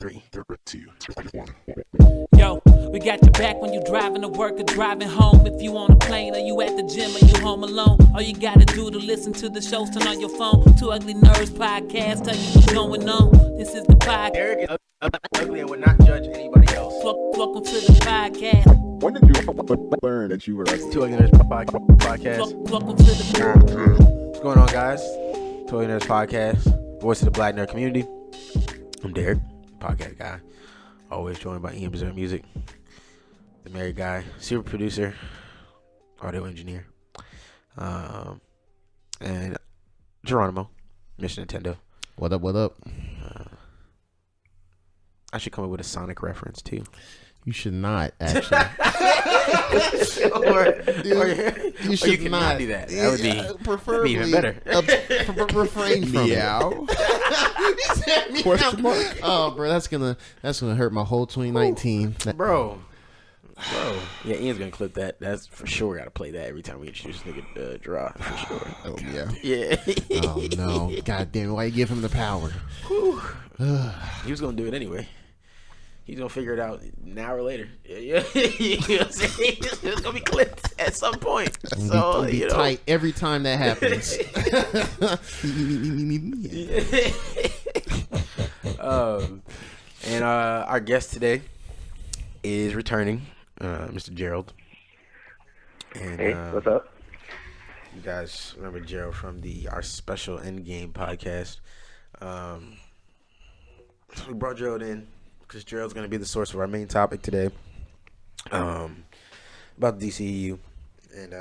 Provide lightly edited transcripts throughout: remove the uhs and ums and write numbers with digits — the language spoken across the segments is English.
3, 2, 1. Yo, we got your back when you driving to work or driving home. If you on a plane or you at the gym or you home alone, all you gotta do to listen to the shows, turn on your phone. Two Ugly Nerds podcast, tell you what's going on. This is the podcast. Eric is ugly and would not judge anybody else. Welcome to the podcast. When did you learn that you were ugly? Two Ugly Nerds podcast. Welcome to the podcast. What's going on, guys? Two Ugly Nerds podcast, voice of the Black nerd community. I'm Derek, podcast guy. Always joined by Iain Berserk Music, the married guy, super producer, audio engineer, and Geronimo, Mission Nintendo. What up? I should come up with a Sonic reference too. You should not, actually. You should not do that. That would be preferably even better. Refrain from Meow. it. Question mark. Oh, bro, that's gonna hurt my whole 2019. Bro. Yeah, Ian's gonna clip that. That's for sure. Gotta play that every time we introduce nigga Jahra, for sure. Oh yeah. Yeah. Oh no! God damn it! Why you give him the power? He was gonna do it anyway. He's gonna figure it out an hour later. Yeah. You know what I'm saying? It's gonna be clipped at some point. So It'll be tight every time that happens. And our guest today is returning, Mr. Gerald. And, hey, what's up? You guys remember Gerald from our special Endgame podcast. We brought Gerald in because Gerald's going to be the source of our main topic today, about the DCEU and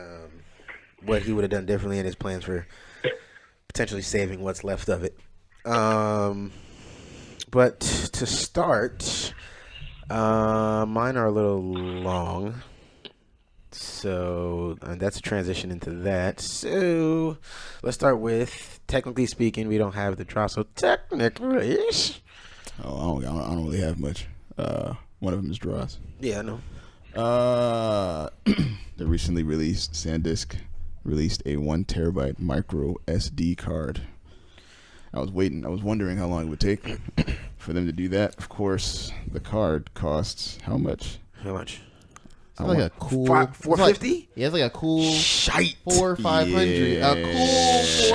what he would have done differently in his plans for potentially saving what's left of it. But to start, mine are a little long, so that's a transition into that. So let's start with, technically speaking, we don't have the draw, so technically... Oh, I don't really have much. One of them is draws. Yeah, I know. The recently released SanDisk released a 1 terabyte micro SD card. I was wondering how long it would take for them to do that. Of course, the card costs how much? How much? It's like a cool $450? Yeah, it's like a cool Shite. 400 or 500. Yeah. A cool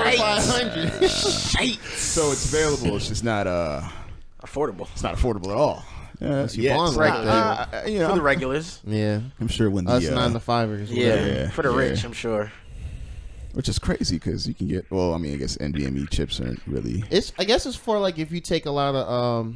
400 or 500. Shite. So it's available. It's just not Affordable. It's not affordable at all. You bond like that. For the regulars. Yeah. I'm sure when Us the 9-to-5ers. Yeah. For the rich, I'm sure. Which is crazy because you can get. Well, I mean, I guess NVMe chips aren't really. I guess it's for like if you take a lot of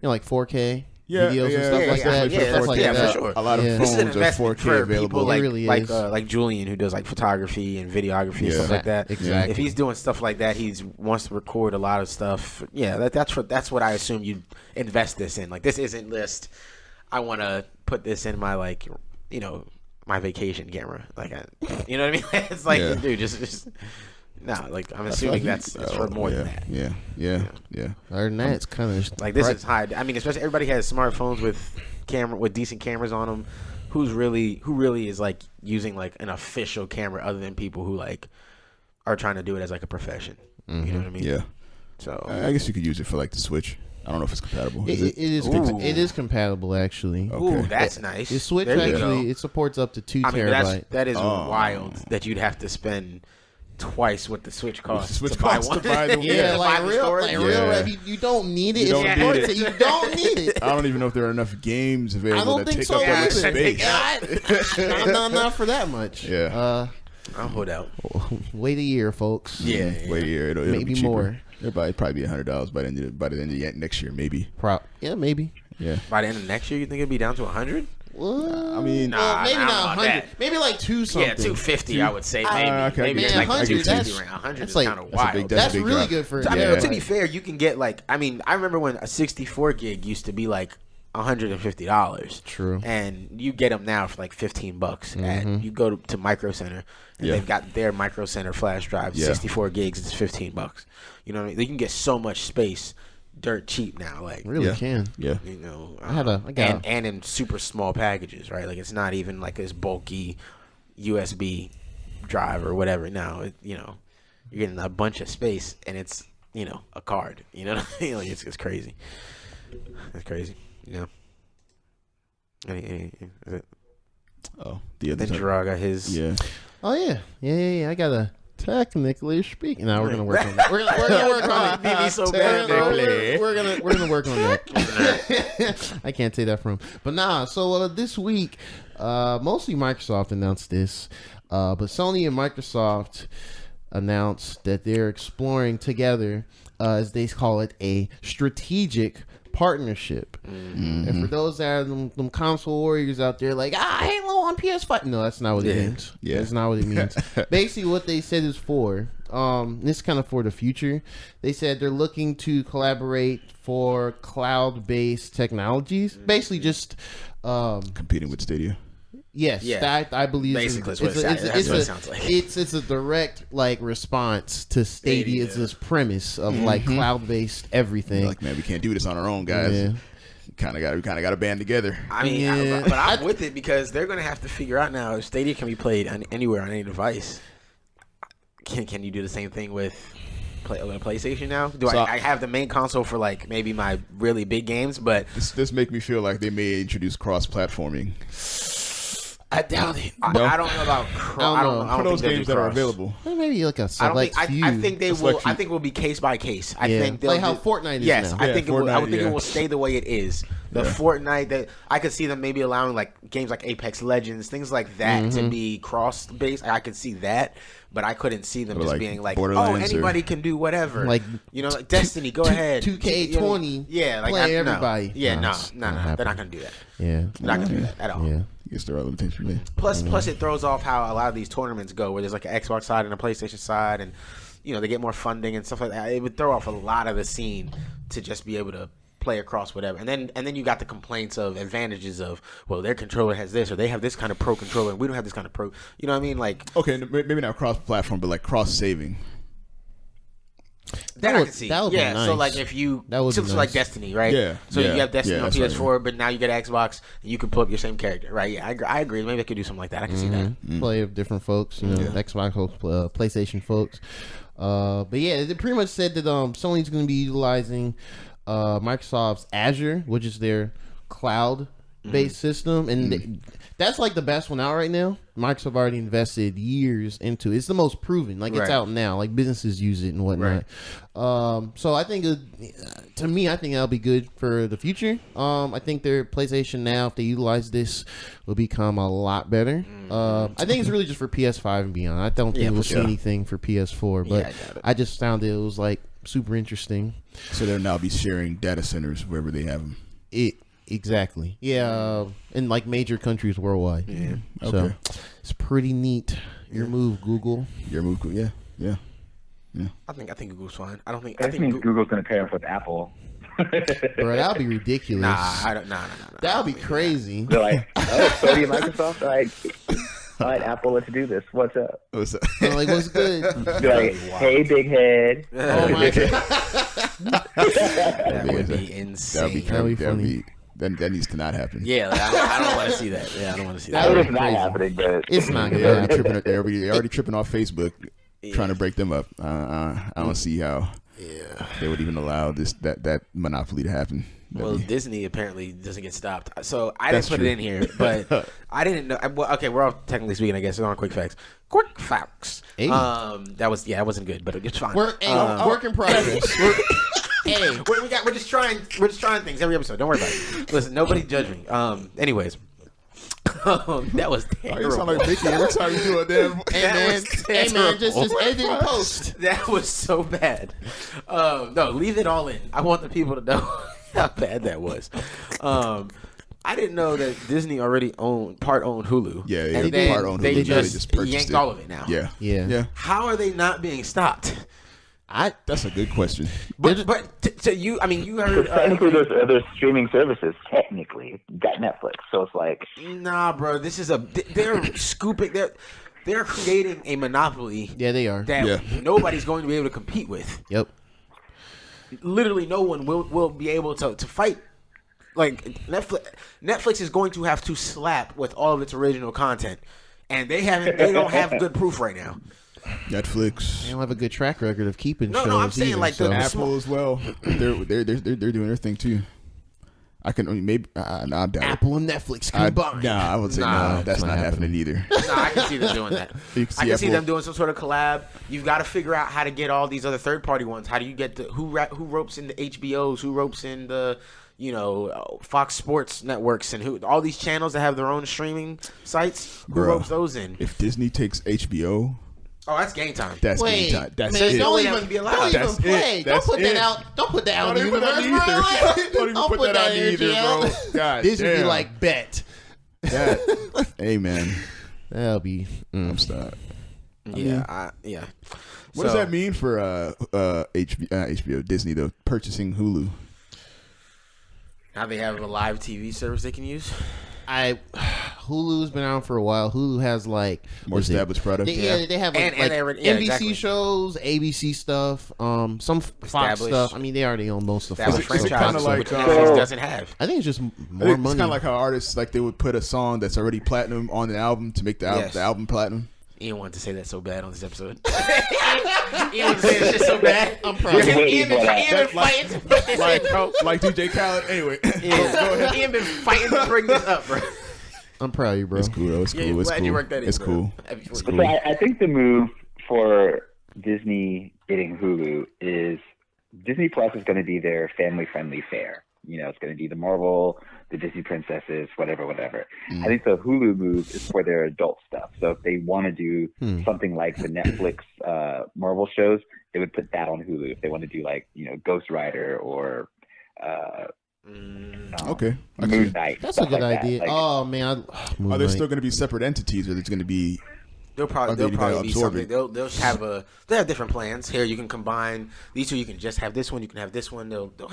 like 4K videos and stuff like that. Stuff like that. For sure. A lot of This is an phones are investment 4K for available. people like, It really like, is. like Julian, who does like photography and videography and stuff like that. Exactly. If he's doing stuff like that, he wants to record a lot of stuff. Yeah, that's what I assume you invest this in. Like, this isn't list. I want to put this in my my vacation camera. Like, you know what I mean? It's like, dude, just no. Like, I'm assuming that's for more than that. Yeah. Other than that, it's kind of like this is high. I mean, especially everybody has smartphones with decent cameras on them. Who really is like using like an official camera other than people who like are trying to do it as like a profession. You know what I mean? Yeah. So I guess you could use it for like the Switch. I don't know if it's compatible. it is compatible actually. Ooh, that's nice. The Switch There you actually go. it supports up to 2 I mean, terabyte. that is wild that you'd have to spend twice what the Switch costs to buy one. to buy the Yeah, like the real, storage. you don't need it. You It don't supports need it. You don't need it. I don't even know if there are enough games available don't that think take so up that either. much space. Not for that much. Yeah. I'll hold out. Wait a year, folks. Yeah. Wait a year. It'll Maybe be cheaper. more. It'll probably be $100 by the end of next year, maybe. Yeah, maybe. Yeah. By the end of next year, you think it'll be down to 100? Well, I mean, maybe nah, not not 100. that. Maybe like 2 something. Yeah, 250. I would say maybe. okay, Maybe man, like 100, 250 that's- around 100 that's is like- kind of that's a wild. big- That's a big really drop. good for. I mean, Yeah. to be fair, you can get like, I mean, I remember when a 64 gig used to be like $150. True. And you get them now for like $15. And you go to Micro Center, and they've got their Micro Center flash drive, 64 gigs. It's $15. You know what I mean? You can get so much space dirt cheap now. Like, Really Yeah. can. Yeah. you know, I got and in super small packages, right? Like, it's not even like this bulky USB drive or whatever. Now, you're getting a bunch of space, and it's a card. You know what I mean? Like, it's crazy. That's crazy. Yeah. Oh, the other Then time. Gerard got his. Yeah. Oh yeah. I gotta technically speaking. Now we're gonna work on that. We're gonna work on it. BB so bad, We're gonna work on that. I can't say that from. But nah. So this week, mostly Microsoft announced this, but Sony and Microsoft announced that they're exploring together, as they call it, a strategic partnership. And for those that are them console warriors out there, like Halo on PS5. No, that's not what it means. Yeah. That's not what it means. Basically, what they said is for this is kind of for the future. They said they're looking to collaborate for cloud-based technologies. Basically, just Competing with Stadia. yes, Yeah. that I believe Basically, is, that's what it sounds like. It's a direct like response to Stadia's this premise of like cloud-based everything. Like, man, we can't do this on our own, guys. Yeah. We kind of got to band together. I mean, Yeah. but I'm with it because they're going to have to figure out now if Stadia can be played anywhere on any device. Can you do the same thing with PlayStation now? I have the main console for like maybe my really big games, but This make me feel like they may introduce cross-platforming I doubt it. I don't know about I don't know. for those think they'll games do that are cross. available. Maybe like a I don't think. select few. I think they will. Select few. I think it will be case by case. I Yeah. think they'll Like how do- Fortnite is Yes, now. I Yeah, think it will. I would Fortnite, think yeah. it will stay the way it is. The Yeah. Fortnite that I could see them maybe allowing like games like Apex Legends, things like that to be cross based. I could see that, but I couldn't see them Or just like being like, Borderlands anybody can do whatever. Like, like Destiny, go ahead. 2K20, yeah, like play no. everybody. Yeah, No, no, it's no, not they're happening. not gonna do that. Yeah. They're not gonna do that at all. Yeah. I guess there are limitations there. Plus, it throws off how a lot of these tournaments go, where there's like an Xbox side and a PlayStation side, and they get more funding and stuff like that. It would throw off a lot of the scene to just be able to play across whatever. And then you got the complaints of advantages of, well, their controller has this, or they have this kind of pro controller, and we don't have this kind of pro. You know what I mean? Like, Okay, maybe not cross-platform, but like cross-saving. that I can see. that would be Yeah, so nice. like if you, That would be so like nice. Destiny, right? Yeah, So yeah, you have Destiny yeah, on that's right, PS4, but now you get Xbox, and you can pull up your same character, right? Yeah, I agree. Maybe I could do something like that. I can see that. Play of different folks, Xbox folks, PlayStation folks. But yeah, they pretty much said that Sony's going to be utilizing Microsoft's Azure, which is their cloud-based system, and that's like the best one out right now. Microsoft already invested years into it. It's the most proven. Like, it's Right. out now. Like, businesses use it and whatnot. So I think, to me, I think that'll be good for the future. I think their PlayStation now, if they utilize this, will become a lot better. I think it's really just for PS5 and beyond. I don't think Yeah, we'll for see sure. anything for PS4, but Yeah, I doubt it. I just found it was like super interesting. So they'll now be sharing data centers wherever they have them. Exactly. Yeah, in like major countries worldwide. Yeah. So Okay. it's pretty neat. Your move, Google. Your move, yeah. I think Google's fine. I think That means Google's going to pair up with Apple. Bro, that'd be ridiculous. Nah, I don't. Nah. That'd be crazy. They're like, oh, Sony and Microsoft? All right, Apple, let's do this. What's up? What's up? I'm like, what's good? They're like, hey, big head. Oh my god. That would be That'd insane. be funny. that needs to not happen. Yeah, like, I don't want to see that. Yeah, I don't want to see That I know that. it's not crazy. happening, but It's not They're gonna already happen. they're already tripping off Facebook, trying to break them up. I don't see how they would even allow that monopoly to happen. Well, Disney apparently doesn't get stopped. So I didn't That's put true. it in here, but I didn't know. Well, okay, we're all technically speaking, I guess. It's on quick facts. Quick facts. Hey. That wasn't good, but it's fine. Work in progress. Hey, we're just trying things every episode. Don't worry about it. Listen, nobody judge me. Anyways, that was Oh, you terrible. sound like Mickey every time you do a damn. Hey man, just edit and post. That was so bad. No, leave it all in. I want the people to know how bad that was. I didn't know that Disney already part owned Hulu. Yeah, And they then part owned Hulu. They They just purchased yanked it. all of it now. Yeah. Yeah. How are they not being stopped? That's a good question. But to you, I mean, you heard. technically there's other streaming services. Technically, you got Netflix, so it's like, Nah, bro. This is they're scooping. They're creating a monopoly Yeah, they are. that nobody's going to be able to compete with. Yep. Literally, no one will be able to fight. Like Netflix is going to have to slap with all of its original content, and they don't have good proof right now. Netflix, They don't have a good track record of keeping shows. No, I'm saying either, like so. the Apple as well. They're doing their thing too. I can maybe I doubt it. Apple and Netflix combined. I would say no. That's not happening either. No, I can see them doing that. You I can see Apple- them doing some sort of collab. You've got to figure out how to get all these other third-party ones. How do you get who ropes in the HBOs? Who ropes in the Fox Sports networks and who all these channels that have their own streaming sites? Who Bruh, ropes those in? If Disney takes HBO, Oh, that's game time. that's Wait, game time. That's man, it. don't That even, would be allowed. don't even That's play. it. Don't That's put that it. out. Don't put that out in Don't the even put that universe, either. bro. Don't even put that out either, bro. God This would be damn. like bet. Hey man, That'll be. I'm stuck. Yeah. What does that mean for HBO Disney though purchasing Hulu? Now they have a live TV service they can use. Hulu's been out for a while. Hulu has like More established product. They have like, And they already- yeah, NBC exactly. shows, ABC stuff, some Fox Established. stuff. I mean, they already own most of That was Fox. Is it franchise, kinda like, which Netflix doesn't have. I think it's just I more think money. It's kind of like how artists like they would put a song that's already platinum on the album to make the Yes. album platinum. Ian wanted to say that so bad on this episode. Ian wanted to say this shit so bad. I'm proud of you. Ian been That's fighting to put this in, bro. Like DJ Khaled. Anyway, Ian been fighting to bring this up, bro. I'm proud of you, bro. it's cool though. It's Yeah, cool. It's glad cool. you worked that in, It's bro. cool. It's So I think the move for Disney getting Hulu is Disney Plus is going to be their family-friendly fare. It's going to be the Marvel, the Disney princesses, whatever. I think the Hulu move is for their adult stuff. So if they want to do something like the Netflix Marvel shows, they would put that on Hulu. If they want to do like, Ghost Rider or Okay. Moon Knight. That's a stuff good like that. idea. Like, Oh man, Are there still going to be separate entities, or there's going to be? They'll probably you gotta be absorb something. it. They'll have different plans. Here you can combine these two. You can just have this one. You can have this one. They'll do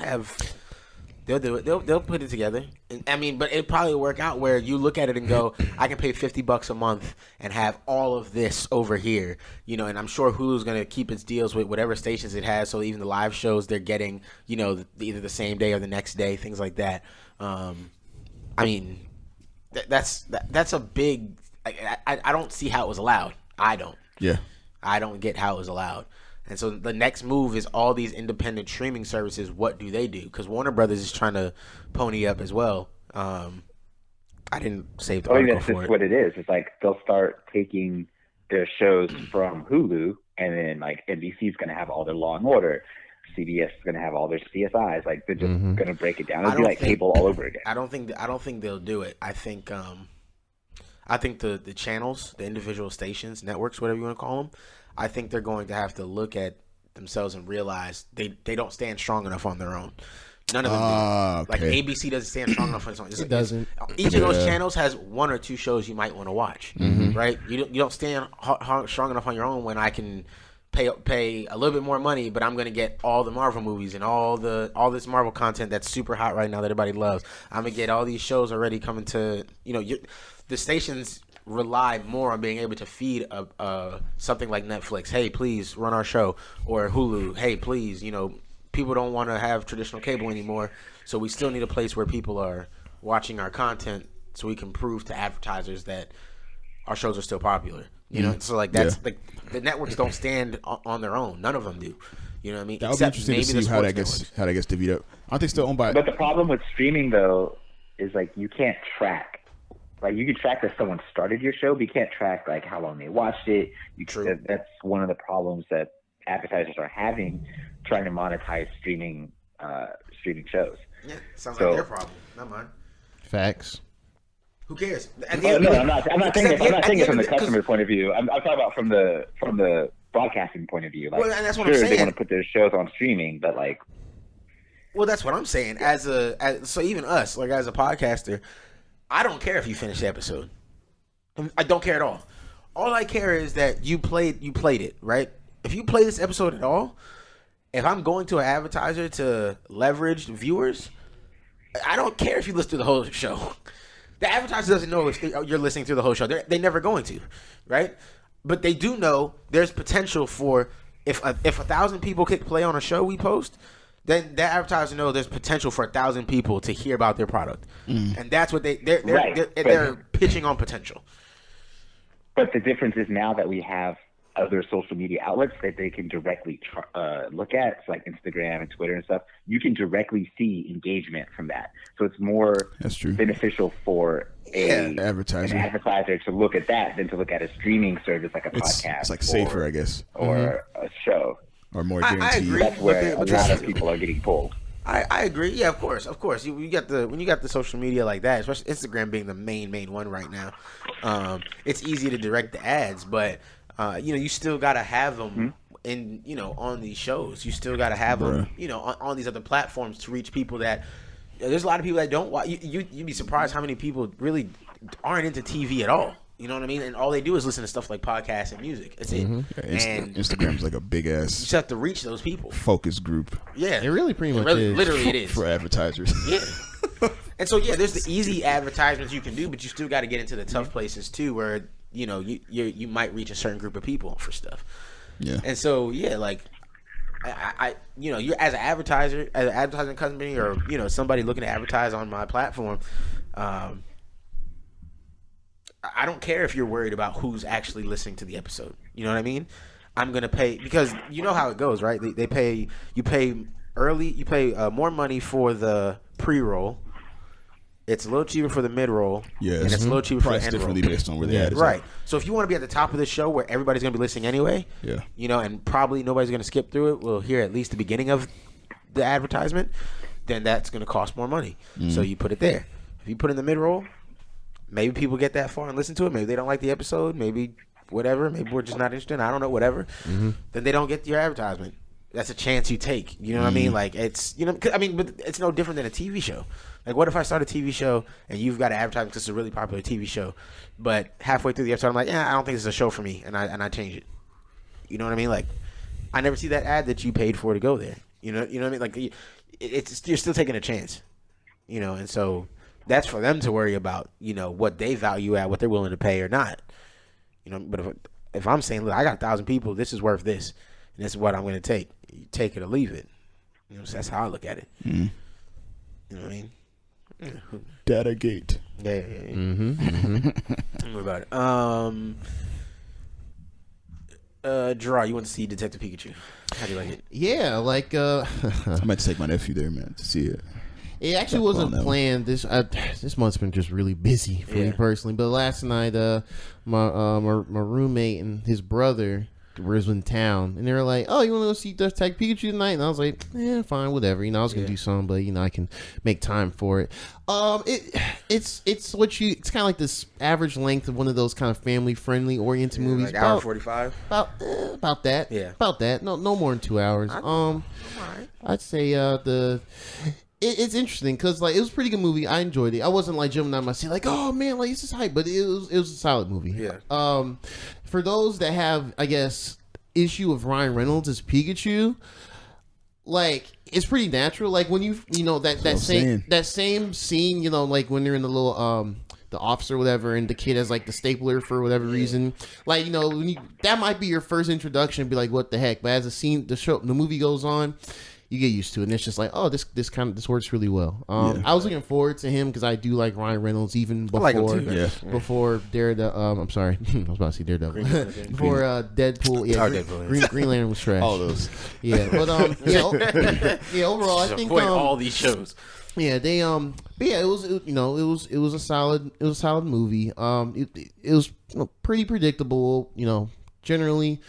it. They'll put it together. And, I mean, but it probably work out where you look at it and go, I can pay $50 a month and have all of this over here. And I'm sure Hulu's gonna keep its deals with whatever stations it has. So even the live shows they're getting, either the same day or the next day, things like that. I mean, that's a big. I don't see how it was allowed. I don't. Yeah. I don't get how it was allowed. And so the next move is all these independent streaming services. What do they do? Because Warner Brothers is trying to pony up as well. I didn't save the I think article that's for just it. what it is. It's like they'll start taking their shows from Hulu, and then like NBC's going to have all their Law and Order. CBS is going to have all their CSIs. Like they're just going to break it down. It'll be like cable all over again. I don't think they'll do it. I think the channels, the individual stations, networks, whatever you want to call them, I think they're going to have to look at themselves and realize they don't stand strong enough on their own. None of them do. Like okay. ABC doesn't stand strong enough on its own. It doesn't. Each of those channels has one or two shows you might want to watch, right? You don't stand strong enough on your own when I can pay a little bit more money, but I'm gonna get all the Marvel movies and all this Marvel content that's super hot right now that everybody loves. I'm gonna get all these shows already coming to the stations rely more on being able to feed something like Netflix. Hey, please run our show, or Hulu. Hey, please, people don't want to have traditional cable anymore, so we still need a place where people are watching our content, so we can prove to advertisers that our shows are still popular. So like that's like the networks don't stand on their own. None of them do. You know what I mean? That would be interesting to see how that gets divvied up. Aren't they still owned by? But the problem with streaming though is like you can't track. Like you can track that someone started your show, but you can't track like how long they watched it. True. That's one of the problems that advertisers are having trying to monetize streaming shows. Yeah, sounds So- like their problem, not mine. Facts. Who cares? No, I'm not saying it from the customer point of view. I'm talking about from the broadcasting point of view. Like, Well, and that's what sure, I'm they saying. want to put their shows on streaming, but like, Well, that's what I'm saying. So even us, like as a podcaster, I don't care if you finish the episode. I don't care at all. All I care is that you played it, right? If you play this episode at all, if I'm going to an advertiser to leverage viewers, I don't care if you listen to the whole show. The advertiser doesn't know if you're listening to the whole show. They're never going to, right? But they do know there's potential for if 1,000 people click play on a show we post, then that advertiser knows there's potential for 1,000 people to hear about their product, and that's what they're pitching on potential. but the difference is now that we have other social media outlets that they can directly look at, it's like Instagram and Twitter and stuff. You can directly see engagement from that, so it's more beneficial for an advertiser to look at that than to look at a streaming service like a podcast. It's like safer, I guess, or a show, or more guaranteed. I agree. That's where a lot of people are getting pulled. I agree. Yeah, of course. You got when you got the social media like that, especially Instagram being the main one right now. It's easy to direct the ads, but you still gotta have them in on these shows. You still gotta have them on these other platforms to reach people that. There's a lot of people that don't watch. You'd be surprised how many people really aren't into TV at all. You know what I mean? And all they do is listen to stuff like podcasts and music. That's it. Yeah, and Instagram's like a big ass. You just have to reach those people. Focus group. Yeah, it really pretty much is. Literally, it is for advertisers. Yeah. And so there's the easy advertisements you can do, but you still got to get into the tough places too, where you might reach a certain group of people for stuff. Yeah. And so like. You're as an advertiser, as an advertising company, or somebody looking to advertise on my platform. I don't care if you're worried about who's actually listening to the episode. You know what I mean? I'm gonna pay because you know how it goes, right? You pay early, you pay more money for the pre-roll. It's a little cheaper for the mid-roll, yes. And it's a little cheaper for the end roll. Differently based on where the ad is. Right. So if you want to be at the top of the show where everybody's going to be listening anyway, and probably nobody's going to skip through it, we'll hear at least the beginning of the advertisement, then that's going to cost more money. So you put it there. If you put in the mid-roll, maybe people get that far and listen to it. Maybe they don't like the episode. Maybe whatever. Maybe we're just not interested. I don't know, whatever. Then they don't get your advertisement. That's a chance you take. You know what I mean? Like, it's, but it's no different than a TV show. Like, what if I start a TV show and you've got to advertise because it's a really popular TV show, but halfway through the episode I'm like, I don't think this is a show for me, and I change it. You know what I mean? Like, I never see that ad that you paid for to go there. You know what I mean? Like, you're still taking a chance. And so that's for them to worry about. What they value at, what they're willing to pay or not. But if I'm saying, look, I got 1,000 people, this is worth this, and this is what I'm going to take. You take it or leave it. So that's how I look at it. You know what I mean? Data gate. Yeah. Don't worry about it. Gerard, you want to see Detective Pikachu? How do you like it? Yeah, I might take my nephew there, man, to see it. It actually wasn't planned. This month's been just really busy for me personally. But last night, my roommate and his brother was in town, and they were like, "Oh, you want to go see Detective Pikachu tonight?" And I was like, "Yeah, fine, whatever." I was gonna do something, but I can make time for it. It's kind of like this average length of one of those kind of family friendly oriented movies. Like hour 45. About that. Yeah. About that. No more than 2 hours. I'd say It's interesting because it was a pretty good movie. I enjoyed it. I wasn't jumping out my seat oh man, this is hype, but it was a solid movie. Yeah. For those that have, I guess, issue of Ryan Reynolds as Pikachu, it's pretty natural. When that same scene, when they're in the little the officer or whatever, and the kid has the stapler for whatever reason. That might be your first introduction, be what the heck? But as the movie goes on, you get used to it, and it's just this works really well. I was looking forward to him because I do like Ryan Reynolds even before Daredevil. I'm sorry, I was about to say Daredevil. Before Deadpool. Yeah, Green Lantern was trash. All those. Yeah, but overall, I think all these shows. Yeah, they it was a solid movie. It was pretty predictable. Generally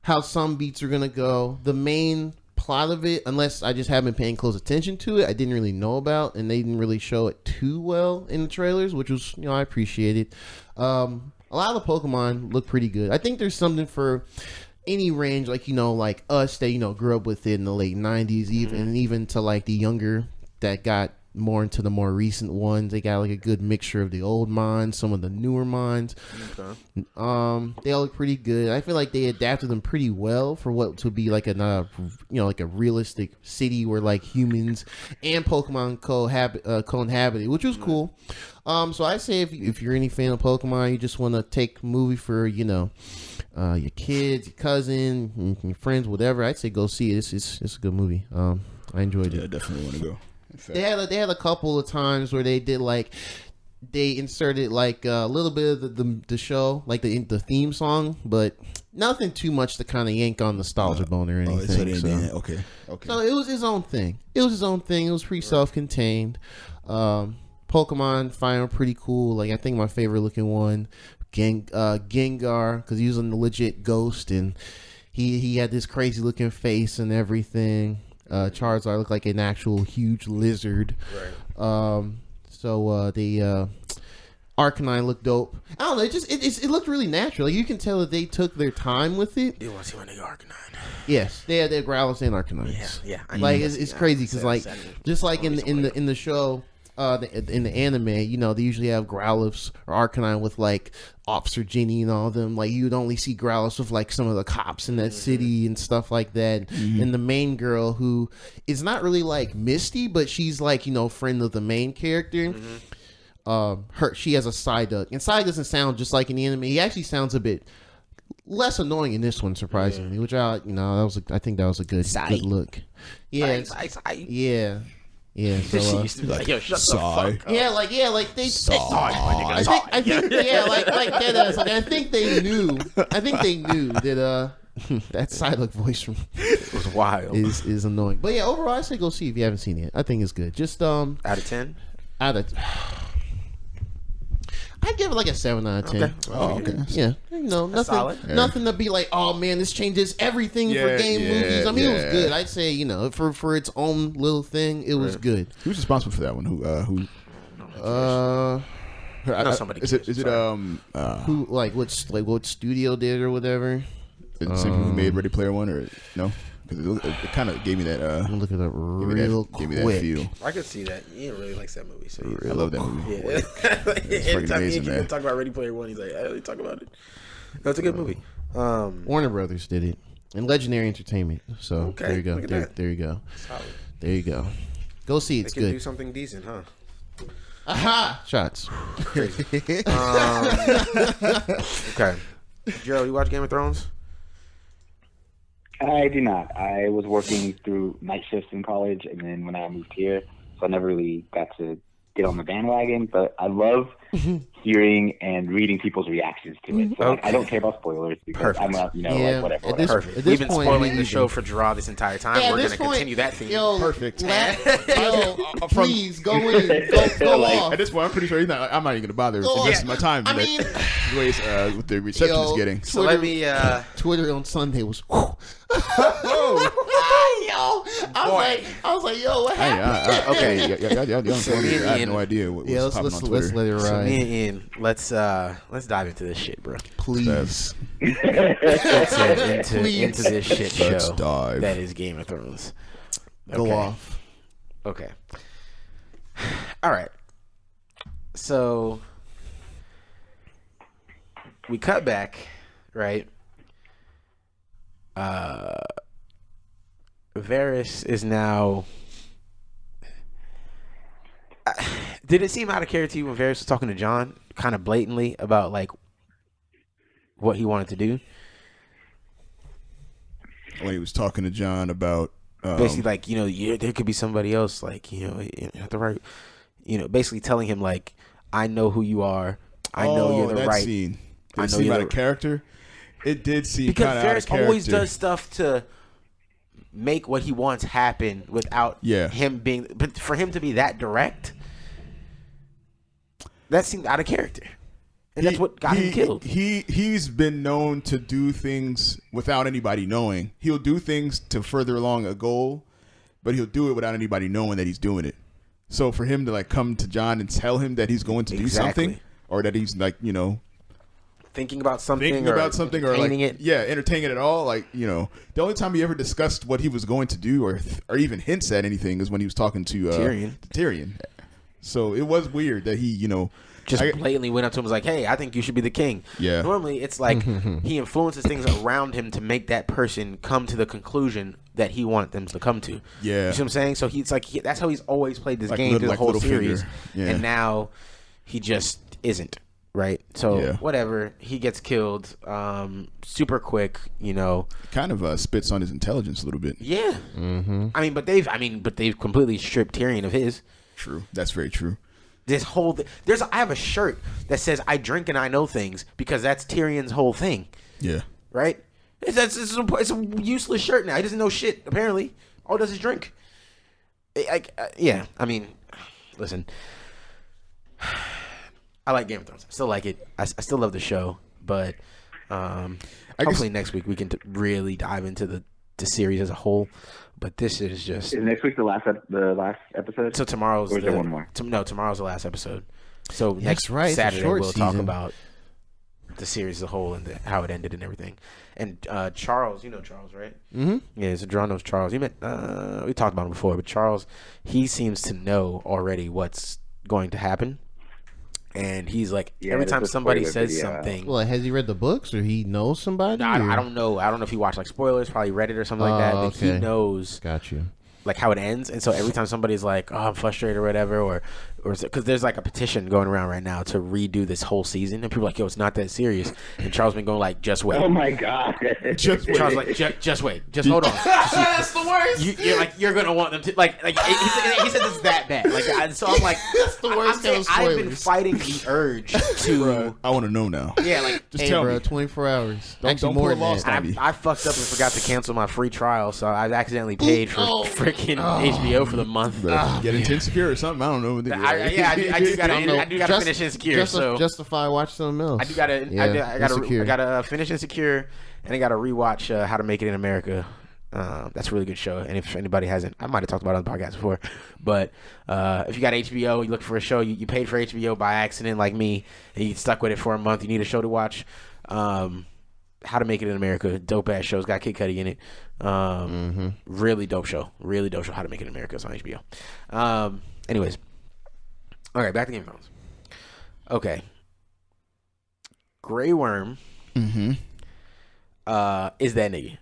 how some beats are gonna go. The main plot of it, unless I just haven't been paying close attention to it, I didn't really know about, and they didn't really show it too well in the trailers, which was I appreciate it. A lot of the Pokemon look pretty good. I think there's something for any range, like us that grew up with it in the late 90s, even to the younger that got more into the more recent ones. They got a good mixture of the old mines, some of the newer mines. Okay. They all look pretty good. I feel like they adapted them pretty well for what to be a realistic city where humans and Pokemon cohabited, which was cool. So I say if you're any fan of Pokemon, you just want to take a movie for your kids, your cousin, your friends, whatever, I'd say go see it. It's a good movie. I enjoyed it. Yeah, I definitely want to go. They had a couple of times where they did they inserted like a little bit of the show, like the theme song, but nothing too much to kind of yank on nostalgia bone or anything. Okay. So it was his own thing. It was pretty self-contained. Pokemon Fire pretty cool. Like I think my favorite looking one, Gengar, because he was a legit ghost and he had this crazy looking face and everything. Charizard looked like an actual huge lizard. Right. So the Arcanine looked dope. I don't know. It looked really natural. Like, you can tell that they took their time with it. You want to see my nigga Arcanine? Yes, they had their Growlithe and Arcanines. Yeah. Like it's crazy because like just like in the show. In the anime, you know, they usually have Growlithe or Arcanine with like Officer Ginny and all of them. Like you'd only see Growlithe with like some of the cops in that city and stuff like that. And the main girl, who is not really like Misty, but she's like, you know, friend of the main character. She has a Psyduck, and Psyduck doesn't sound just like in the anime. He actually sounds a bit less annoying in this one, surprisingly. Which I think that was a good look. Yeah, Yeah, so used to be like, yo, shut the fuck up. Yeah, like they. I think dead ass. Like I think they knew that that Psyduck voice from was wild. Is annoying. But yeah, overall, I say go see if you haven't seen it. I think it's good. Just out of 10. I'd give it like a 7 out of 10. Okay. Oh, okay. Yeah, you know, nothing to be like, oh man, this changes everything for game movies. I mean, it was good. I'd say, you know, for its own little thing, it was good. Who's responsible for that one? Who? Somebody. Is it who what studio did or whatever? Is it the same who made Ready Player One or no? Because it kind of gave me that. I'm looking it up real quick. Gave me that feel. I could see that. Ian really likes that movie. So I love that movie. Yeah. It's fucking amazing, man. Talk about Ready Player One. He's like, I talk about it. That's a good movie. Warner Brothers did it, and Legendary Entertainment. So okay, there you go. There you go. Solid. There you go. Go see it. It's good. Do something decent, huh? Aha! Shots. Crazy. Okay. Gerald, you watch Game of Thrones? I do not. I was working through night shifts in college, and then when I moved here, so I never really got to get on the bandwagon. But I love hearing and reading people's reactions to it. So like, I don't care about spoilers because I'm not, like whatever. Perfect. We've been spoiling the show for Gerard this entire time. We're going to continue that theme. Perfect. Please go in. Go off. At this point, I'm pretty sure I'm not even going to bother investing my time. I mean, the way with the reception is getting. So let me. Twitter on Sunday was. I was like, yo, what happened? Okay, I have no idea what was popping on Twitter. Let's let it ride. So me and Ian, let's dive into this shit, bro. Please. into this shit show. Let's dive. That is Game of Thrones. Okay. Go off. Okay. All right. So we cut back, right? Varys is now. Did it seem out of character to you when Varys was talking to Jon, kind of blatantly about like what he wanted to do? When he was talking to Jon about basically like there could be somebody else like at the right, basically telling him like I know who you are, I know you're the that right. Scene. Did I it know seem you're out of character. It did seem because kind of out of Varys character. always does stuff to make what he wants happen without him being. But for him to be that direct, that seemed out of character, and that's what got him killed. He's been known to do things without anybody knowing. He'll do things to further along a goal, but he'll do it without anybody knowing that he's doing it. So for him to like come to Jon and tell him that he's going to do something, or that he's like thinking about something, or entertaining it. Yeah, entertaining it at all. Like, the only time he ever discussed what he was going to do or even hints at anything is when he was talking to Tyrion. So it was weird that he, just blatantly went up to him and was like, hey, I think you should be the king. Yeah. Normally it's like he influences things around him to make that person come to the conclusion that he wanted them to come to. Yeah. You see what I'm saying? So he's like, that's how he's always played this game through the whole series. Yeah. And now he just isn't. Right, so whatever, he gets killed, super quick, Kind of spits on his intelligence a little bit. Yeah, but they've completely stripped Tyrion of his. True, that's very true. This whole I have a shirt that says "I drink and I know things" because that's Tyrion's whole thing. Yeah. Right. It's a useless shirt now. He doesn't know shit. Apparently, all he does is drink. Yeah. I mean, listen. I like Game of Thrones. I still like it. I still love the show, but hopefully next week we can really dive into the series as a whole. But this is just... Is next week the last episode? So tomorrow's... Or is there one more? Tomorrow's the last episode. So That's next right. Saturday we'll talk season. about the series as a whole and how it ended and everything. And Charles, you know Charles, right? Mm-hmm. Yeah, so John knows Charles. We talked about him before, but Charles, he seems to know already what's going to happen. And he's like, every time somebody says something... Well, has he read the books or he knows somebody? I don't know. I don't know if he watched like spoilers, probably read it or something like that. But okay. he knows Got you. like how it ends. And so every time somebody's like, oh, I'm frustrated or whatever, or because there's like a petition going around right now to redo this whole season. And people are like, yo, it's not that serious. And Charles been going like, just wait. Oh my God. Just wait. Charles like, just wait. Just hold on. That's the worst. You're going to want them to, like he said it's that bad. So I'm like, That's the worst kind of I've been spoilers. fighting the urge to, Bruh, I want to know now. yeah, like, Just Hey, tell bro, me. 24 hours. Don't Actually, pull more a than lost that. on me. I fucked up and forgot to cancel my free trial, so I accidentally paid for freaking HBO for the month. Get into Insecure or something. I don't know. I do gotta finish Insecure. So justify watch something else. I do gotta Insecure. I gotta finish Insecure, and I gotta rewatch How to Make It in America. That's a really good show, and if anybody hasn't, I might have talked about it on the podcast before, but if you got HBO, you look for a show, you paid for HBO by accident like me, and you stuck with it for a month, you need a show to watch. How to Make It in America, dope ass show. It's got Kid Cudi in it. Really dope show. How to Make It in America. It's on HBO. Anyways, all right, back to Game of Thrones. Okay, Grey Worm is that nigga.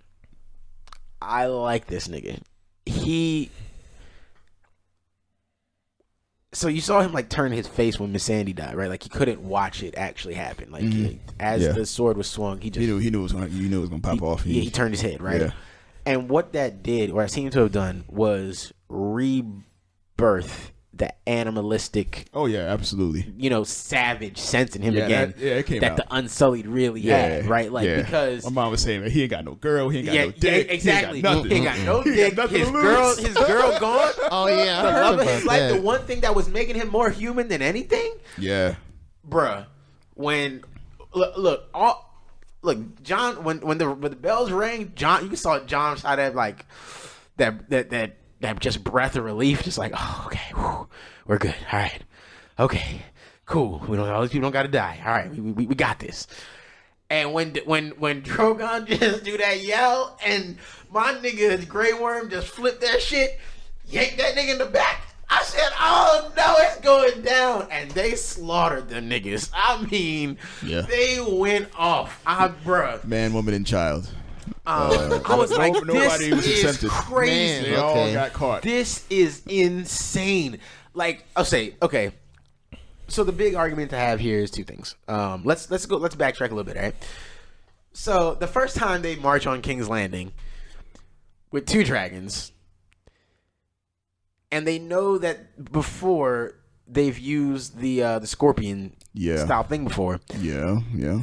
I like this nigga. So you saw him like turn his face when Miss Sandy died, right? Like he couldn't watch it actually happen. Like the sword was swung, he just He knew it was gonna pop off. he turned his head, right? Yeah. And what that did, or it seemed to have done, was rebirth the animalistic, Oh yeah, absolutely. savage sense in him Yeah, again. it came that out. the Unsullied really had, right? Like because my mom was saying that he ain't got no girl, he ain't got no dick, yeah, exactly. he ain't got nothing. He ain't got no He dick. got nothing His to lose. girl gone. Oh yeah, The I heard love of about his life, that. the one thing that was making him more human than anything, Yeah, bruh. When look, John, when the bells rang, John, you saw John try to have like that just breath of relief, just like, oh, okay, whew, we're good, all right, okay, cool. All these people don't got to die. All right, we got this. And when Drogon just do that yell, and my nigga Grey Worm just flip that shit, yank that nigga in the back. I said, oh no, it's going down. And they slaughtered the niggas. I mean, they went off. Bruh. man, woman, and child. I was like, nobody this was is exempted. crazy. They all got caught. This is insane. Like, I'll say, okay. So the big argument to have here is two things. Let's backtrack a little bit, all right? So the first time they march on King's Landing with two dragons, and they know that before they've used the scorpion style thing before. Yeah.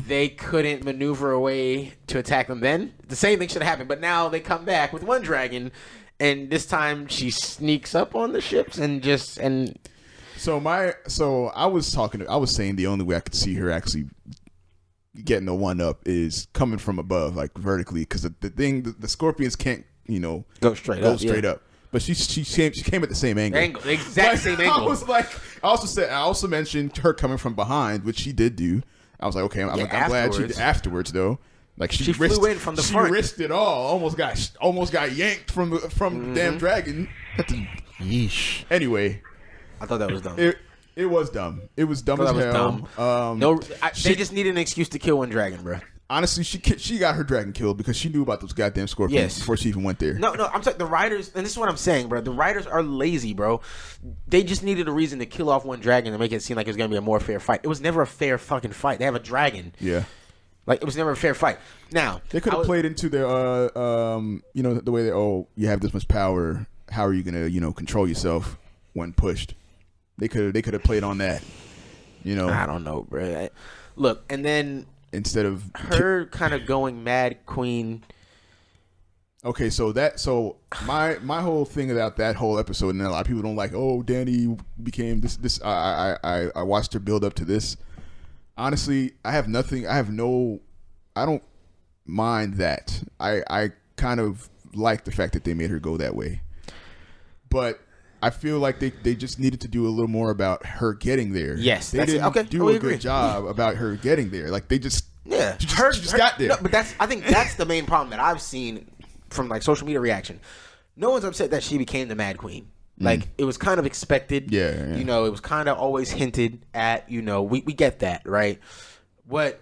They couldn't maneuver a way to attack them then. The same thing should have happened, but now they come back with one dragon, and this time she sneaks up on the ships So I was saying the only way I could see her actually getting the one up is coming from above, like vertically, because the scorpions can't go straight up. But she came at the same angle. Same angle. I was like, I also mentioned her coming from behind, which she did do. I was like, okay, I'm glad she did afterwards though. Like she flew in from the front. She risked it all. Almost got yanked from the damn dragon. Yeesh. Anyway, I thought that was dumb. It was dumb. It was dumb as hell. They just needed an excuse to kill one dragon, bro. Honestly, she got her dragon killed because she knew about those goddamn scorpions before she even went there. No, I'm saying the writers, and this is what I'm saying, bro. The writers are lazy, bro. They just needed a reason to kill off one dragon to make it seem like it was gonna be a more fair fight. It was never a fair fucking fight. They have a dragon. Yeah. Like it was never a fair fight. Now they could have played into their the way that you have this much power. How are you gonna control yourself when pushed? They could have played on that. You know, I don't know, bro. Look, and then instead of her kind of going mad queen. Okay, so my whole thing about that whole episode, and a lot of people don't like. Oh, Danny became this. I watched her build up to this. Honestly, I don't mind that. I kind of like the fact that they made her go that way, but I feel like they just needed to do a little more about her getting there. Yes, they didn't do a agree. good job about her getting there. Like they just she just got there. No, but I think that's the main problem that I've seen from like social media reaction. No one's upset that she became the Mad Queen. Like it was kind of expected. Yeah. You know, it was kind of always hinted at. You know, we get that, right? What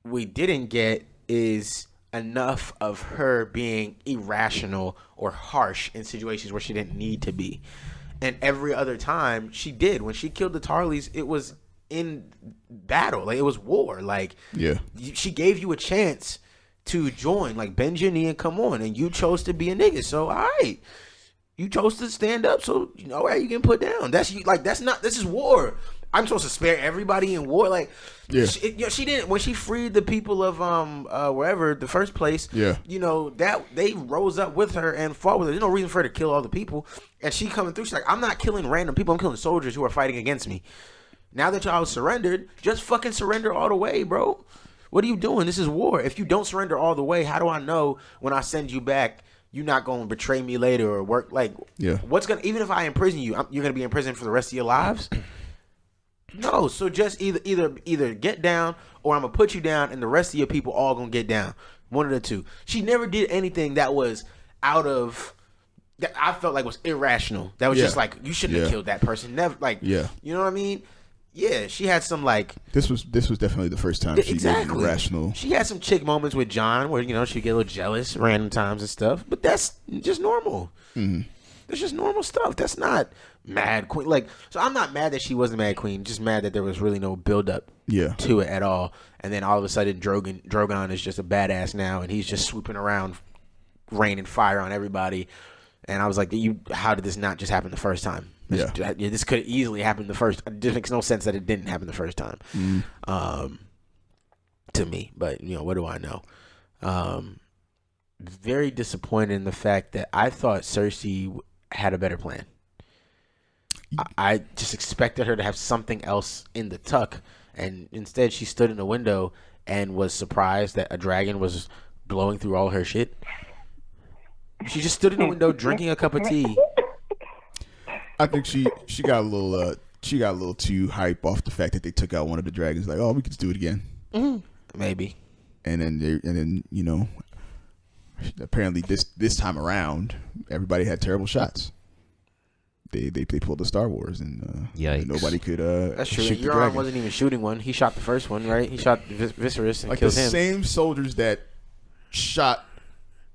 we didn't get is enough of her being irrational or harsh in situations where she didn't need to be. And every other time she did. When she killed the Tarleys, it was in battle. Like it was war. Like she gave you a chance to join. Like bend your knee and come on. And you chose to be a nigga. So all right. You chose to stand up, so you know where you can put down. That's not. This is war. I'm supposed to spare everybody in war. Like, she didn't when she freed the people of wherever the first place. Yeah, you know that they rose up with her and fought with her. There's no reason for her to kill all the people. And she coming through. She's like, I'm not killing random people. I'm killing soldiers who are fighting against me. Now that y'all surrendered, just fucking surrender all the way, bro. What are you doing? This is war. If you don't surrender all the way, how do I know when I send you back? You're not going to betray me later or work like. What's gonna even if I imprison you, you're gonna be in prison for the rest of your lives. No, so just either get down or I'm gonna put you down, and the rest of your people all gonna get down. One of the two. She never did anything that was out of that I felt like was irrational. That was just like you shouldn't have killed that person. Never like you know what I mean. Yeah, she had some like this was definitely the first time she made irrational. She had some chick moments with John where she get a little jealous random times and stuff, but that's just normal. Mm-hmm. That's just normal stuff. That's not Mad Queen. Like, so I'm not mad that she was the Mad Queen. Just mad that there was really no build up to it at all. And then all of a sudden, Drogon is just a badass now, and he's just swooping around, raining fire on everybody. And I was like, how did this not just happen the first time? This could easily happen the first. It just makes no sense that it didn't happen the first time. To me, but what do I know? Very disappointed in the fact that I thought Cersei had a better plan. I just expected her to have something else in the tuck, and instead she stood in the window and was surprised that a dragon was blowing through all her shit. She just stood in the window drinking a cup of tea. I think she got a little too hype off the fact that they took out one of the dragons. Like, oh, we could just do it again. Mm-hmm. Maybe. And then apparently this time around, everybody had terrible shots. They pulled the Star Wars and nobody could. That's true. Euron wasn't even shooting one. He shot the first one, right? He shot Viserys and killed him. The same soldiers that shot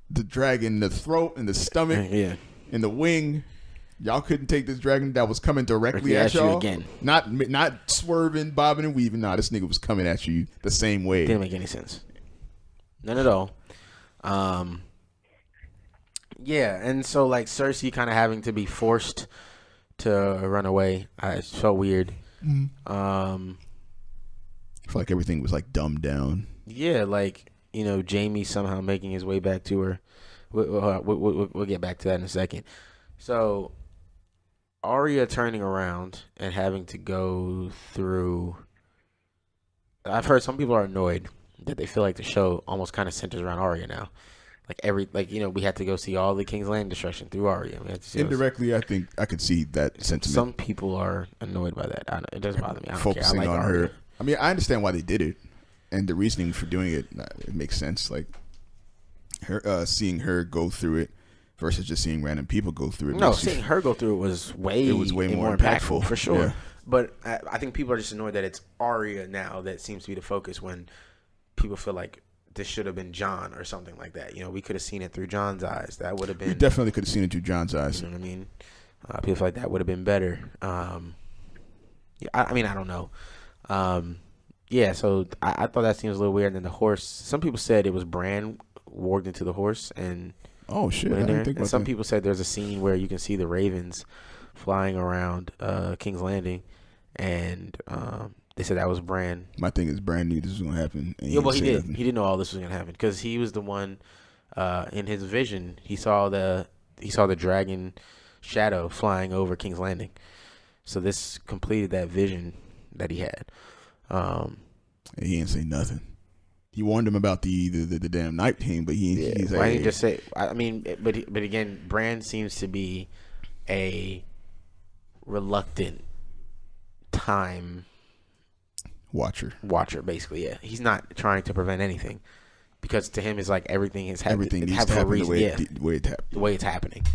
the dragon in the throat and the stomach, in the wing. Y'all couldn't take this dragon that was coming directly at y'all. You again. Not swerving, bobbing, and weaving. Nah, this nigga was coming at you the same way. Didn't make any sense. None at all. And so like Cersei kind of having to be forced to run away. It felt weird. Mm-hmm. I feel like everything was like dumbed down. Yeah, like Jaime somehow making his way back to her. We'll get back to that in a second. So Arya turning around and having to go through. I've heard some people are annoyed that they feel like the show almost kind of centers around Arya now. We had to go see all the King's Landing destruction through Arya. Indirectly, I think I could see that sentiment. Some people are annoyed by that. It doesn't bother me. I don't Focusing care. I like on Arya. her. I mean, I understand why they did it, and the reasoning for doing it. It makes sense. Like her seeing her go through it versus just seeing random people go through it. No, seeing her go through it was way more impactful for sure. Yeah. But I think people are just annoyed that it's Arya now that seems to be the focus when people feel like this should have been Jon or something like that. We could have seen it through Jon's eyes. That would have been. We definitely could have seen it through Jon's eyes. You know what I mean? People feel like that would have been better. I don't know. So I thought that seems a little weird. And then the horse. Some people said it was Bran warged into the horse and. Oh shit! I didn't think about some that. people said there's a scene where you can see the ravens flying around King's Landing, and they said that was Bran. My thing is, Bran knew this was gonna happen. And Yeah, well, he did. Nothing. He didn't know all this was gonna happen because he was the one in his vision. He saw the dragon shadow flying over King's Landing. So this completed that vision that he had. And he didn't say nothing. He warned him about the damn night team, but he's like, why didn't he just say? I mean, but again, Bran seems to be a reluctant time watcher, basically. Yeah, he's not trying to prevent anything because to him it's like everything is everything needs to for a happen reason. the way it's happening.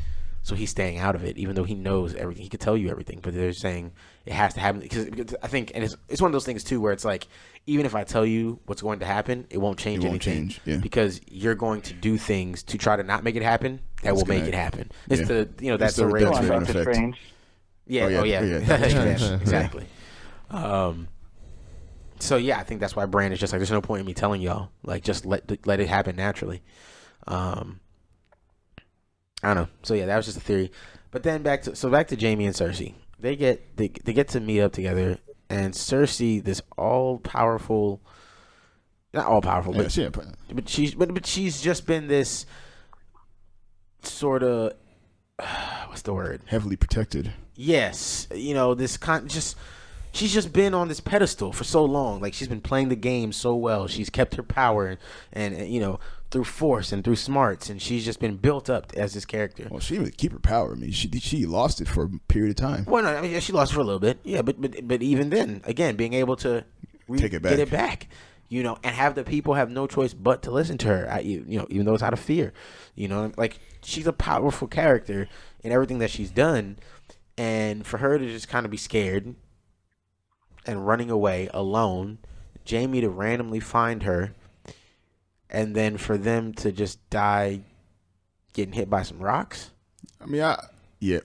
So he's staying out of it, even though he knows everything. He could tell you everything, but they're saying it has to happen because I think, and it's one of those things too, where it's like, even if I tell you what's going to happen, it won't change anything. Because you're going to do things to try to not make it happen. That will make it happen. It's that's the rage effect. Yeah. Oh yeah. Exactly. So yeah, I think that's why Bran is just like, there's no point in me telling y'all. Like, just let it happen naturally. I don't know. So yeah, that was just a theory. But then back to Jaime and Cersei. They get to meet up together, and Cersei, this not all powerful, but she's just been this sort of what's the word? Heavily protected. Yes, she's just been on this pedestal for so long. Like, she's been playing the game so well. She's kept her power and through force and through smarts, and she's just been built up as this character. Well, she didn't really keep her power. I mean, she lost it for a period of time. Well, no, I mean, she lost it for a little bit. Yeah, but even then, again, being able to get it back, and have the people have no choice but to listen to her. Even though it's out of fear, like, she's a powerful character in everything that she's done, and for her to just kind of be scared and running away alone, Jaime to randomly find her, and then for them to just die getting hit by some rocks. I mean, the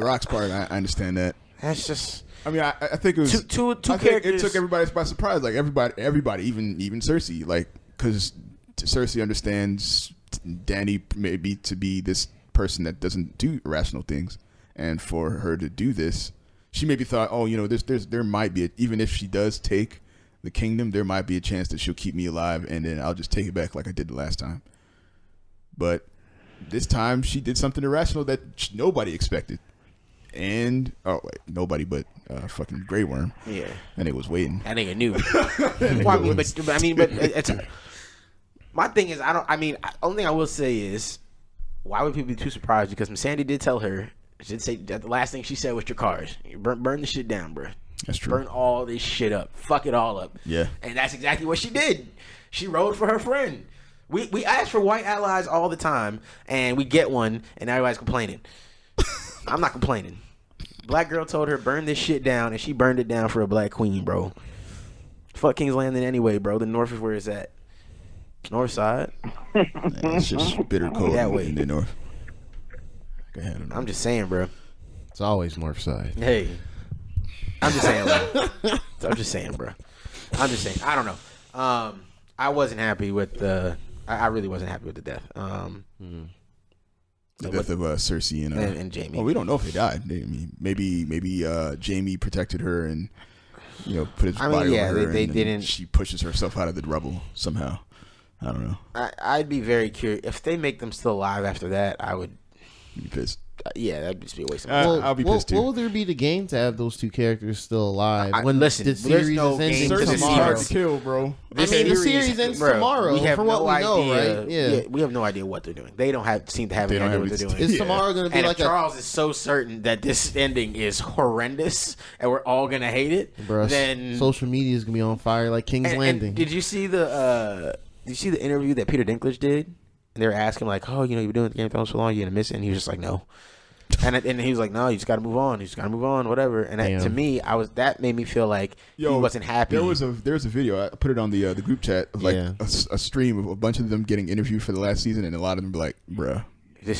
rocks part, I understand that. That's just. I mean, I think it was two characters. It took everybody by surprise. Like, everybody, even Cersei, like, because Cersei understands Dany maybe to be this person that doesn't do irrational things, and for her to do this, she maybe thought, there might be even if she does take the kingdom, there might be a chance that she'll keep me alive, and then I'll just take it back like I did the last time. But this time, she did something irrational that nobody expected, and nobody but fucking Grey Worm. Yeah, and it was waiting. That nigga knew. But it's. My thing is, only thing I will say is, why would people be too surprised? Because Sandy did tell her. She did say that the last thing she said was your cars. Burn the shit down, bro. That's true. Burn all this shit up. Fuck it all up. Yeah. And that's exactly what she did. She rode for her friend. We ask for white allies all the time, and we get one, and everybody's complaining. I'm not complaining. Black girl told her, burn this shit down, and she burned it down for a black queen, bro. Fuck King's Landing anyway, bro. The north is where it's at. North side. It's just bitter cold that way. in the north. I'm just saying, bro. It's always north side. Hey. I'm just saying, bro. I'm just saying. I don't know. I wasn't happy with the. I really wasn't happy with the death. The death of Cersei and Jaime. Well, we don't know if they died. Maybe Jaime protected her and put his body over her. They didn't. She pushes herself out of the rubble somehow. I don't know. I'd be very curious if they make them still alive after that. I would be pissed. Yeah, that'd just be a waste of time. I'll be pissed too. What will there be to gain to have those two characters still alive? Listen, the series no is ending Cersei's tomorrow. hard to kill, bro. The series ends tomorrow. We have from what we know, right? Yeah, we have no idea what they're doing. They don't seem to have any idea what they're doing. Is tomorrow going to be and like Charles is so certain that this ending is horrendous and we're all going to hate it, bruh, then social media is going to be on fire like King's Landing. And did you see the interview that Peter Dinklage did? And they were asking like, "Oh, you've been doing Game of Thrones so long, you're gonna miss it." And he was just like, "No." And he was like, "No, you just got to move on. You just got to move on, whatever." And to me, that made me feel like he wasn't happy. There was a video. I put it on the group chat of like a stream of a bunch of them getting interviewed for the last season, and a lot of them be like, "Bruh, this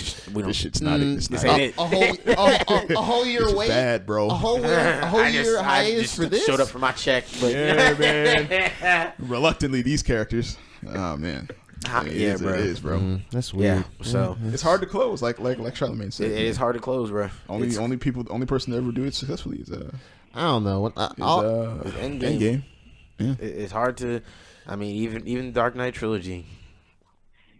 shit's not it. It's not it. A whole year wait, bad, bro. A whole year hiatus for this. Showed up for my check, but yeah, man. Reluctantly, these characters. Oh man." Yeah, bro. It is, bro. That's weird. Yeah. So It's hard to close, like Charlamagne said. it is hard to close, bro. Only person to ever do it successfully is I don't know. Endgame. Yeah. It's hard to. I mean, even Dark Knight trilogy.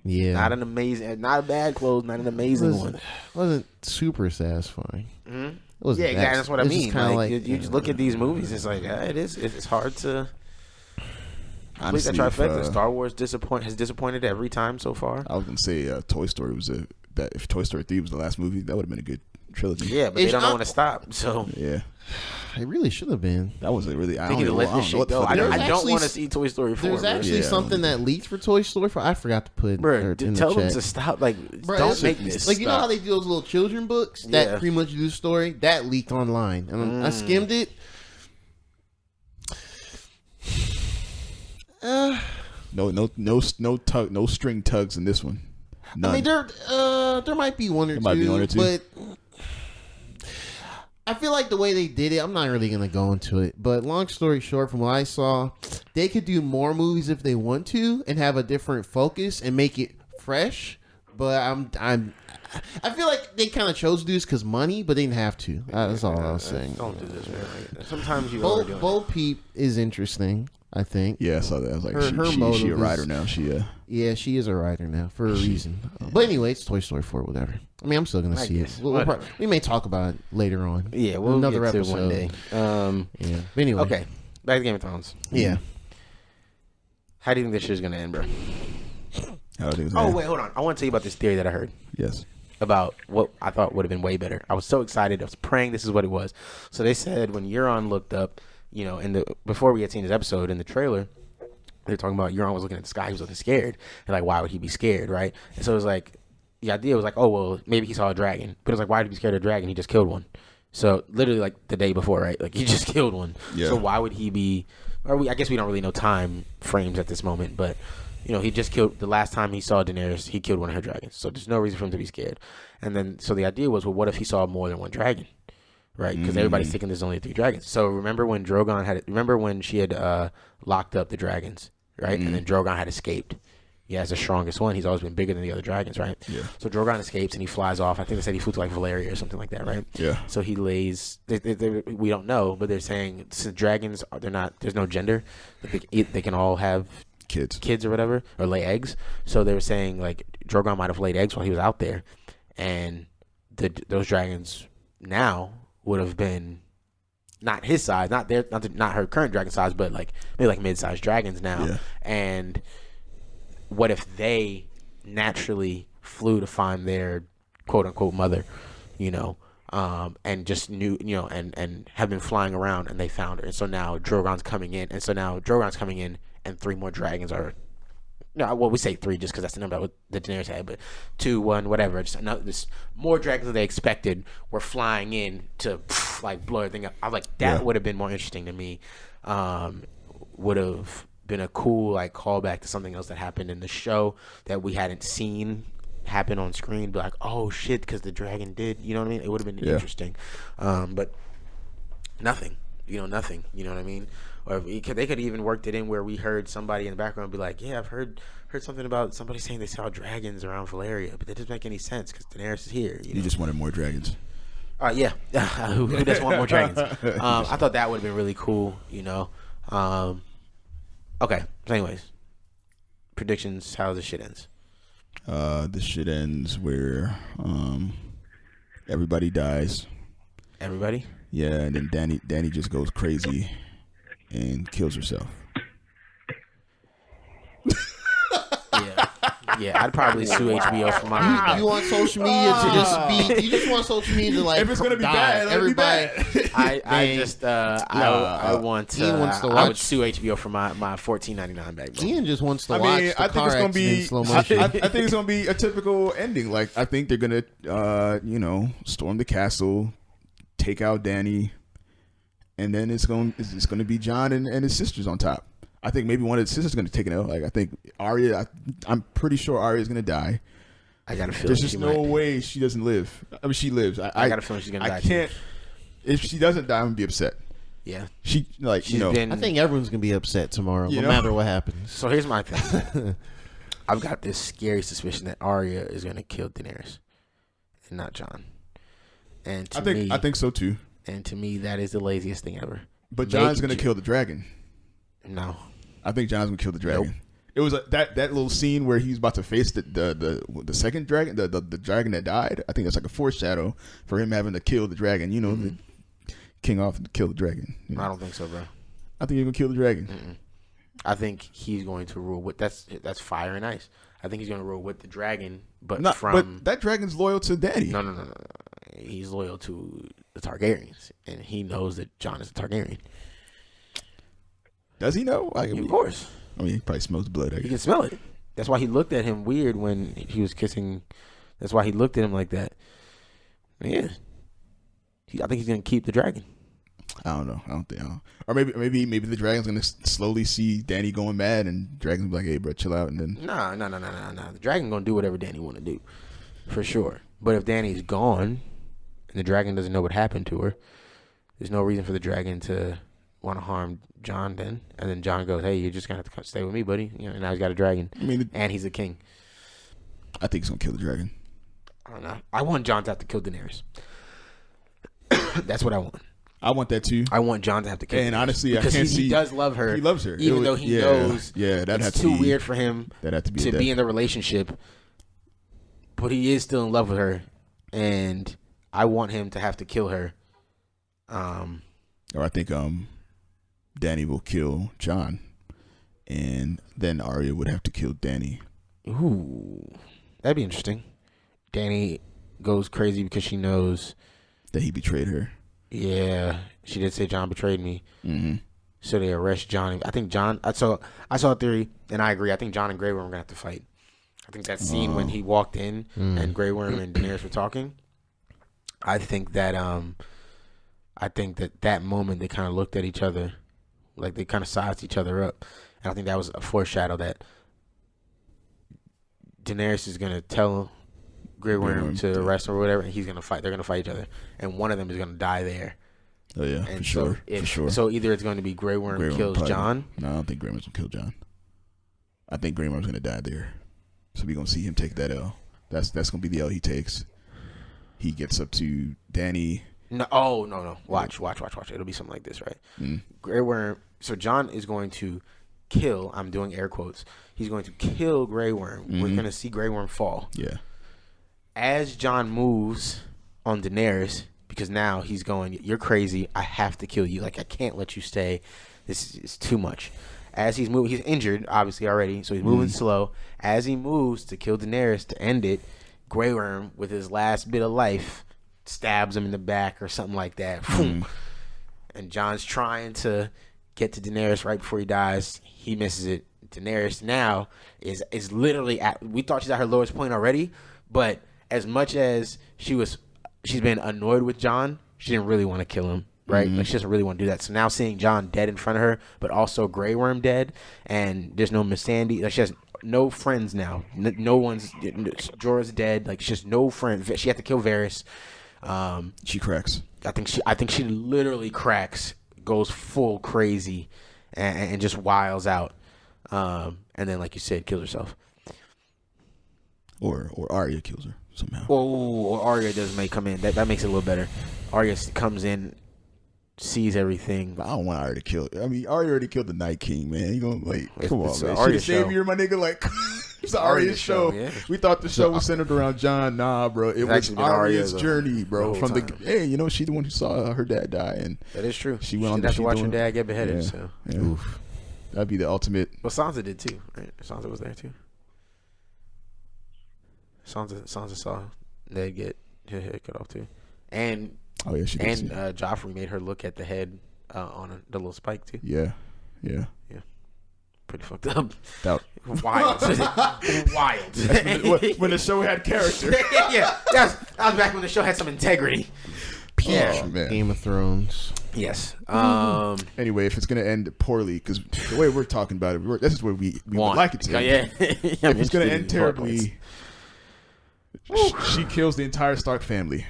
Yeah. Not a bad close, not an amazing one. Wasn't super satisfying. Mm-hmm. It was Yeah, exactly. That's what I mean. Like, you just look at these movies. It's like it's hard to. Honestly, that trifecta. Star Wars has disappointed every time so far. I was gonna say Toy Story was if Toy Story 3 was the last movie, that would have been a good trilogy. Yeah, but they don't know when to stop. So yeah, it really should have been. that was really. I they don't need to know. let I don't this know shit what the go. fuck I they were don't doing. want to see Toy Story 4. There's actually Yeah. something that leaked for Toy Story 4. I forgot to put Bro, in tell the them chat. to stop. Like, Bro, don't make this. Like, you know how they do those little children books that Yeah. pretty much do the story? That leaked online. And I skimmed it. No string tugs in this one. None. I mean, there might be one or two, but I feel like the way they did it, I'm not really gonna go into it. But long story short, from what I saw, they could do more movies if they want to and have a different focus and make it fresh. But I feel like they kind of chose to do this because money, but they didn't have to. That's all I was saying. Don't do this, man. Like, sometimes you overdo it. Bo Peep is interesting, I think. Yeah, I saw that. I was like, Her she motive a writer is- now. Yeah, she is a writer now for a reason. But anyway, it's Toy Story 4, whatever. I mean, I'm still gonna see guess. it. We may talk about it later on. Yeah, we'll another get to it episode one day. Yeah. But anyway. Okay, back to Game of Thrones. Yeah. How do you think this shit's gonna end, bro? Oh Wait, hold on. I want to tell you about this theory that I heard Yes. about what I thought would have been way better. I was so excited. I was praying this is what it was. So they said when Euron looked up, before we had seen this episode in the trailer, they were talking about Euron was looking at the sky. He was looking scared. And like, why would he be scared, right? And so it was like, the idea was like, oh, well, maybe he saw a dragon. But it was like, why would he be scared of a dragon? He just killed one. So literally like the day before, right? Like he just killed one. Yeah. So why would he be, I guess we don't really know time frames at this moment, but he just killed, the last time he saw Daenerys, he killed one of her dragons. So there's no reason for him to be scared. And then, so the idea was, well, what if he saw more than one dragon? Right? Because everybody's thinking there's only 3 dragons. So remember when she had locked up the dragons, right? And then Drogon had escaped. He has the strongest one. He's always been bigger than the other dragons, right? Yeah. So Drogon escapes and he flies off. I think they said he flew to like Valeria or something like that, right? Yeah. So he lays. We don't know, but they're saying since dragons there's no gender. They can all have kids or whatever, or lay eggs. So they were saying like Drogon might have laid eggs while he was out there, and those dragons now would have been not his size, not her current dragon size, but like maybe like mid-sized dragons now. Yeah. And what if they naturally flew to find their quote unquote mother, and just knew, and have been flying around and they found her. And so now Drogon's coming in, and 3 more dragons are. No, well, we say 3 just because that's the number that Daenerys had, but 2, 1, whatever. Just this more dragons than they expected were flying in to like blow everything up. I was like, that would have been more interesting to me. Would have been a cool like callback to something else that happened in the show that we hadn't seen happen on screen. Be like, oh shit, because the dragon did. You know what I mean? It would have been interesting. But nothing. Nothing. You know what I mean? Or they could even worked it in where we heard somebody in the background be like, yeah, I've heard something about somebody saying they saw dragons around Valeria, but that doesn't make any sense because Daenerys is here. You just wanted more dragons. Yeah. Who doesn't want more dragons? I thought that would have been really cool, Okay, so anyways, predictions, how this shit ends. This shit ends where everybody dies. Everybody? Yeah, and then Dany just goes crazy and kills herself. Yeah, I'd probably sue HBO for my. You want social media to just be? You just want social media to like. If it's gonna be die. bad, everybody. I want to. Ian wants to I would watch- sue HBO for my $14.99 back. Bro. Ian just wants to I watch mean, the I think car it's gonna accident be. in slow I motion. think it's gonna be a typical ending. Like I think they're gonna, storm the castle, take out Dany, and then it's gonna be Jon and his sisters on top. I think maybe one of the sisters is gonna take an L. Like I think Arya. I'm pretty sure Arya is gonna die. I got a feeling There's just no way she doesn't live. I mean, she lives. I got a feeling she's gonna die. I can't. If she doesn't die, I'm gonna be upset. Yeah. She's been. I think everyone's gonna be upset tomorrow, no know? matter what happens. So here's my thing. I've got this scary suspicion that Arya is going to kill Daenerys and not Jon. And I think so too. And to me, that is the laziest thing ever. But Jon's going to kill the dragon. No. I think Jon's going to kill the dragon. Nope. It was that little scene where he's about to face the second dragon, the dragon that died. I think that's like a foreshadow for him having to kill the dragon. You know, the king off to kill the dragon. You know? I don't think so, bro. I think he's going to kill the dragon. Mm-mm. I think he's going to rule with that's fire and ice. I think he's going to rule with the dragon, but but that dragon's loyal to Daddy. No. He's loyal to the Targaryens, and he knows that Jon is a Targaryen. Does he know? Of course. I mean, he probably smells blood. He can smell it. That's why he looked at him weird when he was kissing. That's why he looked at him like that. Yeah. I think he's going to keep the dragon. I don't know. Or maybe the dragon's gonna slowly see Dany going mad, and dragon's be like, "Hey, bro, chill out." And then No. The dragon gonna do whatever Dany want to do, for sure. But if Dany's gone, and the dragon doesn't know what happened to her, there's no reason for the dragon to want to harm Jon. And then Jon goes, "Hey, you're just gonna have to stay with me, buddy." You know, now he's got a dragon. I mean, and he's a king. I think he's gonna kill the dragon. I don't know. I want Jon to have to kill Daenerys. That's what I want. I want that too. I want Jon to have to kill her. And honestly, because I can't see. He does love her. He loves her. Even though he knows it's too weird for him to be in the relationship. But he is still in love with her. And I want him to have to kill her. Or I think Dany will kill Jon. And then Arya would have to kill Dany. Ooh. That'd be interesting. Dany goes crazy because she knows that he betrayed her. Yeah, she did say Jon betrayed me. Mm-hmm. So they arrest Jon. I think Jon. I saw a theory, and I agree. I think Jon and Grey Worm are gonna have to fight. I think that scene when he walked in and Grey Worm and Daenerys were talking. I think that that moment they kind of looked at each other, like they kind of sized each other up, and I think that was a foreshadow that Daenerys is gonna tell Grey Worm to arrest him or whatever, and he's gonna fight. They're gonna fight each other, and one of them is gonna die there. Oh yeah, and for sure. So either it's going to be Grey Worm kills Jon. No, I don't think Grey Worm's gonna kill Jon. I think Grey Worm's gonna die there. So we're gonna see him take that L. That's gonna be the L he takes. He gets up to Dany. No. Watch. It'll be something like this, right? Grey Worm. So Jon is going to kill. I'm doing air quotes. He's going to kill Grey Worm. We're gonna see Grey Worm fall. Yeah. As Jon moves on Daenerys, because now he's going, "You're crazy. I have to kill you. Like, I can't let you stay. This is too much." As he's moving, he's injured, obviously, already, so he's moving slow. As he moves to kill Daenerys to end it, Grey Worm, with his last bit of life, stabs him in the back or something like that. And Jon's trying to get to Daenerys right before he dies. He misses it. Daenerys now is literally at, we thought she's at her lowest point already, but as much as she's been annoyed with Jon, she didn't really want to kill him, right? Like, she doesn't really want to do that. So now seeing Jon dead in front of her, but also Grey Worm dead, and there's no Miss Sandy. Like, she has no friends now. No one's. Jorah's dead. Like, she has no friends. She had to kill Varys. She cracks. I think she literally cracks, goes full crazy, and just wiles out. And then, like you said, kills herself. Or Arya kills her somehow. Or Arya may come in. That makes it a little better. Arya comes in, sees everything. I don't want Arya to kill. I mean, Arya already killed the Night King, man. You gonna come on, man. Arya She's a savior, my nigga. Like, it's an Arya show. Yeah. We thought the show was centered around Jon. Nah, bro. It was Arya's journey, bro. From the she's the one who saw her dad die, and that is true. She went on to watch her dad get beheaded. Yeah. So Oof. That'd be the ultimate. Well, Sansa did too, right? Sansa was there too. Sansa saw Ned get her head cut off too, and she did. And Joffrey made her look at the head on the little spike too. Yeah. Pretty fucked up. Wild. Wild. When the show had character. Yeah, that was back when the show had some integrity. Yeah, man. Game of Thrones. Yes. Anyway, if it's gonna end poorly, because the way we're talking about it, this is where we would like it to end. Yeah. If it's gonna end terribly, she kills the entire Stark family,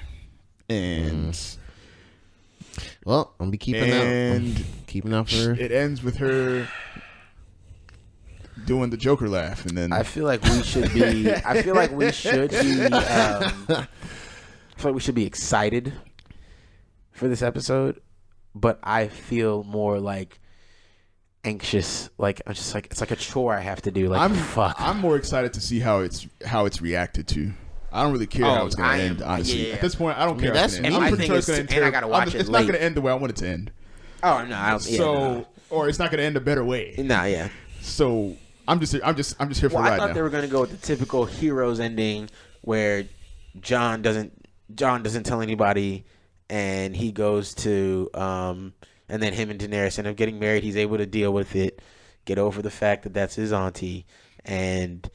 and well, I'm be keeping out for her. It ends with her doing the Joker laugh, and then I feel like we should be. I feel like we should be. I feel like we should be excited for this episode, but I feel more like anxious. Like I'm just like it's like a chore I have to do. Like fuck. I'm more excited to see how it's reacted to. I don't really care how it's going to end. Honestly, yeah. At this point, I don't care. that's How it's gonna me. end. I'm I pretty think sure it's going to and I gotta watch it It's not late. going to end the way I want it to end. Oh no! I don't, yeah, Or it's not going to end a better way. Nah, yeah. So I'm just here for Well, a I ride thought now. they were going to go with the typical heroes ending where John doesn't tell anybody, and he goes to and then him and Daenerys end up getting married. He's able to deal with it, get over the fact that that's his auntie, and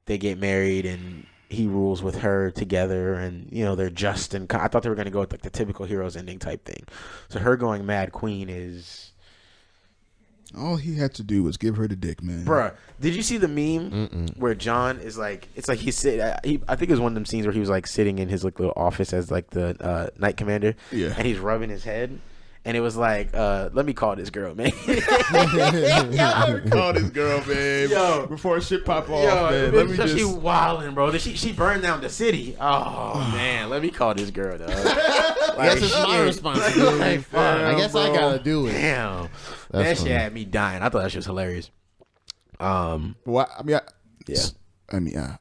they get married, and he rules with her together, and they're just and I thought they were going to go with like the typical heroes ending type thing. So her going Mad Queen is. All he had to do was give her the dick, man. Bruh, did you see the meme where John is like, it's like he's sitting, I think it was one of them scenes where he was like sitting in his like little office as like the night commander. Yeah. And he's rubbing his head. And it was like, let me call this girl, man. Call this girl, babe. Yo. Before shit pop off, man. Let me She just. wilding, bro. She burned down the city. Oh, man. Let me call this girl, dog. That's just my responsibility. Like, fuck, I guess I gotta do it. Damn. That's that shit funny. had me dying. I thought that shit was hilarious. Well,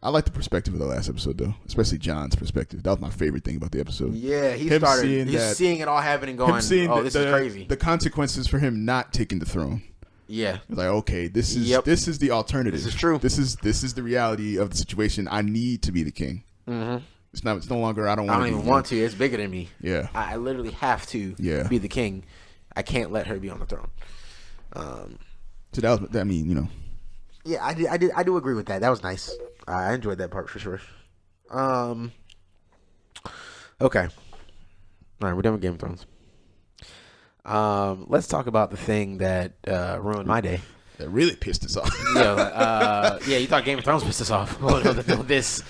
I like the perspective of the last episode, though, especially John's perspective. That was my favorite thing about the episode. Yeah, he's Him seeing it all happening, going, Him seeing oh, this is crazy. The consequences for him not taking the throne. Yeah. It's like, okay, this is the alternative. This is true. This is the reality of the situation. I need to be the king. Mm-hmm. It's no longer I don't I want to. don't even want to. It's bigger than me. Yeah. I literally have to be the king. I can't let her be on the throne. So that was, I mean, Yeah, I do agree with that. That was nice. I enjoyed that part for sure. Okay. All right, we're done with Game of Thrones. Let's talk about the thing that ruined my day. that really pissed us off. Yeah, you thought Game of Thrones pissed us off. Oh, no, this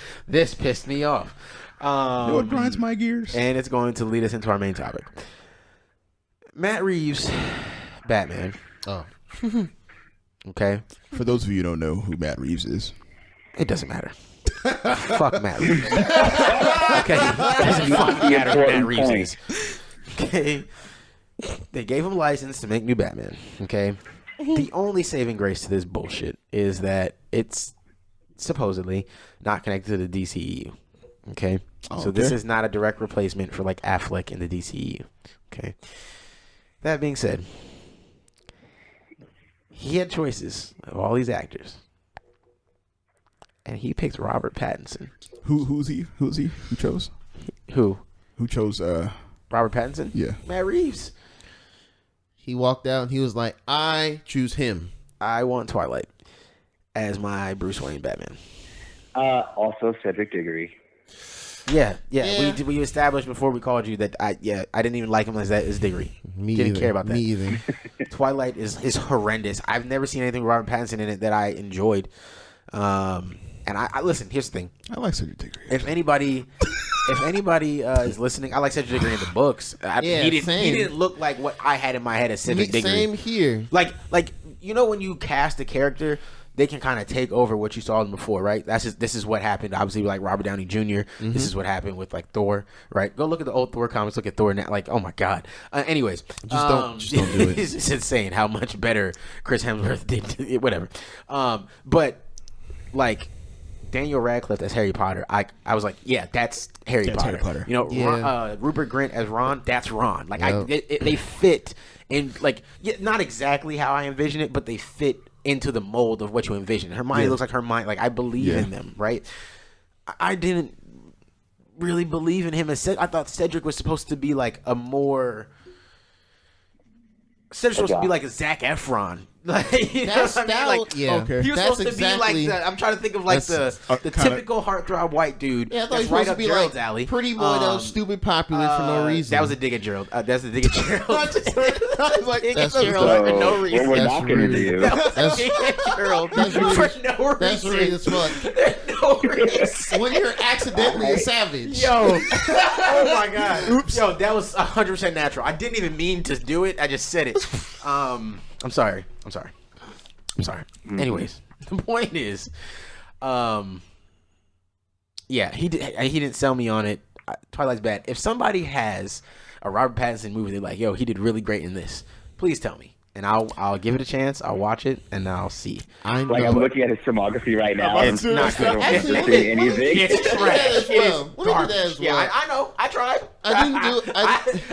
pissed me off. You know what grinds my gears? And it's going to lead us into our main topic. Matt Reeves, Batman. Oh. Okay. For those of you who don't know who Matt Reeves is, It doesn't matter. Fuck Matt Reeves. Okay. It doesn't fucking matter who Matt Reeves is. Okay. They gave him license to make new Batman. Okay. The only saving grace to this bullshit is that it's supposedly not connected to the DCEU. Okay. So this is not a direct replacement for like Affleck in the DCEU. Okay. That being said, he had choices of all these actors, and he picked Robert Pattinson. who's he? Who chose? Who? Who chose? Robert Pattinson? Yeah. Matt Reeves. He walked out and he was like, I choose him. I want Twilight as my Bruce Wayne Batman. Also Cedric Diggory. Yeah. We established before we called you that I didn't even like him as Diggory. Didn't care about that. Me either. Twilight is horrendous. I've never seen anything with Robert Pattinson in it that I enjoyed. And I listen. Here's the thing. I like Cedric Diggory. If anybody is listening, I like Cedric Diggory in the books. He didn't look like what I had in my head as Cedric Diggory. Same here. Like when you cast a character, they can kind of take over what you saw them before, right? This is what happened. Obviously, like Robert Downey Jr. Mm-hmm. This is what happened with like Thor, right? Go look at the old Thor comics. Look at Thor now. Like, oh my god. Anyways, Just don't do it. It's insane how much better Chris Hemsworth did. Whatever. But like Daniel Radcliffe as Harry Potter, I was like, yeah, that's Harry Potter. You know, Yeah. Rupert Grint as Ron, that's Ron. Like Yep. they fit in, like, not exactly how I envision it, but they fit into the mold of what you envision. Hermione looks like Hermione. Like, I believe in them, right? I didn't really believe in him as I thought Cedric was supposed to be like a more. Cedric's supposed to be like a Zac Efron. Like, you know what I mean? Like, yeah. Okay. he was That's supposed to be like the. I'm trying to think of like the kinda- typical heartbrob white dude. Yeah, I thought that's he was right supposed up to be Gerald's like alley. pretty boy that was stupid popular for no reason. That was a dig at Gerald. That's a dig at Gerald. I was like, That's Gerald So, for no what reason. we're That's not going to rude. do. That was a That's- dig at Gerald that's rude. for no reason. That's rude as fuck. No reason. When you're accidentally a savage. Yo, oh my god. Oops. Yo, that was 100% natural. I didn't even mean to do it. I just said it. I'm sorry. Mm-hmm. Anyways, The point is, yeah, he didn't sell me on it. Twilight's bad. If somebody has a Robert Pattinson movie, they're like, yo, he did really great in this, please tell me. And I'll give it a chance. I'll watch it and I'll see. I'm looking at his filmography right now. It's not good. Actually, anything. It's trash. It is garbage. Yeah, I know. I tried. I didn't do it.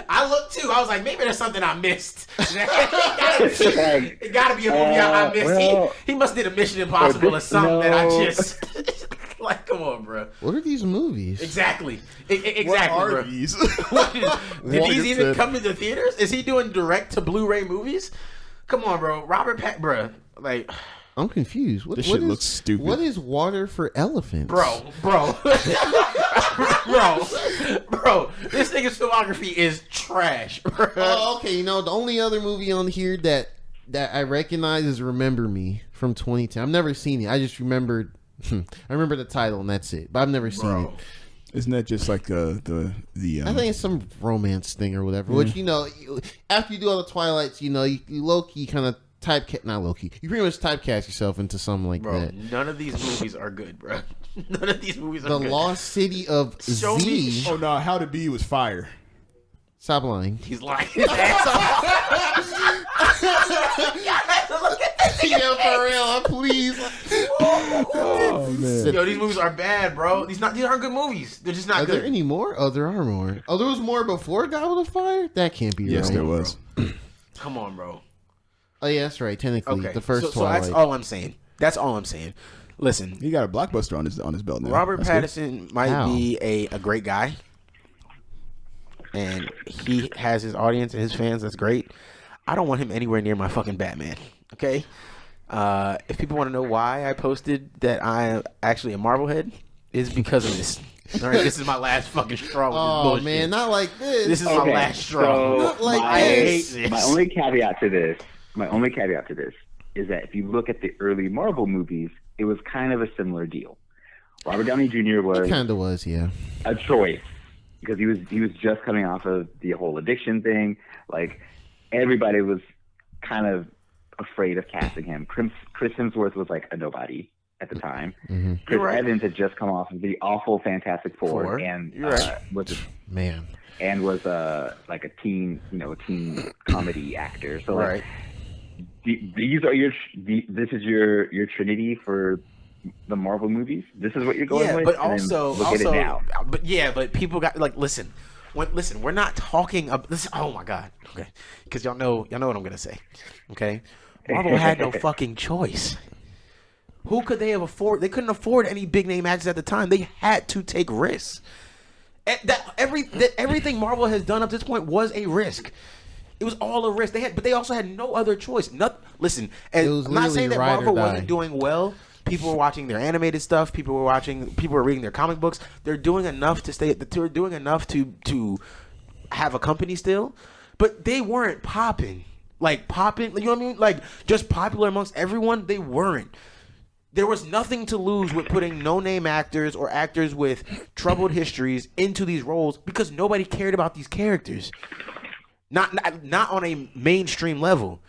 I looked too. I was like, maybe there's something I missed. It gotta be a movie I missed. Well, he must did a Mission Impossible or something that I just like. Come on, bro. What are these movies? Exactly. Exactly. What are bro. these? Did these even come to the theaters? Is he doing direct to Blu-ray movies? Come on, bro. Bro. Like, I'm confused. This shit looks stupid. What is Water for Elephants? bro. bro. This nigga's filmography is trash. Bro. Oh, okay. You know, the only other movie on here that I recognize is Remember Me from 2010. I've never seen it. I just remembered. I remember the title and that's it. But I've never seen it. Isn't that just like the I think it's some romance thing or whatever. Which, you know, after you do all the Twilights, you know, you low-key kind of not low-key. You pretty much typecast yourself into something like that. None of these movies are good, bro. None of these movies are good. The Lost City of Show Z. me- Oh no, How to Be was fire. Stop lying. He's lying his ass off. Look at this. Yeah, for real, please. Oh man. Yo, these movies are bad, bro. These aren't good movies. They're just not Are good. there any more? Oh, there are more. Oh, there was more before Goblet of Fire? That can't be Yes, right. there was. Come on, bro. Oh, yeah, that's right. Technically, Okay, the first so Twilight. that's all I'm saying. That's all I'm saying. Listen, He got a blockbuster on his belt now. Robert That's good. Pattinson might How? be a great guy, and he has his audience and his fans. That's great. I don't want him anywhere near my fucking Batman. Okay. If people want to know why I posted that I am actually a Marvel head, is because of this. All right, this is my last fucking straw with this Oh, bullshit. man, not like this. This is my last straw. So Not like my, this. my only caveat to this is that if you look at the early Marvel movies, it was kind of a similar deal. Robert Downey Jr. It was kind of was, yeah. a choice because he was just coming off of the whole addiction thing. Like everybody was kind of afraid of casting him. Chris Hemsworth was like a nobody at the time. Mm-hmm. Chris right. Evans had just come off of the awful Fantastic Four, and You're right. was Man. like a teen comedy actor. So like, Right. these are this is your trinity for the Marvel movies. This is what you're going Yeah, with. but and then also, look at it now. but people got like listen, we're not talking about this. Oh my god, okay, because y'all know what I'm gonna say, okay. Marvel had no fucking choice. Who could they have afford? They couldn't afford any big name actors at the time. They had to take risks. Everything Marvel has done up to this point was a risk. It was all a risk. But they also had no other choice. Listen, It was I'm not saying that literally ride or Marvel die. wasn't doing well. People were watching their animated stuff. People were reading their comic books. They're doing enough to stay. They're doing enough to have a company still, but they weren't popping. Like popping, you know what I mean? Like just popular amongst everyone. They weren't. There was nothing to lose with putting no-name actors or actors with troubled histories into these roles because nobody cared about these characters. Not on a mainstream level.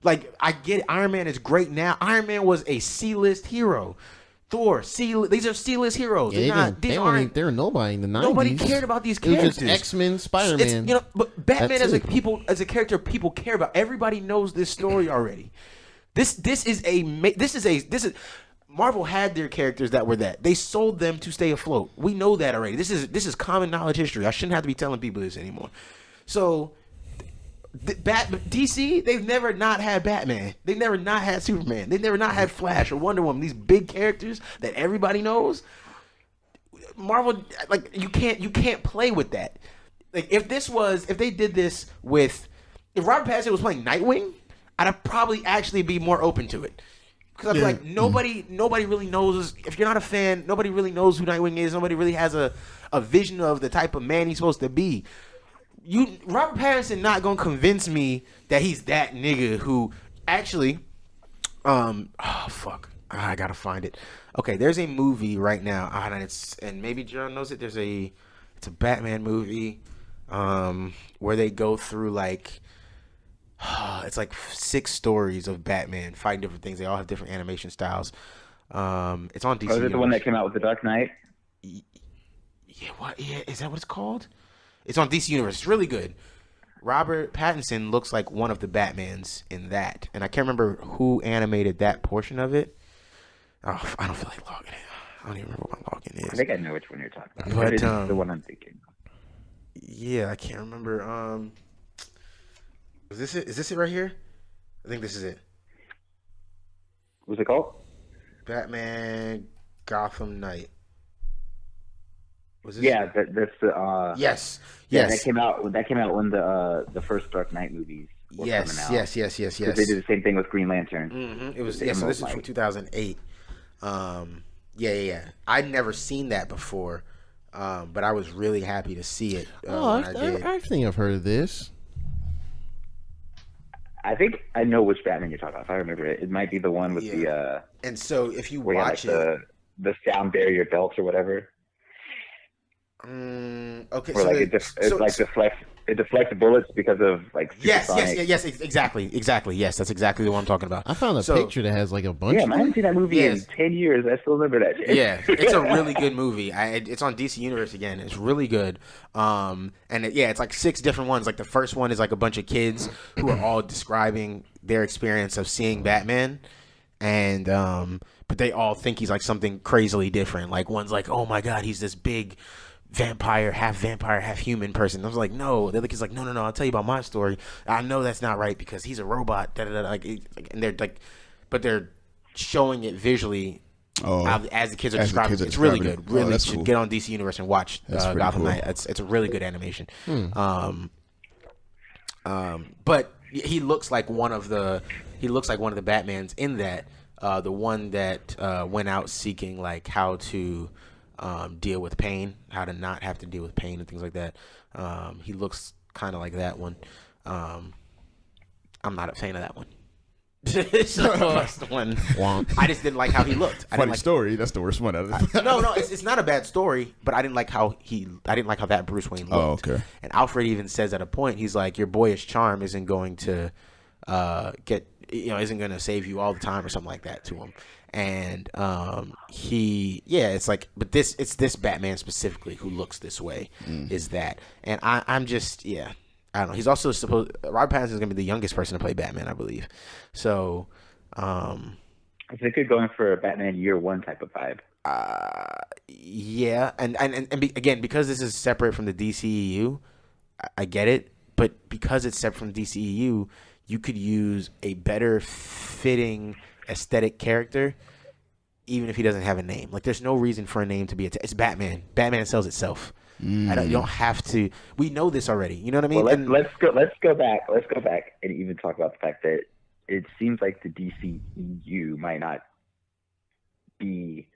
Like, I get it. Iron Man is great now. Iron Man was a C-list hero. Thor, these are C-list heroes. Yeah, they were nobody in the 90s. Nobody cared about these It characters. was just X-Men, Spider-Man. But Batman That's as a character people care about. Everybody knows this story already. This is Marvel had their characters that were that. They sold them to stay afloat. We know that already. This is common knowledge history. I shouldn't have to be telling people this anymore. So DC, they've never not had Batman. They've never not had Superman. They've never not had Flash or Wonder Woman. These big characters that everybody knows. Marvel, like you can't play with that. Like if they did this with, if Robert Pattinson was playing Nightwing, I'd probably actually be more open to it. Because I feel like nobody really knows. If you're not a fan, nobody really knows who Nightwing is. Nobody really has a vision of the type of man he's supposed to be. Robert Pattinson not gonna convince me that he's that nigga who actually, I gotta find it. Okay, there's a movie right now, and maybe John knows it. It's a Batman movie, where they go through like It's like 6 stories of Batman fighting different things. They all have different animation styles. It's on DC. Oh, is it the one that came out with the Dark Knight? Yeah, what? Yeah, is that what it's called? It's on DC Universe. It's really good. Robert Pattinson looks like one of the Batmans in that, and I can't remember who animated that portion of it. Oh, I don't feel like logging in. I don't even remember what my login is. I think I know which one you're talking about. But, It's the one I'm thinking. Yeah, I can't remember. Is this it? Is this it right here? I think this is it. What's it called? Batman Gotham Knight. Was this? Yeah, that's the. Yes. Yeah, Yes. that came out. That came out when the first Dark Knight movies were coming out. Yes. 'Cause they did the same thing with Green Lantern. Mm-hmm. It was. Yeah. So this is from 2008. Yeah. I'd never seen that before, but I was really happy to see it when I did. I think I've heard of this. I think I know which Batman you're talking about. If I remember it, it might be the one with the. And so if you where you watch have, like, the sound barrier belts or whatever. Okay. Where like it deflects bullets because of like. Yes, exactly. Yes, that's exactly the one I'm talking about. I found a picture that has like a bunch. Yeah, I haven't seen that movie in 10 years. I still remember that shit. Yeah, it's a really good movie. It's on DC Universe again. It's really good. It's like 6 different ones. Like the first one is like a bunch of kids who are all describing their experience of seeing Batman, and but they all think he's like something crazily different. Like one's like, oh my god, he's this big vampire, half human person. I was like, no. The other kid's like, no. I'll tell you about my story. I know that's not right because he's a robot. And they're like, but they're showing it visually as the kids are describing it. It's really good. Really should get on DC Universe and watch Gotham Knight. It's a really good animation. But he looks like one of the Batmans in that. The one that went out seeking like how to deal with pain, how to not have to deal with pain and things like that. He looks kind of like that one. I'm not a fan of that one. So that's the one. I just didn't like how he looked. Funny story. That's the worst one out of it. No, it's not a bad story, but I didn't like how that Bruce Wayne looked. Oh, okay. And Alfred even says at a point, he's like, your boyish charm isn't going to isn't going to save you all the time or something like that to him. And it's like, but it's this Batman specifically who looks this way is that. And I'm just, I don't know. He's also Robert Pattinson is going to be the youngest person to play Batman, I believe. So, I think you're going for a Batman Year One type of vibe. Again, because this is separate from the DCEU, I get it. But because it's separate from the DCEU, you could use a better fitting aesthetic character, even if he doesn't have a name. Like, there's no reason for a name to be it's Batman. Batman sells itself. You don't have to. We know this already. You know what I mean? Well, let's go back and even talk about the fact that it seems like the DCEU might not be,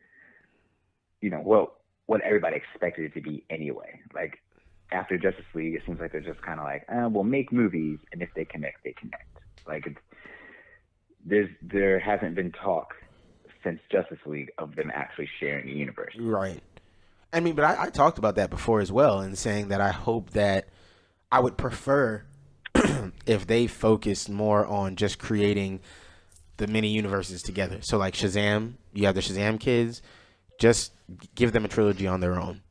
what everybody expected it to be anyway. Like, after Justice League, it seems like they're just kind of like, we'll make movies, and if they connect, they connect. Like, there hasn't been talk since Justice League of them actually sharing a universe. Right. I mean, but I talked about that before as well, and saying that I hope that I would prefer if they focused more on just creating the mini universes together. So like Shazam, you have the Shazam kids, just give them a trilogy on their own.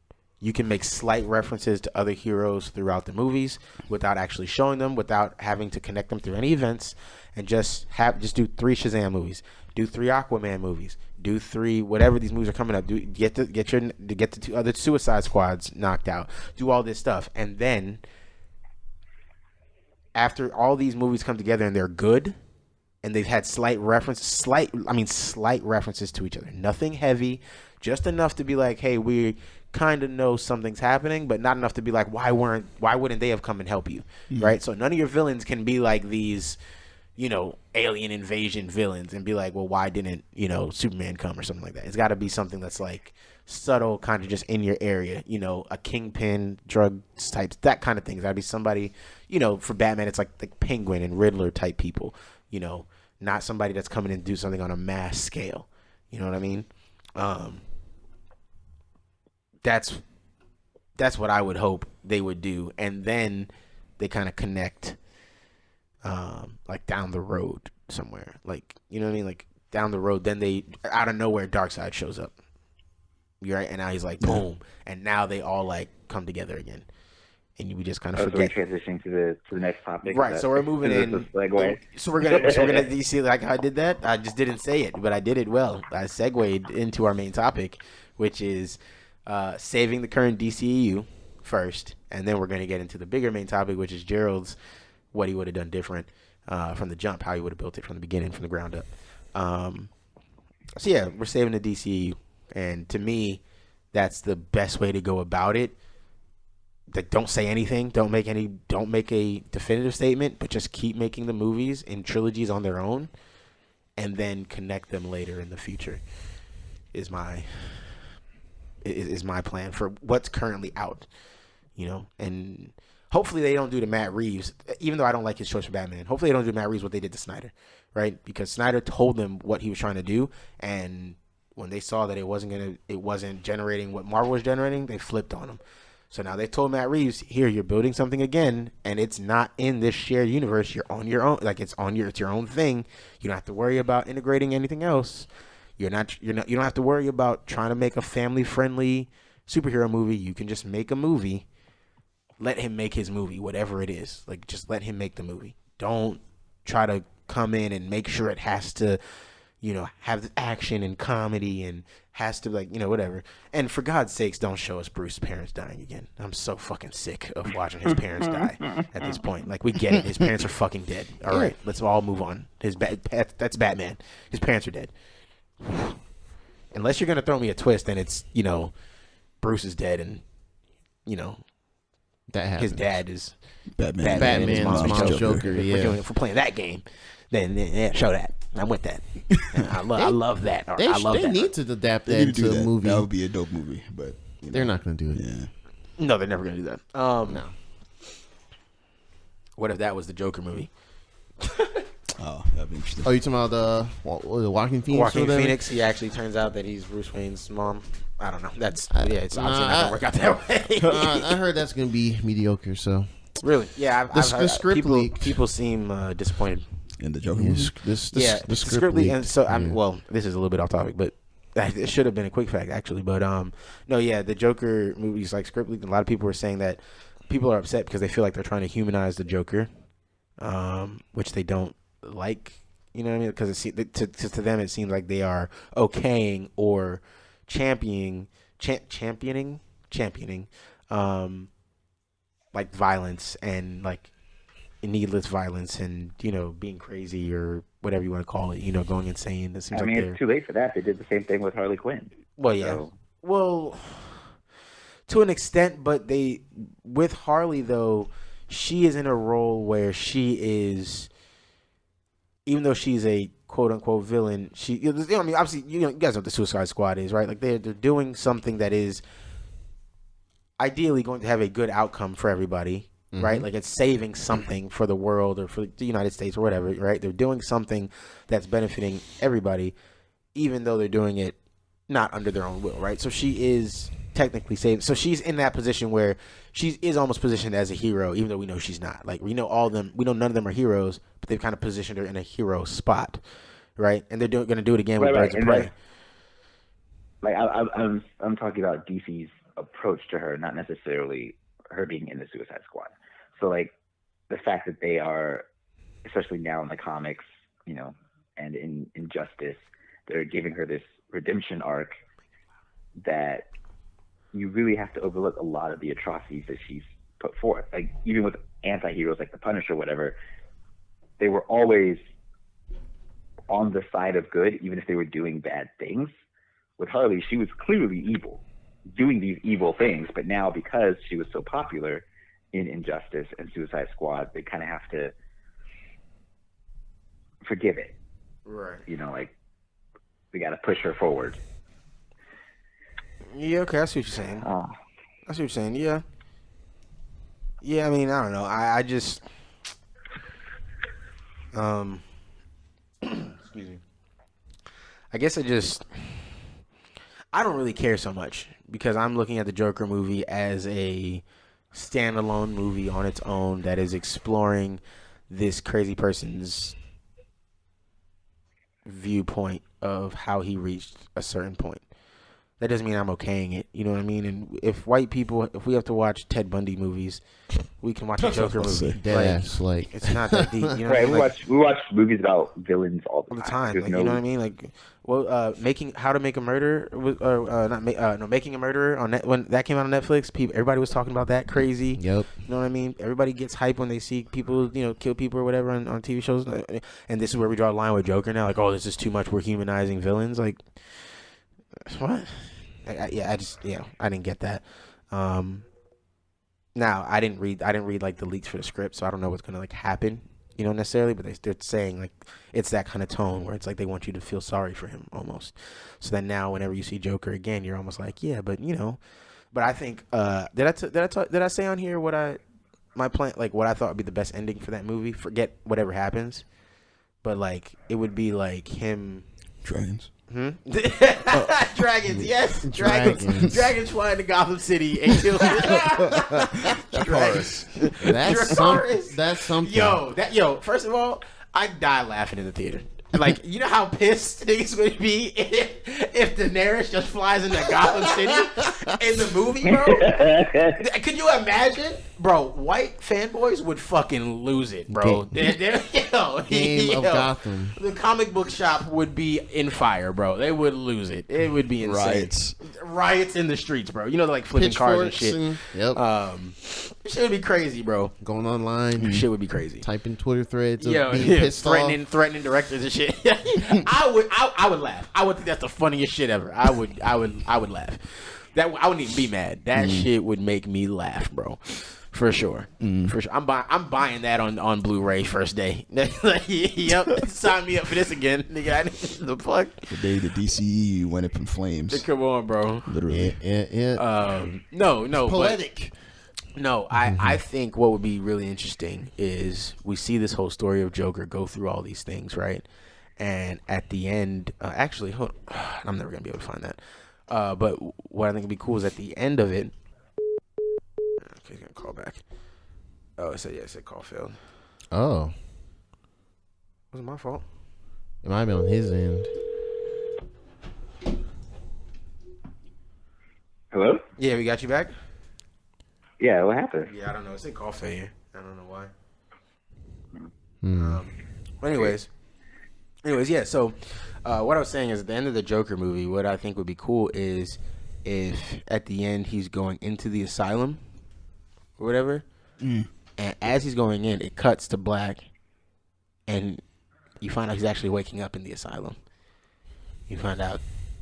You can make slight references to other heroes throughout the movies without actually showing them, without having to connect them through any events, and just do 3 Shazam movies, do 3 Aquaman movies, do 3 whatever these movies are coming up. Get the 2 other Suicide Squads knocked out. Do all this stuff, and then after all these movies come together and they're good, and they've had slight references to each other. Nothing heavy, just enough to be like, hey, we kind of know something's happening, but not enough to be like, why wouldn't they have come and help you, right? So none of your villains can be like these, alien invasion villains and be like, well, why didn't Superman come or something like that? It's got to be something that's like subtle, kind of just in your area, a kingpin, drug types, that kind of thing. It's got to be somebody, for Batman, it's like the Penguin and Riddler type people, not somebody that's coming and do something on a mass scale. You know what I mean? That's what I would hope they would do, and then they kind of connect like down the road somewhere, like, you know what I mean, like down the road. Then they out of nowhere, Darkseid shows up. You're right, and now he's like boom, and now they all like come together again, and we just kind of forget. So we're transitioning to the next topic, right? So we're moving in. So we're gonna. You see, like how I did that? I just didn't say it, but I did it well. I segued into our main topic, which is saving the current DCEU first, and then we're gonna get into the bigger main topic, which is Gerald's what he would have done different from the jump, how he would have built it from the beginning, from the ground up. So yeah, we're saving the DCEU. And to me, that's the best way to go about it. Like, don't say anything. Don't make a definitive statement, but just keep making the movies in trilogies on their own, and then connect them later in the future. Is my plan for what's currently out, you know. And hopefully they don't do to Matt Reeves, even though I don't like his choice for Batman. Hopefully they don't do to Matt Reeves what they did to Snyder, right? Because Snyder told them what he was trying to do, and when they saw that it wasn't generating what Marvel was generating, they flipped on him. So now they told Matt Reeves, here, you're building something again, and it's not in this shared universe. You're on your own. Like, it's your own thing. You don't have to worry about integrating anything else. You don't have to worry about trying to make a family-friendly superhero movie. You can just make a movie. Let him make his movie, whatever it is. Like, just let him make the movie. Don't try to come in and make sure it has to, you know, have action and comedy and has to, like, you know, whatever. And for God's sakes, don't show us Bruce's parents dying again. I'm so fucking sick of watching his parents die at this point. Like, we get it. His parents are fucking dead. All right, let's all move on. That's Batman. His parents are dead. Unless you're going to throw me a twist, then it's, you know, Bruce is dead and, you know, that his dad is Batman his mom's Joker. Yeah. If we're playing that game, then yeah, show that. I'm with that. I love that. They need to adapt that into a movie. That would be a dope movie, but they're not going to do it. Yeah. No, they're never going to do that. No. What if that was the Joker movie? Oh, that'd be interesting. Oh, you talking about the Walking Phoenix? Walking Phoenix. He actually turns out that he's Bruce Wayne's mom. I don't know. It's obviously not going to work out that way. I heard that's going to be mediocre. So really, yeah. I've heard script leaked. People seem disappointed. In the Joker movie? The script leaked. And so, well, this is a little bit off topic, but it should have been a quick fact, actually. But, no, yeah, the Joker movies, like, script leaked. A lot of people were saying that people are upset because they feel like they're trying to humanize the Joker, which they don't like, you know what I mean? Because to them, it seems like they are okaying or championing, like, violence and, like, needless violence and, you know, being crazy or whatever you want to call it, you know, going insane. It seems it's too late for that. They did the same thing with Harley Quinn. Well, yeah. So. Well, to an extent, but with Harley, though, she is in a role where she is, even though she's a quote-unquote villain, you know, I mean, obviously, you guys know what the Suicide Squad is, right? Like, they're doing something that is ideally going to have a good outcome for everybody. Mm-hmm. Right, like it's saving something for the world or for the United States or whatever. Right, they're doing something that's benefiting everybody, even though they're doing it not under their own will. Right, so she is technically saving. So she's in that position where she is almost positioned as a hero, even though we know she's not. Like we know all of them, we know none of them are heroes, but they've kind of positioned her in a hero spot. Right, and they're going to do it again with Birds of Prey. Like I'm talking about DC's approach to her, not necessarily her being in the Suicide Squad. So like the fact that they are, especially now in the comics, you know, and in Injustice, they're giving her this redemption arc that you really have to overlook a lot of the atrocities that she's put forth. Like even with anti-heroes like the Punisher or whatever, they were always on the side of good, even if they were doing bad things. With Harley, she was clearly evil, doing these evil things, but now because she was so popular in Injustice and Suicide Squad, they kind of have to forgive it. Right. You know, like, we got to push her forward. Yeah, okay, I see what you're saying. I see what you're saying, yeah. Yeah, I mean, I don't know. I just... excuse me. I guess I don't really care so much because I'm looking at the Joker movie as a standalone movie on its own that is exploring this crazy person's viewpoint of how he reached a certain point. That doesn't mean I'm okaying it. You know what I mean? And if white people, if we have to watch Ted Bundy movies, we can watch a Joker movie. Deadass, like it's not that deep. You know Right, what I mean? we watch movies about villains all the All the time. time, There's like, no- you know what I mean? Like, well, How to Make a Murderer, Making a Murderer on when that came out on Netflix. Everybody was talking about that crazy. Yep. You know what I mean? Everybody gets hype when they see people, kill people or whatever on TV shows. And this is where we draw the line with Joker now. Like, oh, this is too much. We're humanizing villains. Like, what? I didn't get that. Now I didn't read like the leaks for the script, so I don't know what's gonna like happen, necessarily. But they're saying like it's that kind of tone where it's like they want you to feel sorry for him almost. So then now whenever you see Joker again, you're almost like, yeah, but But I think did I say on here what I thought would be the best ending for that movie? Forget whatever happens, but like it would be like him. Dragons. Dragons, yes, dragons fly into Gotham City and kill dragons. That's something. Yo, first of all, I died laughing in the theater. Like, you know how pissed niggas would be if Daenerys just flies into Gotham City in the movie, bro? Could you imagine? Bro, white fanboys would fucking lose it, bro. Game of Gotham. The comic book shop would be in fire, bro. They would lose it. It would be insane. Riots in the streets, bro. Like flipping cars and shit. Yep. Shit would be crazy, bro. Going online. Shit would be crazy. Typing Twitter threads of being pissed threatening directors and shit. I would laugh. I would think that's the funniest shit ever. I would laugh. That I wouldn't even be mad. That shit would make me laugh, bro. For sure. For sure. I'm buying that on Blu-ray first day. Yep. Sign me up for this again, nigga. The fuck? The day the DCEU went up in flames. Come on, bro. Literally. Yeah. No. Poetic. No, I think what would be really interesting is we see this whole story of Joker go through all these things, right? And at the end, actually, hold on. I'm never going to be able to find that. But what I think would be cool is at the end of it. Okay, he's going to call back. Oh, it said call failed. Oh. Was it my fault? It might be on his end. Hello? Yeah, we got you back? Yeah, what happened? Yeah, I don't know. It said call failure. I don't know why. Hmm. Anyways, yeah. So, what I was saying is, at the end of the Joker movie, what I think would be cool is if at the end he's going into the asylum or whatever, and as he's going in, it cuts to black, and you find out he's actually waking up in the asylum. You find out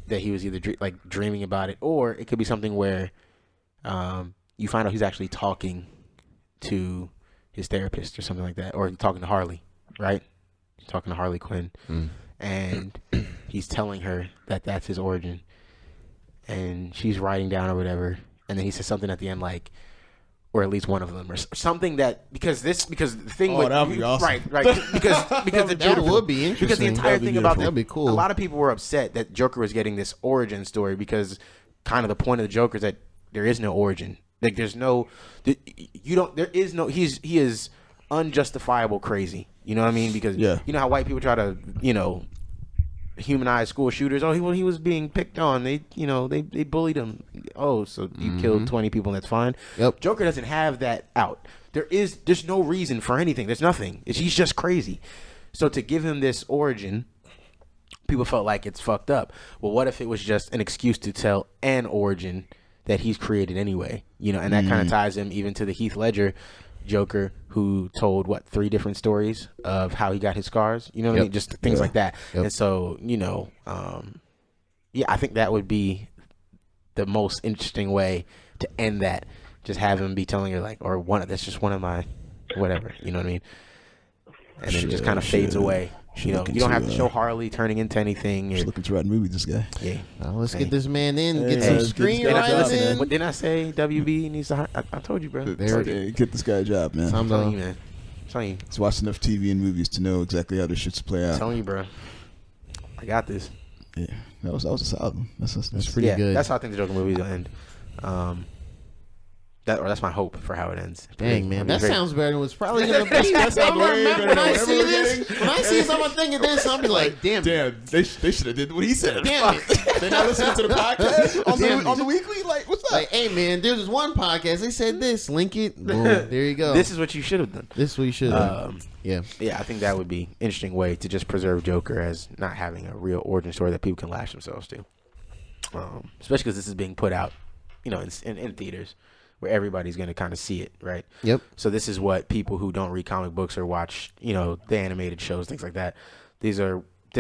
that he was either dreaming about it, or it could be something where you find out he's actually talking to his therapist or something like that, or talking to Harley, right? He's talking to Harley Quinn, and he's telling her that that's his origin, and she's writing down or whatever, and then he says something at the end like, or at least one of them, or something that because the thing would that'd be awesome. right because the Joker would be interesting. because the entire That'd be thing about beautiful. That'd be cool. a lot of people were upset that Joker was getting this origin story because kind of the point of the Joker is that there is no origin. Like there's no, he is unjustifiable crazy. You know what I mean? Because you know how white people try to, humanize school shooters. Oh, he was being picked on. They bullied him. Oh, so you killed 20 people and that's fine. Yep. Joker doesn't have that out. There's no reason for anything. There's nothing. He's just crazy. So to give him this origin, people felt like it's fucked up. Well, what if it was just an excuse to tell an origin that he's created anyway, and that kind of ties him even to the Heath Ledger Joker, who told 3 different stories of how he got his scars, what I mean? Just things like that. And so, I think that would be the most interesting way to end that. Just have him be telling her that's just one of my whatever, you know what I mean? And then it just kind of fades away. You don't have to show Harley turning into anything. Just looking to write movies, this guy. Yeah. Let's get this man in. Get Hey, some screenwriting in. What didn't I say? WB needs to hire. I told you, bro. Get this guy a job, man. I'm telling you, man. He's watched enough TV and movies to know exactly how this shit's play out. I'm telling you, bro. I got this. Yeah, that was a solid one. That's pretty good. That's how I think the Joker movie will end. That's my hope for how it ends. Dang, man, that sounds better than what's probably gonna be. That sounds way better when than I whatever see we're this, getting. when I see someone thinking this, I'll be like, damn, They should have did what he said. damn it. They're not listening to the podcast on the weekly. Like, what's up? Like, hey, man, there's this one podcast. They said this. Link it. Boom. There you go. This is what you should have done. This is what you should have. Yeah. Yeah, I think that would be an interesting way to just preserve Joker as not having a real origin story that people can lash themselves to. Especially because this is being put out, in theaters where everybody's going to kind of see it, right? Yep. So this is what people who don't read comic books or watch, the animated shows, things like that. This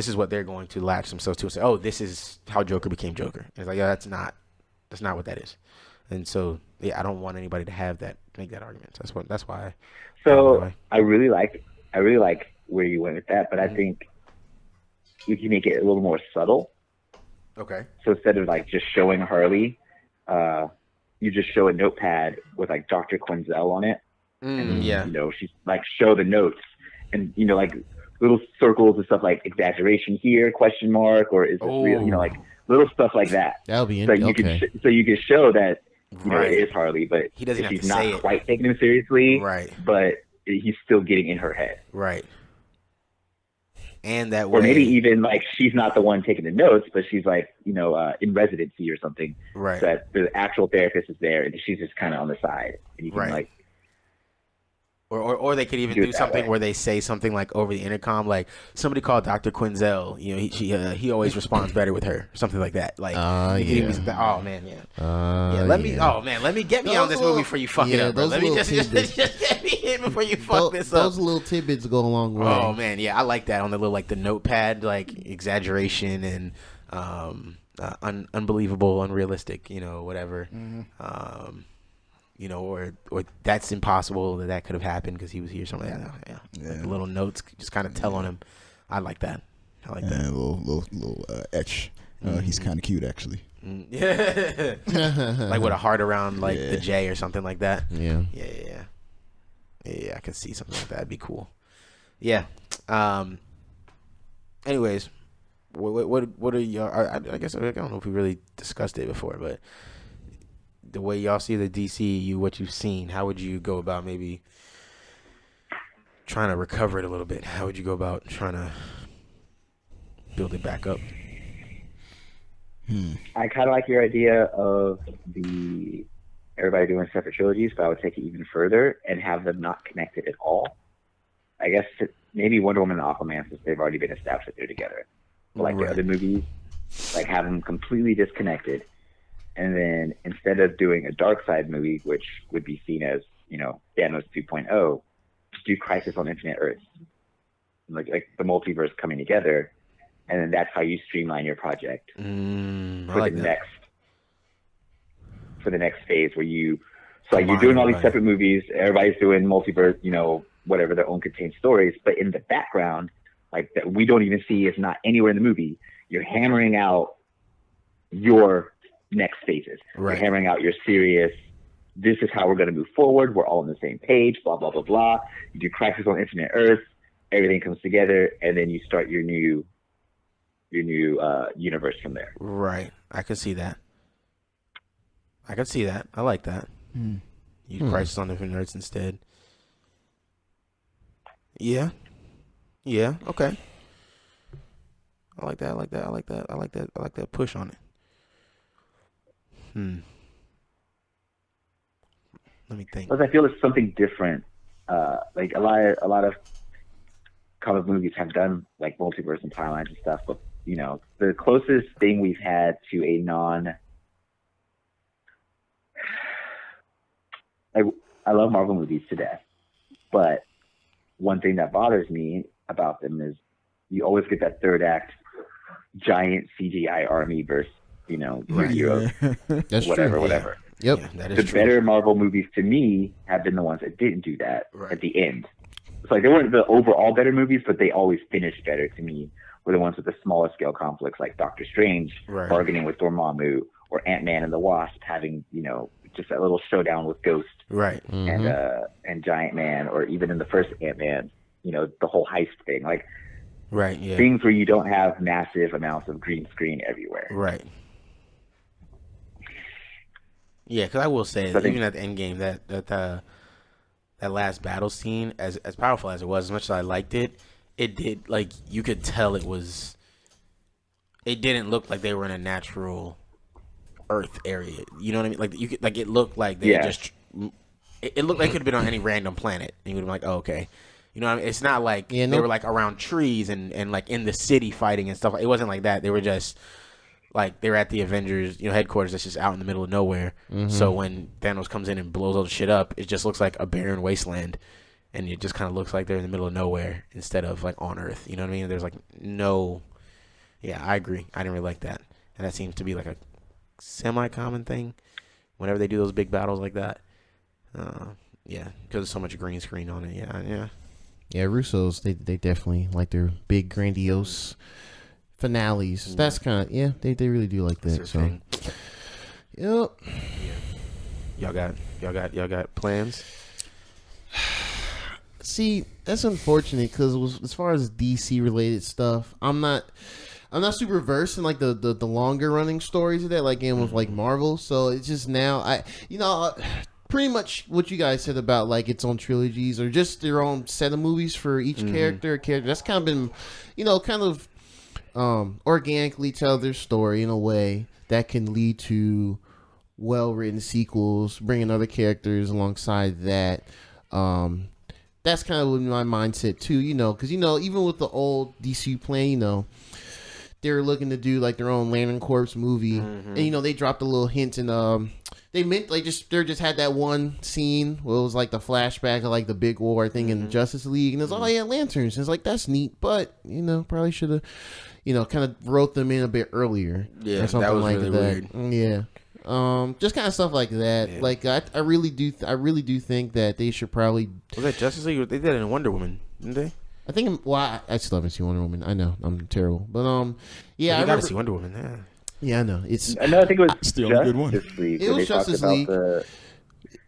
is what they're going to latch themselves to and say, oh, this is how Joker became Joker. And it's like, yeah, that's not what that is. And so, yeah, I don't want anybody to make that argument. That's why. So I really like where you went with that, but I think you can make it a little more subtle. Okay. So instead of like just showing Harley, you just show a notepad with like Dr. Quinzel on it. And, she's like, show the notes and, like little circles and stuff like exaggeration here, question mark, or is it real, like little stuff like that. That'll be interesting. So you can show that, it is Harley, but he doesn't have he's to not say it. quite taking him seriously. Right. But he's still getting in her head. Right. And that way. Or maybe even like she's not the one taking the notes, but she's like, in residency or something. Right. So that the actual therapist is there and she's just kind of on the side. And you can like. Or they could even do something where they say something like over the intercom, like somebody called Dr. Quinzel. He always responds better with her, something like that. Like, yeah. Oh man, yeah. Let me get me on this movie before you fuck it up. Bro. Let me just get me in before you fuck this up. Those little tidbits go a long way. Oh man, yeah, I like that on the little the notepad, like exaggeration and unbelievable, unrealistic, whatever. Mm-hmm. Or that's impossible that could have happened because he was here. Something like that. Yeah. Like little notes just kind of tell on him. I like that. A little etch. He's kind of cute, actually. Yeah. Like with a heart around the J or something like that. Yeah. Yeah, I can see something like that. That'd be cool. Yeah. Anyways, what are your? I guess I don't know if we really discussed it before, but. The way y'all see the DCEU, what you've seen, how would you go about maybe trying to recover it a little bit? How would you go about trying to build it back up? I kind of like your idea of everybody doing separate trilogies, but I would take it even further and have them not connected at all. I guess maybe Wonder Woman and Aquaman, since they've already been established that they're together. But like the other movies, like have them completely disconnected. And then instead of doing a Dark Side movie, which would be seen as, Thanos 2.0, just do Crisis on Infinite Earths. Like the multiverse coming together. And then that's how you streamline your project for the next phase where you're doing all these separate movies, everybody's doing multiverse, whatever their own contained stories, but in the background, like that we don't even see, is not anywhere in the movie, you're hammering out your next phases. Right. You're hammering out your serious, this is how we're going to move forward, we're all on the same page, blah, blah, blah, blah. You do Crisis on Infinite Earths, everything comes together, and then you start your new universe from there. Right. I can see that. I like that. Use Crisis on Infinite Earths instead. Yeah. Okay. I like that. I like that push on it. Let me think. Because I feel it's something different. Like a lot of comic movies have done like multiverse and timelines and stuff, but the closest thing we've had to a I love Marvel movies to death, but one thing that bothers me about them is you always get that third act giant CGI army versus heroes, That's whatever. Yep. Yeah, that is the true. better Marvel movies to me have been the ones that didn't do that at the end. It's like they weren't the overall better movies, but they always finished better to me. Were the ones with the smaller scale conflicts, like Doctor Strange bargaining with Dormammu, or Ant-Man and the Wasp having just that little showdown with Ghost, and Giant Man, or even in the first Ant-Man, the whole heist thing, like things where you don't have massive amounts of green screen everywhere. Right. Yeah, because I will say, So I think- even at the end game, that last battle scene, as powerful as it was, as much as I liked it, it did, like, you could tell it didn't look like they were in a natural Earth area. You know what I mean? Like, it looked like they just, it looked like it could have been on any random planet, and you would have been like, oh, okay. You know what I mean? It's not like they were, like, around trees and, like, in the city fighting and stuff. It wasn't like that. They were just, like, they were at the Avengers, headquarters that's just out in the middle of nowhere. Mm-hmm. So when Thanos comes in and blows all the shit up, it just looks like a barren wasteland. And it just kind of looks like they're in the middle of nowhere instead of, like, on Earth. You know what I mean? There's, like, no... Yeah, I agree. I didn't really like that. And that seems to be, like, a semi-common thing whenever they do those big battles like that. Yeah, because there's so much green screen on it. Yeah. Yeah, Russo's, they definitely like their big, grandiose finales. That's kind of, they really do like that. So, thing. Yep. Yeah. Y'all got plans? See, that's unfortunate because as far as DC related stuff, I'm not super versed in like the longer running stories of that, like in with like Marvel. So it's just now pretty much what you guys said about like its own trilogies or just their own set of movies for each character. That's kind of been, organically tell their story in a way that can lead to well-written sequels, bringing other characters alongside that. That's kind of my mindset too, because even with the old DC plan, they're looking to do like their own Lantern Corps movie, and they dropped a little hint in they just had that one scene where it was like the flashback of like the big war thing in Justice League, and it's lanterns. And it's like that's neat, but probably should have kind of wrote them in a bit earlier, or something that was like really that. weird. Yeah. Just kind of stuff like that. Yeah. Like I really do think that they should probably. Was that Justice League? They did it in Wonder Woman, didn't they? I think. Well, I still haven't seen Wonder Woman. I know I'm terrible, but yeah, I gotta see Wonder Woman. Yeah. Yeah, I know. It's. I know. I think it was still a good one. League, it was Justice League.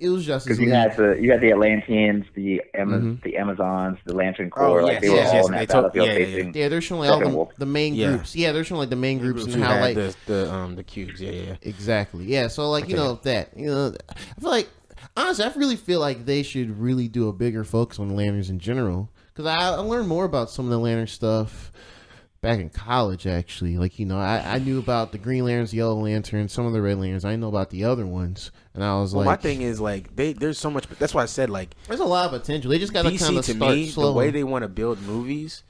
It was Justice League. Because you had the Atlanteans, the Amazons, the Lantern Corps. They were all in that battlefield facing. Yeah, they're showing like all the main groups. Yeah, they're showing like the main groups and how like the cubes. Yeah. Exactly. Yeah. So like that. I feel like honestly, I really feel like they should really do a bigger focus on lanterns in general because I learned more about some of the lantern stuff back in college, actually. Like, I knew about the Green Lanterns, the Yellow Lanterns, some of the Red Lanterns. I didn't know about the other ones. And I was my thing is, like, there's so much... That's why I said, like... There's a lot of potential. They just got to kind of start slow. The way they want to build movies,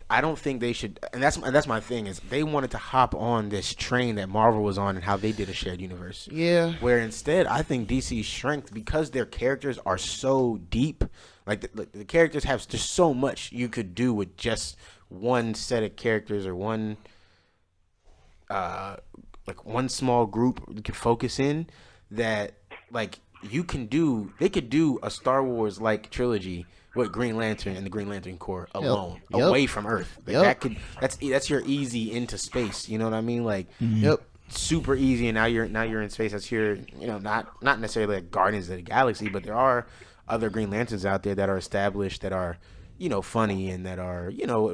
I don't think they should... And that's my thing, is they wanted to hop on this train that Marvel was on and how they did a shared universe. Yeah. Where instead, I think DC's strength, because their characters are so deep, like, the characters have just so much you could do with just... one set of characters or one small group you can focus in that like they could do a Star Wars like trilogy with Green Lantern and the Green Lantern Corps alone away from Earth. Like, that's your easy into space, you know what I mean? Like super easy, and now you're in space. That's your not necessarily like Guardians of the Galaxy, but there are other Green Lanterns out there that are established that are funny and that are,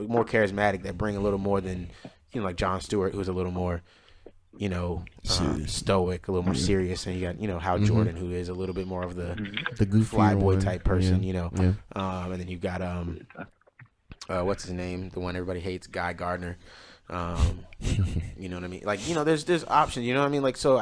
more charismatic, that bring a little more than, like Jon Stewart, who's a little more, stoic, a little more serious. And you got, Hal Jordan, who is a little bit more of the goofy fly boy type person, Yeah. And then you've got, what's his name? The one everybody hates, Guy Gardner. You know what I mean? Like, there's options, you know what I mean? Like, so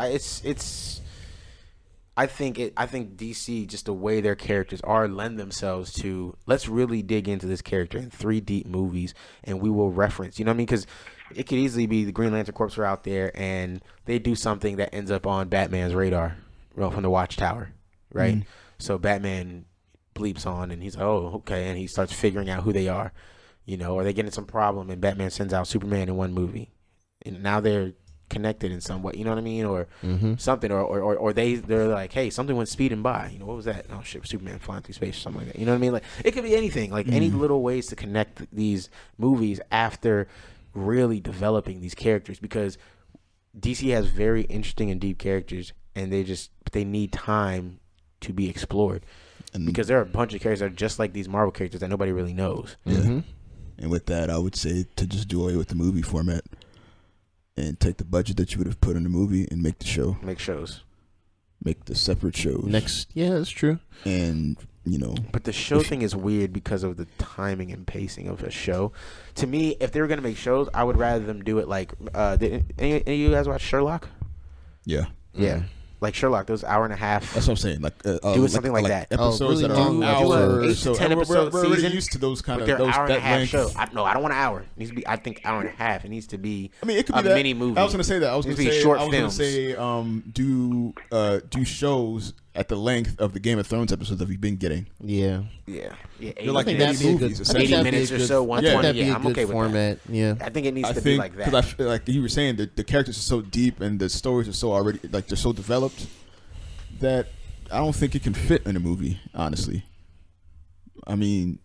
I think DC, just the way their characters are, lend themselves to, let's really dig into this character in 3 deep movies, and we will reference, you know what I mean? Because it could easily be the Green Lantern Corps are out there, and they do something that ends up on Batman's radar, from the Watchtower, right? Mm-hmm. So Batman bleeps on, and he's like, oh, okay, and he starts figuring out who they are, or they get in some problem, and Batman sends out Superman in one movie, and now they're connected in some way, you know what I mean, or something, or they're like, hey, something went speeding by, what was that? Oh shit, Superman flying through space or something like that, you know what I mean? Like, it could be anything, like any little ways to connect these movies after really developing these characters, because DC has very interesting and deep characters, and they need time to be explored, because there are a bunch of characters that are just like these Marvel characters that nobody really knows. And with that, I would say to just do away with the movie format and take the budget that you would have put in the movie and make the show. Make shows. make the separate shows. Yeah, that's true. And but the show thing is weird because of the timing and pacing of a show. To me, if they were gonna make shows, I would rather them do it like. Did any of you guys watch Sherlock? Yeah. Yeah. Like Sherlock, those hour and a half. That's what I'm saying. Like do something like that. Episodes really that are do hour. 8 to 10 episode we're already season, used to those kind but of they're those hour and that a half length. show. I don't want an hour. It needs to be. I think hour and a half. It needs to be. I mean, it could be a that. mini movie. I was going to say that. I was It going needs to to be say. short I was films. going to say do shows at the length of the Game of Thrones episodes that we've been getting. Yeah. Yeah. 80 They're like minutes. mini movies. I think 80 that'd be minutes a or good- so, I think 120. that'd be Yeah, a I'm good okay with format. Yeah. I think it needs I to think be like that. because I feel like you were saying that the characters are so deep and the stories are so already like they're so developed that I don't think it can fit in a movie. Honestly, I mean,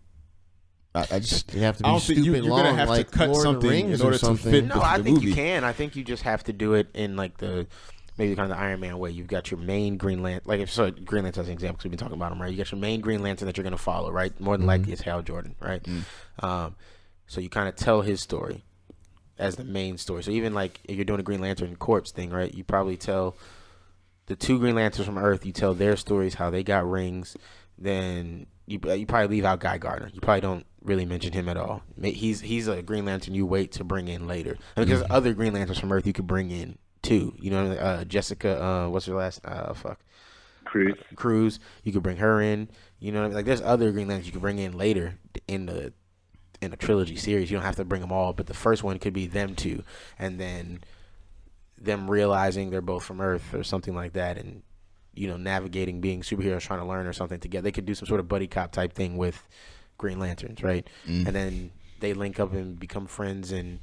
I just You have to I be don't think stupid you're long, gonna have like to cut Lord of the something Rings in order or to something. fit No, the, I the think movie. you can. I think you just have to do it in like maybe kind of the Iron Man way. You've got your main Green Lantern, Green Lantern as an example, because we've been talking about him, right? You got your main Green Lantern that you're going to follow, right? More than likely it's Hal Jordan, right? So you kind of tell his story as the main story. So even like if you're doing a Green Lantern corpse thing, right? You probably tell the two Green Lanterns from Earth, you tell their stories, how they got rings. Then you probably leave out Guy Gardner. You probably don't really mention him at all. He's a Green Lantern you wait to bring in later. I mean, there's other Green Lanterns from Earth you could bring in too. You know, Jessica, what's her last? Cruz. You could bring her in. You know what I mean? Like there's other Green Lanterns you could bring in later in a trilogy series. You don't have to bring them all, but the first one could be them two, and then them realizing they're both from Earth or something like that, and navigating being superheroes trying to learn or something together. They could do some sort of buddy cop type thing with Green Lanterns, right? And then they link up and become friends and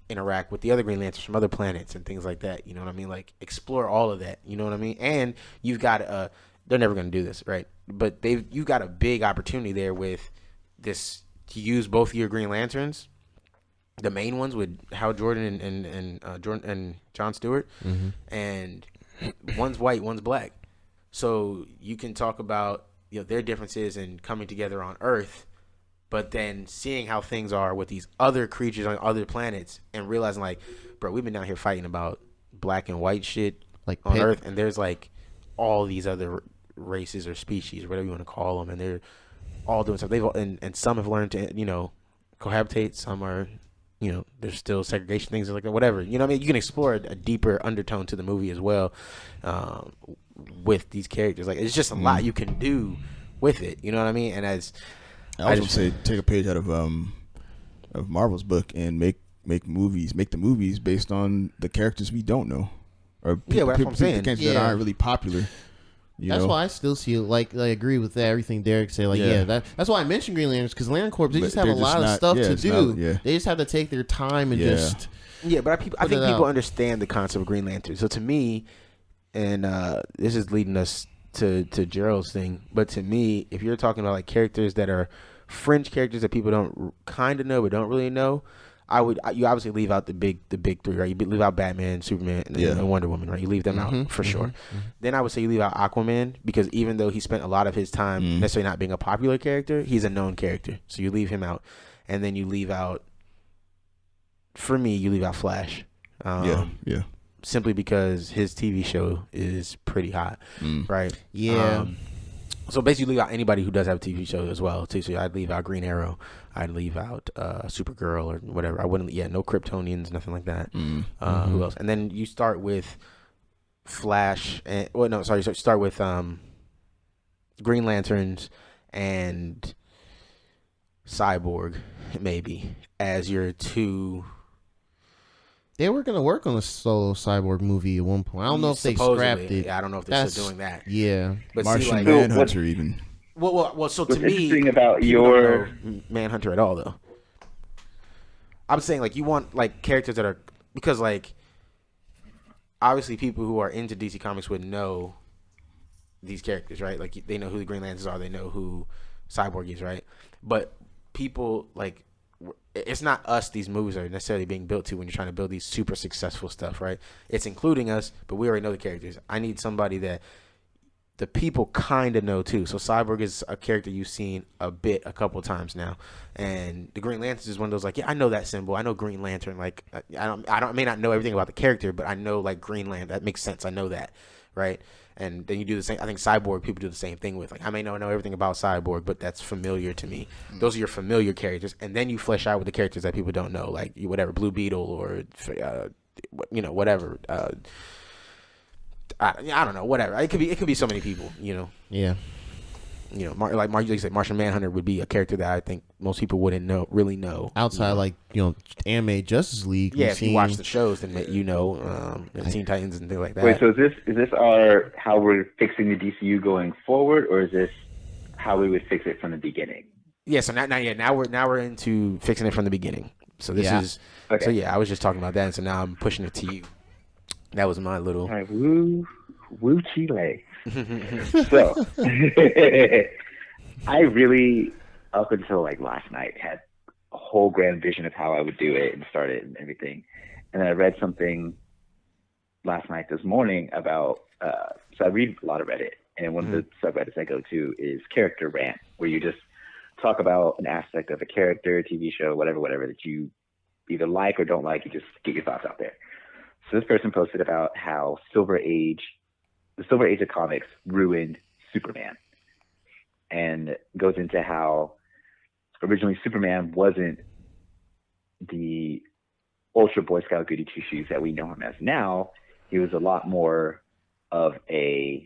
interact with the other Green Lanterns from other planets and things like that. You know what I mean? Like explore all of that. You know what I mean? And you've got they're never going to do this, right? But you've got a big opportunity there with this to use both of your Green Lanterns, the main ones with Hal Jordan and Jon Stewart, and one's white, one's black. So you can talk about their differences and coming together on Earth, but then seeing how things are with these other creatures on other planets and realizing like, bro, we've been down here fighting about black and white shit Like on pig. Earth, and there's like all these other races or species, whatever you want to call them, and they're all doing stuff. And some have learned to cohabitate. Some are there's still segregation things like that, whatever. You know what I mean? You can explore a deeper undertone to the movie as well with these characters. Like it's just a lot you can do with it. You know what I mean? And as I was gonna say, take a page out of Marvel's book and make the movies based on the characters we don't know, or that's what I'm saying. characters that aren't really popular. That's why I still see it. Like I agree with that. Everything Derek said. Like that's why I mentioned Green Lanterns, because Lantern Corps they just have a lot of stuff to do. They just have to take their time and just but I think people understand the concept of Green Lantern. So to me, and this is leading us to Gerald's thing, but to me, if you're talking about like characters that are fringe characters that people don't kind of know but don't really know, you obviously leave out the big three, right? You leave out Batman, Superman, and Wonder Woman, right? You leave them out for sure. Then I would say you leave out Aquaman, because even though he spent a lot of his time necessarily not being a popular character, he's a known character, so you leave him out. And then you leave out, for me, you leave out Flash. Simply because his TV show is pretty hot, right? So basically, leave out anybody who does have a TV show as well, too. So I'd leave out Green Arrow. I'd leave out Supergirl or whatever. I wouldn't. No Kryptonians, nothing like that. Who else? And then you start with Flash. Start with Green Lanterns and Cyborg, maybe, as your two. They were gonna work on a solo Cyborg movie at one point. I don't know if they scrapped it. Yeah, I don't know if they're still doing that. Yeah, but Martian Manhunter even. Well. So what's to me, interesting about people your don't know Manhunter at all, though. I'm saying like you want like characters that are, because like obviously people who are into DC Comics would know these characters, right? Like they know who the Green Lanterns are, they know who Cyborg is, right? But people like, it's not us these movies are necessarily being built to when you're trying to build these super successful stuff, right? It's including us, but we already know the characters. I need somebody that the people kind of know too. So Cyborg is a character you've seen a couple times now, and the Green Lantern is one of those like, yeah, I know that symbol, I know Green Lantern. Like I may not know everything about the character, but I know like Green Lantern. That makes sense. I know that, right? And then you do the same. I think Cyborg people do the same thing with. Like, I may not know everything about Cyborg, but that's familiar to me. Those are your familiar characters, and then you flesh out with the characters that people don't know, like whatever Blue Beetle or whatever. I don't know, whatever. It could be so many people, Yeah. Like you said, Martian Manhunter would be a character that I think most people wouldn't really know Outside, like, anime Justice League. Yeah, if you watch the shows, then Teen Titans and things like that. Wait, so is this our how we're fixing the DCU going forward, or is this how we would fix it from the beginning? Yeah, so now we're into fixing it from the beginning. So this is okay. So yeah, I was just talking about that, and so now I'm pushing it to you. That was my little. All right, woo Chile. So, I really, up until like last night, had a whole grand vision of how I would do it and start it and everything. And then I read something last night, this morning, about, so I read a lot of Reddit, and one of the subreddits I go to is Character Rant, where you just talk about an aspect of a character, TV show, whatever that you either like or don't like. You just get your thoughts out there. So this person posted about how the Silver Age of comics ruined Superman, and goes into how originally Superman wasn't the ultra Boy Scout goody two shoes that we know him as now. He was a lot more of an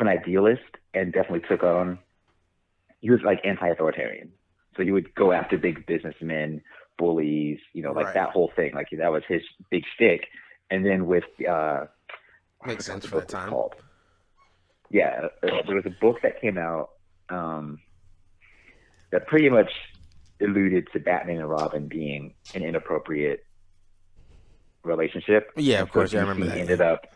idealist, and definitely he was like anti-authoritarian. So he would go after big businessmen, bullies, like that whole thing. Like that was his big shtick. And then with makes sense for that time. Yeah, there was a book that came out that pretty much alluded to Batman and Robin being an inappropriate relationship. Yeah, of course. I remember that.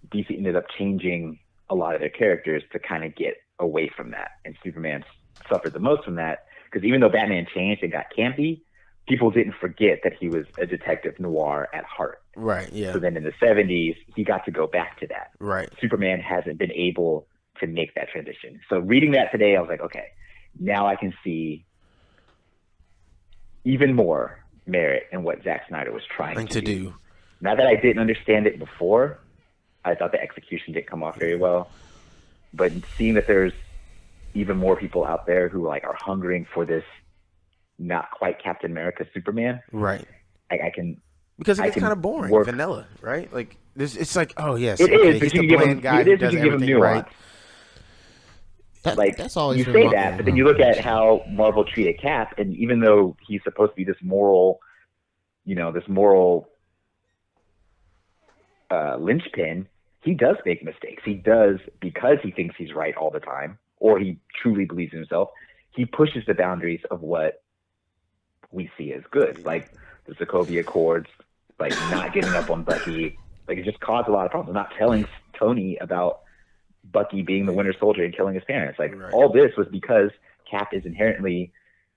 DC ended up changing a lot of their characters to kind of get away from that, and Superman suffered the most from that. Because even though Batman changed and got campy, people didn't forget that he was a detective noir at heart. Right, yeah. So then in the 70s, he got to go back to that. Right. Superman hasn't been able to make that transition. So reading that today, I was like, okay, now I can see even more merit in what Zack Snyder was trying to do. Now that I didn't understand it before, I thought the execution didn't come off very well. But seeing that there's even more people out there who are hungering for this not quite Captain America Superman. Right. I can, because it gets kind of boring, vanilla, right? Like it's like, oh yes, it is. He's the bland guy who does everything right. That's always you say that, but then you look at how Marvel treated Cap, and even though he's supposed to be this moral linchpin, he does make mistakes. He does, because he thinks he's right all the time, or he truly believes in himself. He pushes the boundaries of what we see as good, like the Sokovia Accords, like not giving up on Bucky. Like it just caused a lot of problems. Not telling Tony about Bucky being the Winter Soldier and killing his parents. All this was because Cap is inherently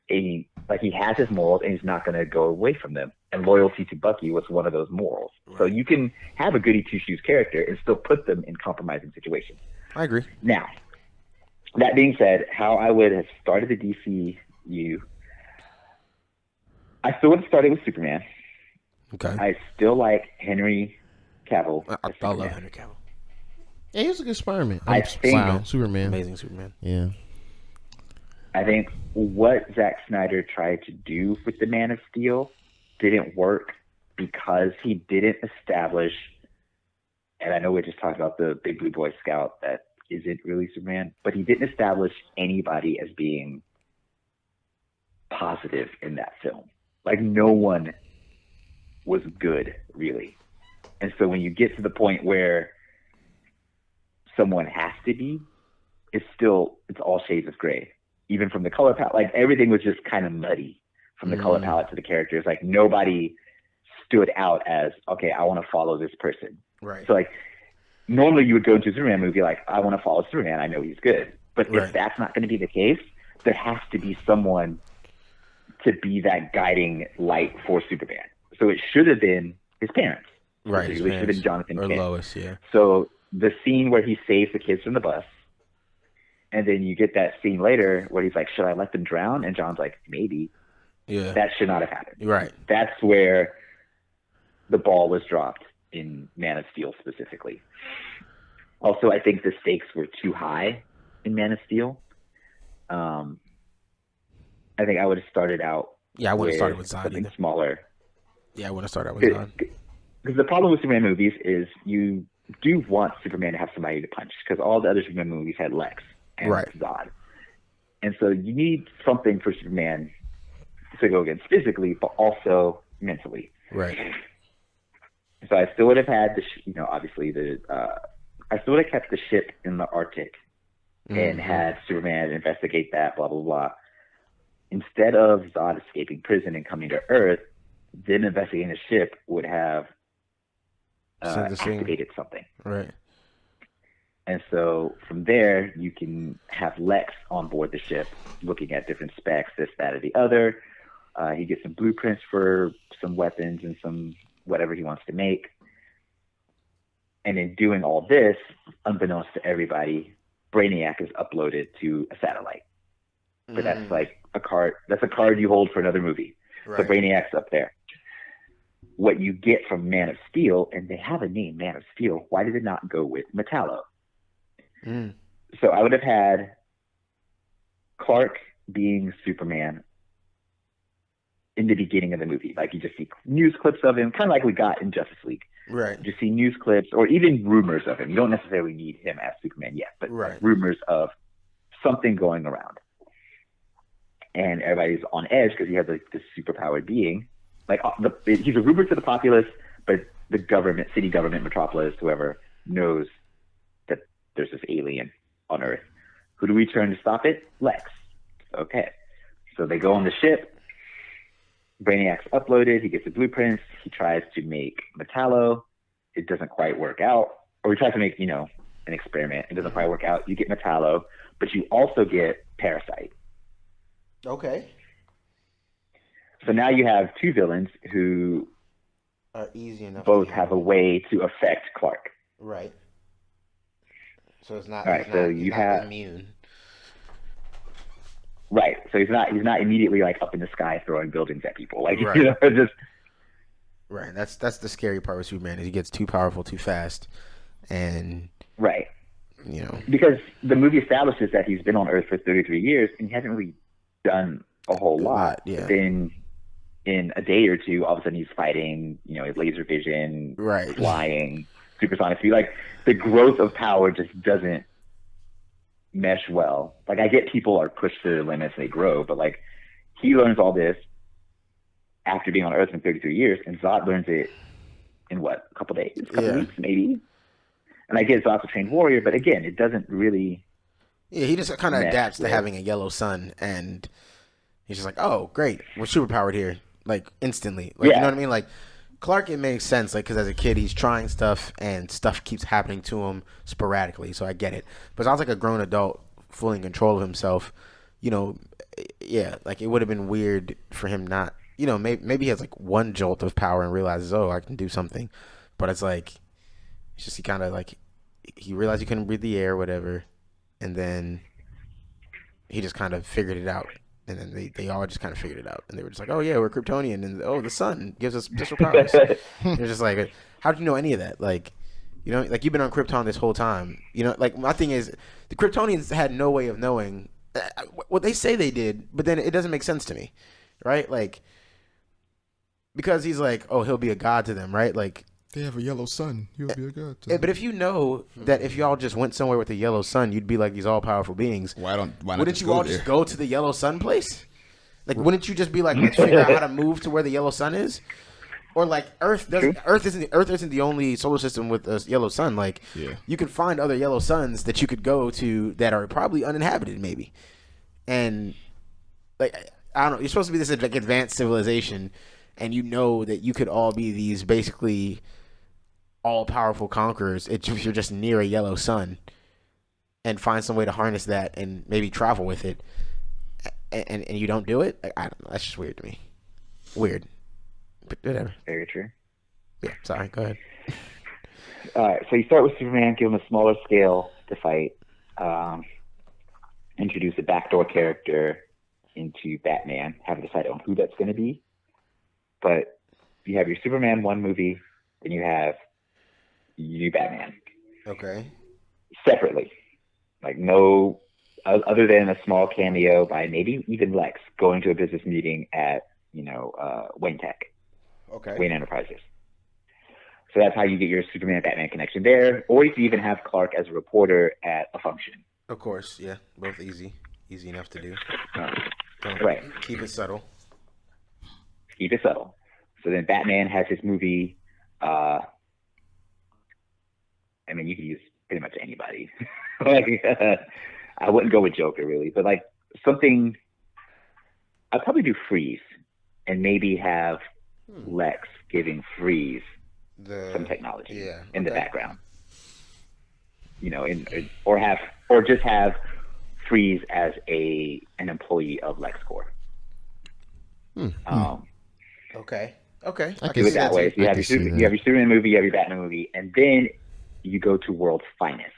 he has his morals and he's not going to go away from them. And loyalty to Bucky was one of those morals. Right. So you can have a goody two shoes character and still put them in compromising situations. I agree. Now, that being said, how I would have started the DCEU, I still would have started with Superman. Okay. I still like Henry Cavill. I love Henry Cavill. Yeah, he was a good Spider-Man. Superman. Amazing Superman. Yeah. I think what Zack Snyder tried to do with the Man of Steel didn't work because he didn't establish, and I know we just talked about the Big Blue Boy Scout that isn't really Superman, but he didn't establish anybody as being positive in that film. Like no one was good, really. And so when you get to the point where someone has to be, it's all shades of gray. Even from the color palette, like everything was just kind of muddy from the color palette to the characters. Like nobody stood out as, okay, I want to follow this person. Right. So like normally you would go into a Superman movie like, I want to follow Superman. I know he's good. But if that's not going to be the case, there has to be someone to be that guiding light for Superman. So it should have been his parents. Right. It should have been Jonathan or Kent. Lois, yeah. So the scene where he saves the kids from the bus, and then you get that scene later where he's like, should I let them drown? And John's like, maybe. Yeah. That should not have happened. Right. That's where the ball was dropped in Man of Steel specifically. Also, I think the stakes were too high in Man of Steel. I think I would have started out. Yeah, I wouldn't have started with Zod something either. smaller. Yeah, I wouldn't have started with Zod. Because the problem with Superman movies is you do want Superman to have somebody to punch, because all the other Superman movies had Lex and Zod. And so you need something for Superman to go against physically, but also mentally. Right. So I still would have had obviously I still would have kept the ship in the Arctic and had Superman investigate that, blah, blah, blah. Instead of Zod escaping prison and coming to Earth, them investigating the ship would have activated something. Right. And so from there, you can have Lex on board the ship looking at different specs, this, that, or the other. He gets some blueprints for some weapons and some whatever he wants to make. And in doing all this, unbeknownst to everybody, Brainiac is uploaded to a satellite. But that's like a card. That's a card you hold for another movie. Right. So Brainiac's up there. What you get from Man of Steel, and they have a name, Man of Steel. Why did it not go with Metallo? So I would have had Clark being Superman in the beginning of the movie. Like, you just see news clips of him, kind of like we got in Justice League. Right. You just see news clips or even rumors of him. You don't necessarily need him as Superman yet, but like rumors of something going around. And everybody's on edge because he has like this superpowered being. Like, he's a rumor to the populace, but the government, city government, metropolis, whoever, knows that there's this alien on Earth. Who do we turn to stop it? Lex. Okay. So they go on the ship. Brainiac's uploaded. He gets the blueprints. He tries to make Metallo. It doesn't quite work out. Or he tries to make, an experiment. It doesn't quite work out. You get Metallo, but you also get Parasite. Okay. So now you have two villains who are easy enough. Both have a way to affect Clark. Right. So it's not. All right. So you have immune. Right. So he's not immediately like up in the sky throwing buildings at people. Like right. Just. Right. That's the scary part with Superman is he gets too powerful too fast, and right. Because the movie establishes that he's been on Earth for 33 years and he hasn't really done a whole lot. Yeah. Then in a day or two, all of a sudden he's fighting, his laser vision, right, flying, supersonic speed. Like, the growth of power just doesn't mesh well. Like, I get people are pushed to their limits and they grow, but like, he learns all this after being on Earth for 33 years, and Zod learns it in what, a couple days, a couple weeks, maybe. And I get Zod's a trained warrior, but again, it doesn't really. Yeah, he just kind of adapts to having a yellow sun, and he's just like, oh, great, we're superpowered here, like, instantly. Like, you know what I mean? Like, Clark, it makes sense, like, because as a kid, he's trying stuff, and stuff keeps happening to him sporadically, so I get it. But sounds like a grown adult, fully in control of himself, like, it would have been weird for him not, maybe he has, like, one jolt of power and realizes, oh, I can do something. But it's like, it's just he kind of, like, he realized he couldn't breathe the air or whatever, and then he just kind of figured it out. And then they all just kind of figured it out. And they were just like, oh, yeah, we're Kryptonian. And, oh, the sun gives us special powers. They're just like, how did you know any of that? Like, like, you've been on Krypton this whole time. Like, my thing is, the Kryptonians had no way of knowing what they say they did, but then it doesn't make sense to me, right? Like, because he's like, oh, he'll be a god to them, right? Like, they have a yellow sun. He'll be a god to them. But if you know that if y'all just went somewhere with a yellow sun, you'd be like these all-powerful beings. Why not wouldn't you all just go to the yellow sun place? Like, wouldn't you just be like, let's figure out how to move to where the yellow sun is? Or like Earth isn't the only solar system with a yellow sun. Like, you could find other yellow suns that you could go to that are probably uninhabited, maybe. And like, I don't know, you're supposed to be this like advanced civilization, and that you could all be these basically all-powerful conquerors if you're just near a yellow sun and find some way to harness that and maybe travel with it, and you don't do it. I don't know. That's just weird to me. Weird. But whatever. Very true. Yeah, sorry. Go ahead. All right, so you start with Superman, give him a smaller scale to fight, introduce a backdoor character into Batman, have to decide on who that's going to be. But you have your Superman 1 movie, and you have you Batman Okay. separately. Like no, other than a small cameo by maybe even Lex going to a business meeting at Wayne Tech, Okay. Wayne Enterprises. So that's how you get your Superman Batman connection there. Or you can even have Clark as a reporter at a function. Of course, yeah. Both easy enough to do. Right. Keep it subtle. Keep it subtle. So then Batman has his movie. I mean, you could use pretty much anybody. I wouldn't go with Joker really, but like something. I'd probably do Freeze, and maybe have Lex giving Freeze some technology in the background. Or just have Freeze as an employee of LexCorp. Okay. I do it that way. So you have your Superman movie, you have your Batman movie, and then you go to World's Finest.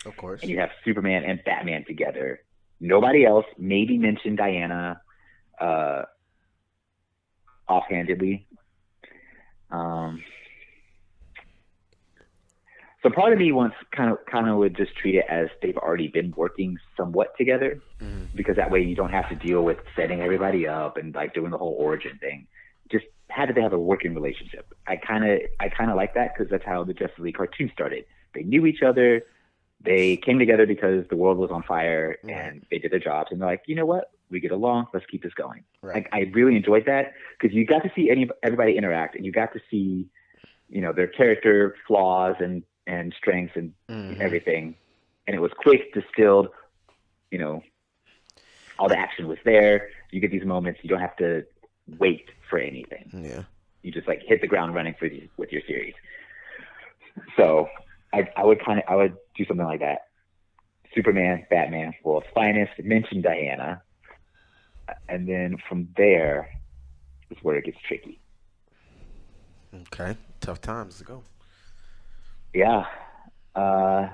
Of course. And you have Superman and Batman together. Nobody else. Maybe mention Diana offhandedly. So part of me wants kind of would just treat it as they've already been working somewhat together, because that way you don't have to deal with setting everybody up and like doing the whole origin thing. Just how did they have a working relationship? I kind of like that, because that's how the Justice League cartoon started. They knew each other. They came together because the world was on fire, and they did their jobs. And they're like, you know what? We get along. Let's keep this going. Right. I really enjoyed that, because you got to see everybody interact, and you got to see, their character flaws and strengths and everything. And it was quick, distilled, all the action was there. You get these moments. You don't have to wait for anything. Yeah. You just like hit the ground running with your series. So I would do something like that. Superman, Batman, World's Finest, mention Diana. And then from there is where it gets tricky. Okay. Tough times to go. Yeah. I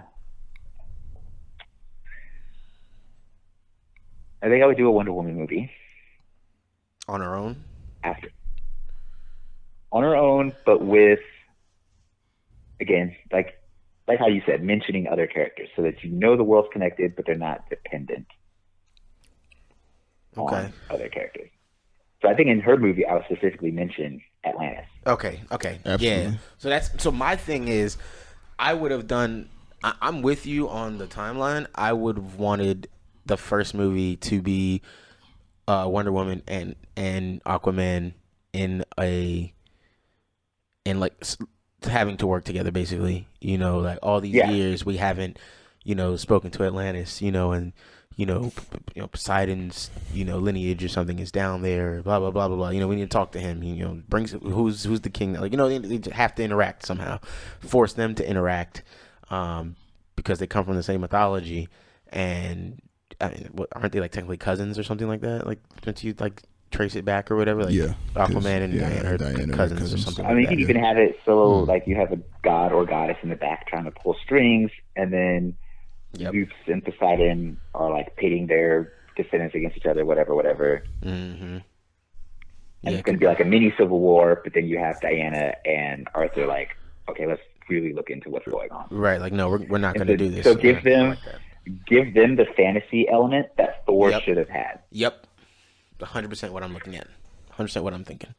think I would do a Wonder Woman movie. On her own? On her own, but with, again, like how you said, mentioning other characters so that the world's connected, but they're not dependent on other characters. So I think in her movie, I would specifically mention Atlantis. Okay. Absolutely. Yeah. So my thing is, I would have done. I'm with you on the timeline. I would have wanted the first movie to be Wonder Woman and Aquaman in having to work together, basically. Like all these years we haven't, spoken to Atlantis. And Poseidon's, lineage or something is down there, blah, blah, blah, blah, blah. We need to talk to him. Brings who's the king. They have to interact somehow, force them to interact, because they come from the same mythology. And I mean, aren't they like technically cousins or something like that? Like, don't you like trace it back or whatever? Like, Aquaman and Diana are cousins or something. I mean, like you can even have it so like you have a god or goddess in the back trying to pull strings, and then Zeus and Poseidon are like pitting their descendants against each other, whatever. And it's going to be like a mini civil war, but then you have Diana and Arthur like, okay, let's really look into what's going on. Right, like, no, we're not going to do this. So give them the fantasy element that Thor should have had. Yep. 100% what I'm looking at. 100% what I'm thinking.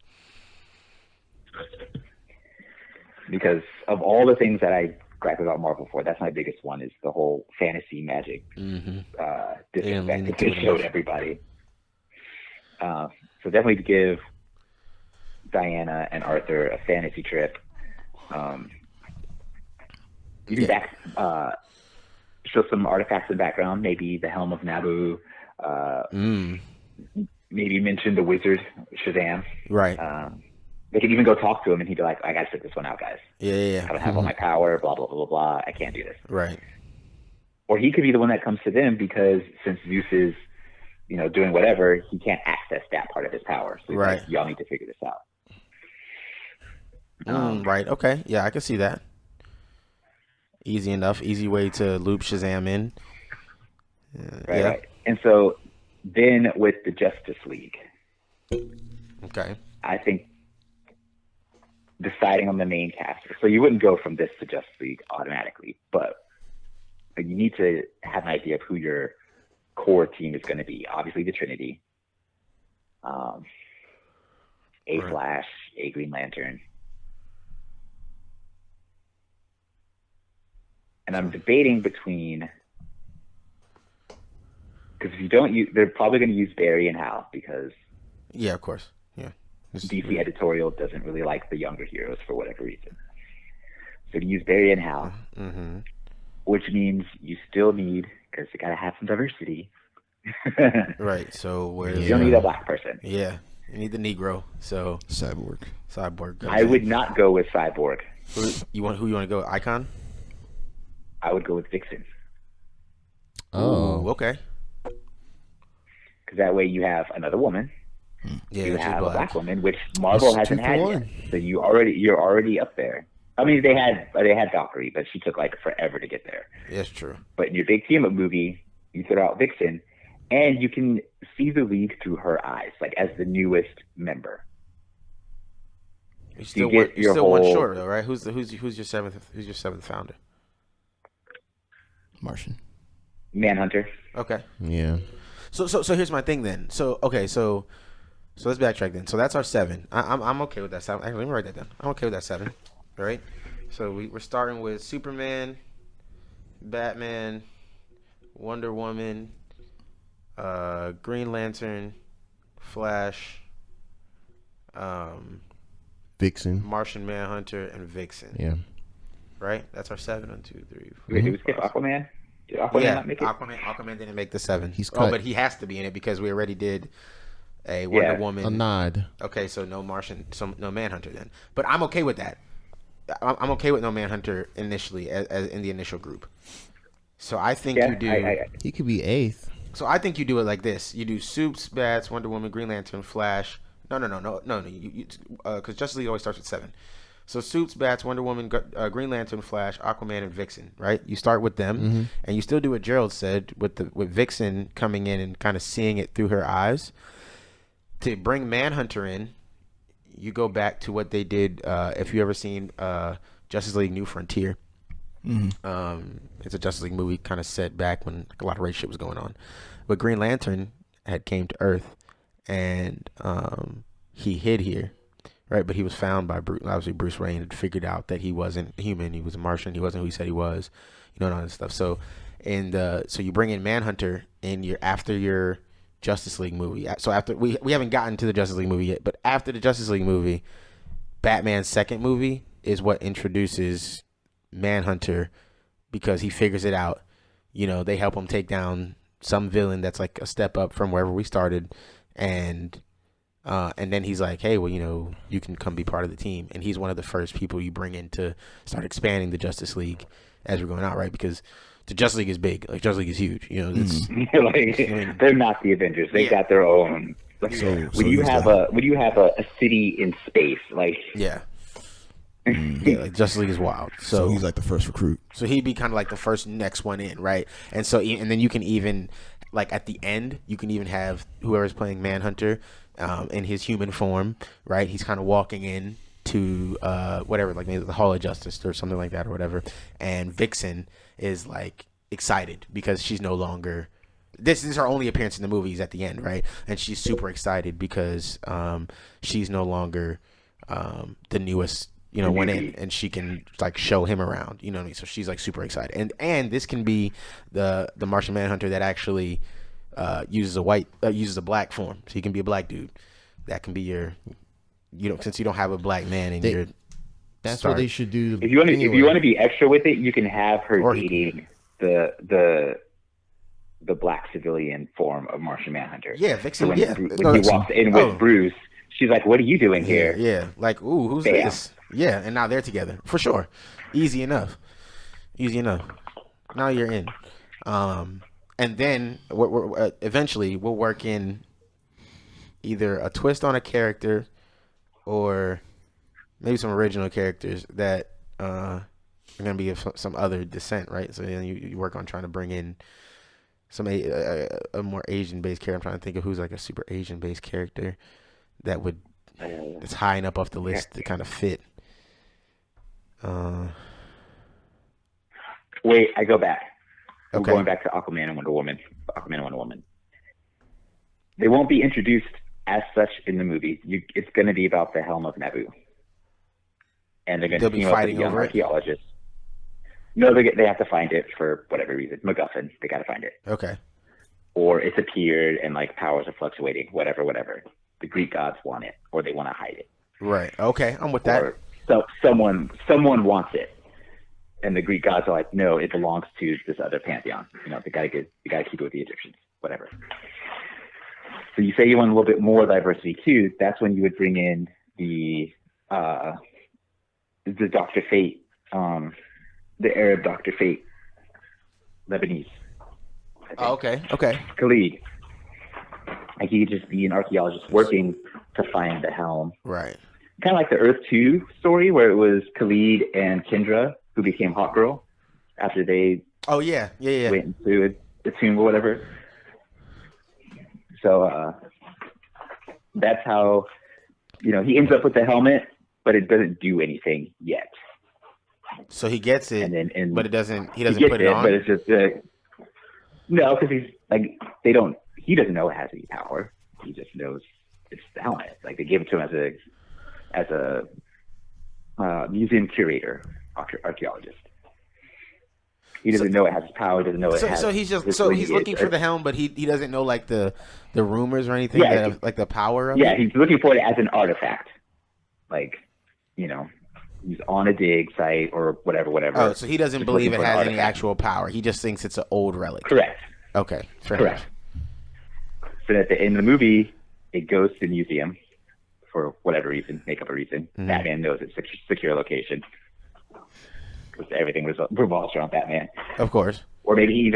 Because of all the things that I gripe about Marvel for, that's my biggest one, is the whole fantasy magic disrespect that they showed everybody. So definitely give Diana and Arthur a fantasy trip. You can show some artifacts in the background, maybe the Helm of Naboo, maybe mention the wizard Shazam. Right. They could even go talk to him, and he'd be like, I gotta sit this one out, guys. Yeah. I don't have all my power, blah, blah, blah, blah, blah. I can't do this. Right. Or he could be the one that comes to them, because since Zeus is, doing whatever, he can't access that part of his power. So he's like, y'all need to figure this out. Right. Okay. Yeah, I can see that. Easy enough. Easy way to loop Shazam in. Right. And so then with the Justice League. Okay. I think deciding on the main caster. So you wouldn't go from this to Justice League automatically, but you need to have an idea of who your core team is going to be. Obviously, the Trinity, a Flash, a Green Lantern, and I'm debating between, because if you don't use, they're probably going to use Barry and Hal because of course, yeah. DC editorial doesn't really like the younger heroes for whatever reason. So to use Barry and Hal, which means you still need, because you got to have some diversity. Right. So where You don't need a black person. Yeah, you need the Negro. So Cyborg. I would not go with Cyborg. Who you want to go with? Icon? I would go with Vixen. Oh, Ooh, okay. Because that way you have another woman. Yeah, You she's have a black. black woman, which Marvel That's hasn't 2 for had 1. yet. So you're already up there. I mean, they had Valkyrie, but she took like forever to get there. That's true. But in your big team up movie, you throw out Vixen, and you can see the league through her eyes, like as the newest member. You're still, get you're your still one whole- short though, right? Who's your seventh founder? Martian. Manhunter. Okay. yeah. So here's my thing then. So let's backtrack then. So that's our 7. I'm okay with that 7. Actually, let me write that down. I'm okay with that 7. All right. So we're starting with Superman, Batman, Wonder Woman, Green Lantern, Flash, Vixen. Martian Manhunter, and Vixen. Yeah. Right. That's our 7. 1, 2, 3, 4. Wait, did we skip Aquaman? Did Aquaman not make it? Aquaman didn't make the 7. He's Oh, cut. but he has to be in it because we already did a Wonder Yeah. Woman. A nod. Okay, so no Martian, no Manhunter then. But I'm okay with that. I'm okay with no Manhunter initially as in the initial group. So I think Yeah, you do. He could be 8th. So I think you do it like this: you do Supes, Bats, Wonder Woman, Green Lantern, Flash. No. Because Justice League always starts with 7. So Supes, Bats, Wonder Woman, Green Lantern, Flash, Aquaman, and Vixen. Right? You start with them, and you still do what Gerald said with Vixen coming in and kind of seeing it through her eyes. To bring Manhunter in, you go back to what they did. If you ever seen Justice League New Frontier, it's a Justice League movie kind of set back when a lot of race shit was going on. But Green Lantern had came to Earth, and he hid here, right? But he was found by Bruce Wayne had figured out that he wasn't human. He was a Martian. He wasn't who he said he was, and all that stuff. So, so you bring in Manhunter after your Justice League movie. So after we haven't gotten to the Justice League movie yet, but after the Justice League movie, Batman's second movie is what introduces Manhunter because he figures it out. They help him take down some villain that's like a step up from wherever we started, and then he's like, hey, well, you can come be part of the team, and he's one of the first people you bring in to start expanding the Justice League as we're going out, right? Because the Justice League is big, like Justice League is huge. It's They're not the Avengers. They got their own. Like, when you have a city in space, like yeah, like Justice League is wild. So he's like the first recruit. So he'd be kind of like the first next one in, right? And then you can even like at the end, you can even have whoever's playing Manhunter in his human form, right? He's kind of walking in to whatever, like maybe the Hall of Justice or something like that or whatever. And Vixen is like excited because she's no longer. This is her only appearance in the movie is at the end, right? And she's super excited because she's no longer the newest, one in, and she can like show him around, you know what I mean? So she's like super excited, and this can be the Martian Manhunter that actually uses a black form, so he can be a black dude. That can be your, since you don't have a black man in your. That's what they should do. If you want to be extra with it, you can have her dating the black civilian form of Martian Manhunter. Yeah, Vixen. So when he walks in with Bruce, she's like, "What are you doing here?" Yeah, like, ooh, who's this? Yeah, and now they're together for sure. Easy enough. Now you're in, and then eventually we'll work in either a twist on a character or maybe some original characters that are going to be of some other descent, right? So then you work on trying to bring in some a more Asian-based character. I'm trying to think of who's like a super Asian-based character that's high enough off the list to kind of fit. Wait, I go back. I'm Okay. going back to Aquaman and Wonder Woman. They won't be introduced as such in the movie. It's going to be about the helm of Naboo. And they're going to They'll be team up with fighting a young over it? archaeologist. No, they have to find it for whatever reason. MacGuffin. They got to find it. Okay. Or it's appeared and like powers are fluctuating. Whatever. The Greek gods want it, or they want to hide it. Right. Okay. I'm with that. Or so someone wants it, and the Greek gods are like, no, it belongs to this other pantheon. They gotta keep it with the Egyptians. Whatever. So you say you want a little bit more diversity too. That's when you would bring in the Dr. Fate, the Arab Dr. Fate, Lebanese. Oh, okay. Okay. Khalid. Like he could just be an archaeologist working to find the helm. Right. Kind of like the Earth 2 story where it was Khalid and Kendra who became Hawk Girl after they Oh yeah. went into a tomb or whatever. So that's how he ends up with the helmet, but it doesn't do anything yet. So he gets it, And but it doesn't. He he doesn't gets put it on. But it's just no, because he's like he doesn't know it has any power. He just knows it's the helmet. Like they gave it to him as a museum curator, archaeologist. He doesn't know it has power. Doesn't know it has. So he's he's looking for the helm, but he doesn't know like the rumors or anything. Yeah, like the power of yeah, it. he's looking for it as an artifact. Like he's on a dig site or whatever. Oh, so he doesn't Just believe it looking for an has any artifact. actual power. He just thinks it's an old relic. Correct. Okay. Fair Correct. enough. So at the end of the movie, it goes to the museum for whatever reason, make up a reason. Mhm. Batman knows it's a secure location because everything revolves around Batman. Of course. Or maybe he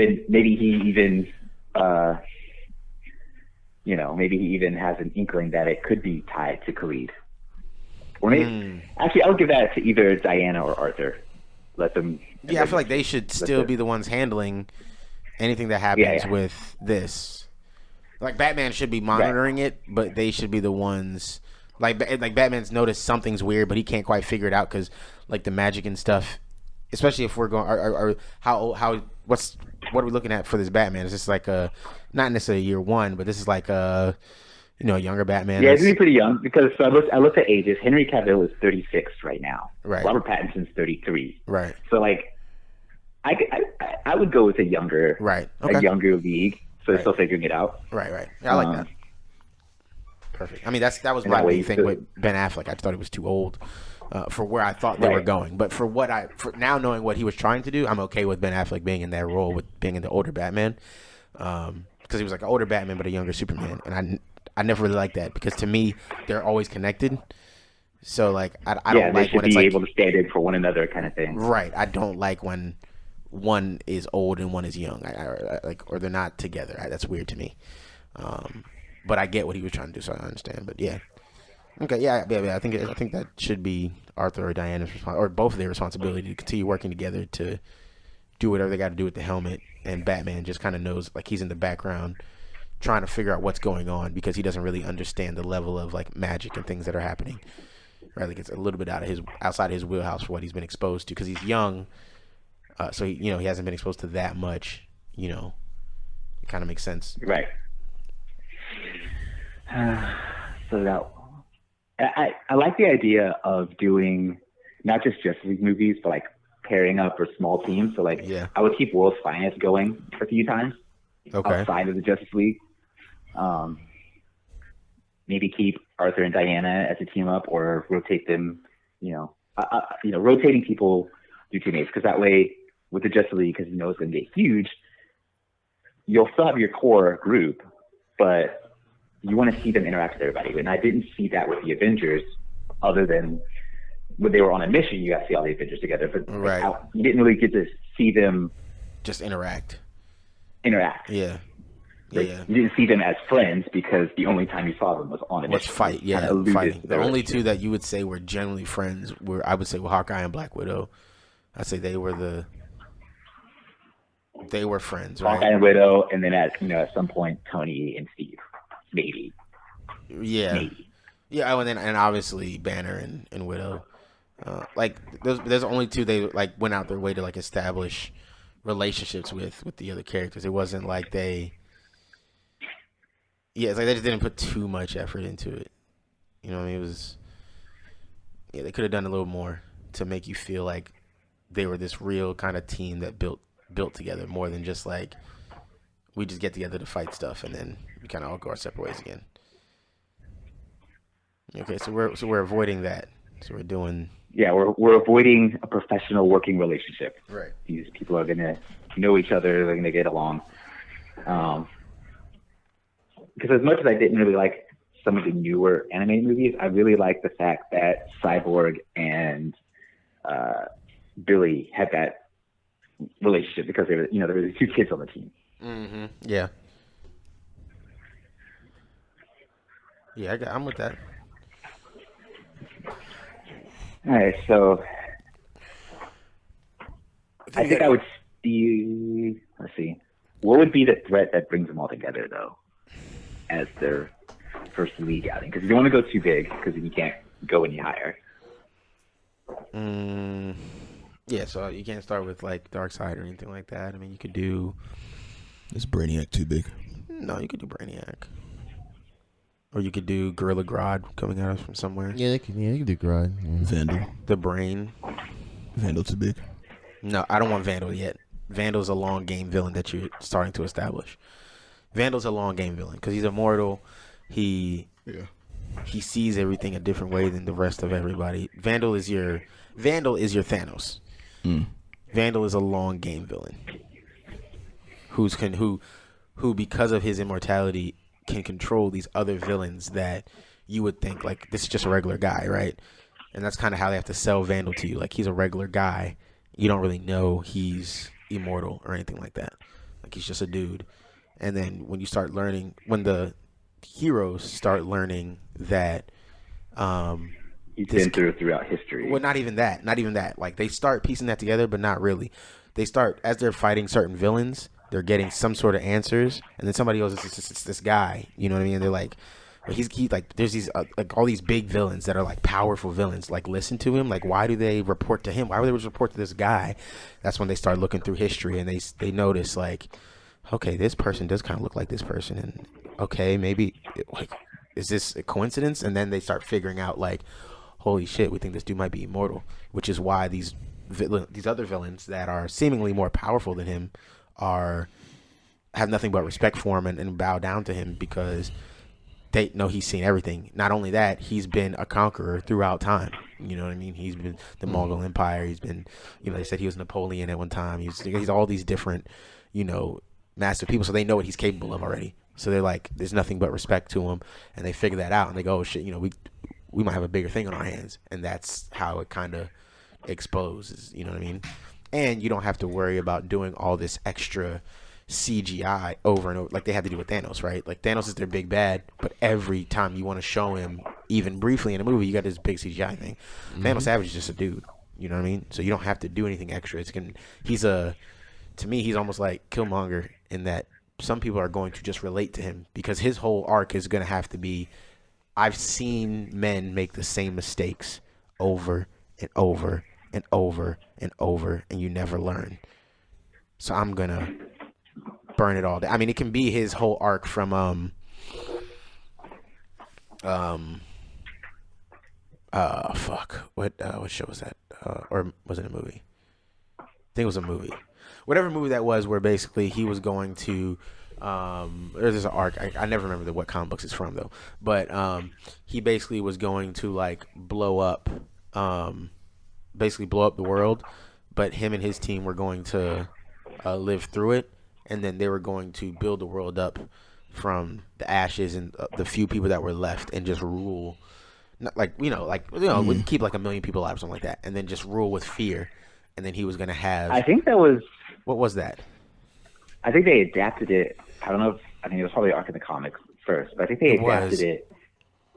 even has an inkling that it could be tied to Khalid. Or maybe actually, I would give that to either Diana or Arthur. Let them. Yeah, I feel like they should still be the ones handling anything that happens with this. Like Batman should be monitoring it, but they should be the ones. Like Batman's noticed something's weird, but he can't quite figure it out because like the magic and stuff. Especially if we're going, or what are we looking at for this Batman? Is this like not necessarily year one, but this is like a younger Batman. Yeah, he's gonna be pretty young because I looked at ages. Henry Cavill is 36 right now. Right. Robert Pattinson's 33. Right. So like, I would go with a younger, Okay. a younger league. So they're still figuring it out. Right. Yeah, I like that. Perfect. I mean, that was And my that way big you thing could- with Ben Affleck. I thought he was too old for where I thought they were going. But for now knowing what he was trying to do, I'm okay with Ben Affleck being in that role with being in the older Batman, because he was like an older Batman but a younger Superman, and I never really liked that because to me they're always connected. So like I don't like when it's like able to stand in for one another kind of thing. right. I don't like when one is old and one is young. I like or they're not together. That's weird to me. But I get what he was trying to do, so I understand. But yeah, okay, yeah. I think that should be Arthur or Diana's or both of their responsibility to continue working together to do whatever they got to do with the helmet. And Batman just kind of knows, like he's in the background trying to figure out what's going on because he doesn't really understand the level of like magic and things that are happening. Right, like it's a little bit outside his wheelhouse for what he's been exposed to because he's young. So he hasn't been exposed to that much. It kind of makes sense. Right. So that I like the idea of doing not just Justice League movies, but like pairing up for small teams. So like I would keep World's Finest going a few times outside of the Justice League. Maybe keep Arthur and Diana as a team up, or rotate them. Rotating people do teammates because that way with the Justice League, because it's going to get huge, you'll still have your core group, but you want to see them interact with everybody. And I didn't see that with the Avengers, other than when they were on a mission, you got to see all the Avengers together. But you didn't really get to see them just interact. Yeah. You didn't see them as friends because the only time you saw them was on a mission. Let's fight. Yeah, fighting. The only two that you would say were generally friends were, I would say, Hawkeye and Black Widow. I'd say they were friends, right? Hawkeye and Widow, and then at some point Tony and Steve, maybe. Yeah. Maybe. Yeah. Oh, and obviously Banner and Widow. Like there's only two they like went out their way to like establish relationships with the other characters. It wasn't like it's like they just didn't put too much effort into it. You know what I mean? It was, yeah, they could have done a little more to make you feel like they were this real kind of team that built together more than just like we just get together to fight stuff and then we kind of all go our separate ways again. Okay, so we're avoiding that. So we're doing. Yeah, we're avoiding a professional working relationship. Right. These people are gonna know each other. They're gonna get along. Because as much as I didn't really like some of the newer animated movies, I really like the fact that Cyborg and Billy had that relationship because there were these two kids on the team. Mm-hmm. Yeah. Yeah, I'm with that. All right, so I think I would see. Let's see, what would be the threat that brings them all together, though, as their first league outing? Because you don't want to go too big, because you can't go any higher. Yeah, so you can't start with like Darkseid or anything like that. I mean, you could do. Is Brainiac too big? No, you could do Brainiac. Or you could do Gorilla Grodd coming at us from somewhere. Yeah, they could do Grodd. Yeah. Vandal. The Brain. Vandal too big? No, I don't want Vandal yet. Vandal's a long game villain that you're starting to establish. Vandal's a long game villain because he's immortal. He sees everything a different way than the rest of everybody. Vandal is your Thanos. Vandal is a long game villain who because of his immortality can control these other villains that you would think like this is just a regular guy, right? And that's kind of how they have to sell Vandal to you. Like he's a regular guy. You don't really know he's immortal or anything like that. Like he's just a dude. And then when the heroes start learning that He's been throughout history. Well, not even that. Like they start piecing that together, but not really. They start as they're fighting certain villains, they're getting some sort of answers, and then somebody goes, "It's this guy." You know what I mean? And they're like, he like there's these like all these big villains that are like powerful villains. Like listen to him. Like why do they report to him? Why would they report to this guy? That's when they start looking through history and they notice like, okay, this person does kind of look like this person, and okay, maybe like is this a coincidence? And then they start figuring out like, holy shit, we think this dude might be immortal, which is why these other villains that are seemingly more powerful than him have nothing but respect for him and bow down to him because they know he's seen everything. Not only that, he's been a conqueror throughout time. You know what I mean? He's been the Mongol Empire. He's been, they said he was Napoleon at one time. He's all these different, massive people. So they know what he's capable of already. So they're like, there's nothing but respect to him, and they figure that out and they go, oh shit, we might have a bigger thing on our hands, and that's how it kind of exposes. You know what I mean? And you don't have to worry about doing all this extra CGI over and over like they had to do with Thanos, right? Like Thanos is their big bad, but every time you want to show him, even briefly in a movie, you got this big CGI thing. Thanos Savage is just a dude. You know what I mean? So you don't have to do anything extra. To me, he's almost like Killmonger in that some people are going to just relate to him because his whole arc is going to have to be, I've seen men make the same mistakes over and over and over and over, and you never learn. So I'm going to burn it all down. I mean, it can be his whole arc from what show was that? Or was it a movie? I think it was a movie. Whatever movie that was, where basically he was going to there's an arc. I never remember what comic books it's from though. But he basically was going to like blow up the world, but him and his team were going to live through it, and then they were going to build the world up from the ashes and the few people that were left, and just rule. Not wouldn't keep like 1 million people alive or something like that, and then just rule with fear. And then he was going to have. I think that was. What was that? I think they adapted it. I don't know. I think it was probably Arc in the comics first, but I think they adapted it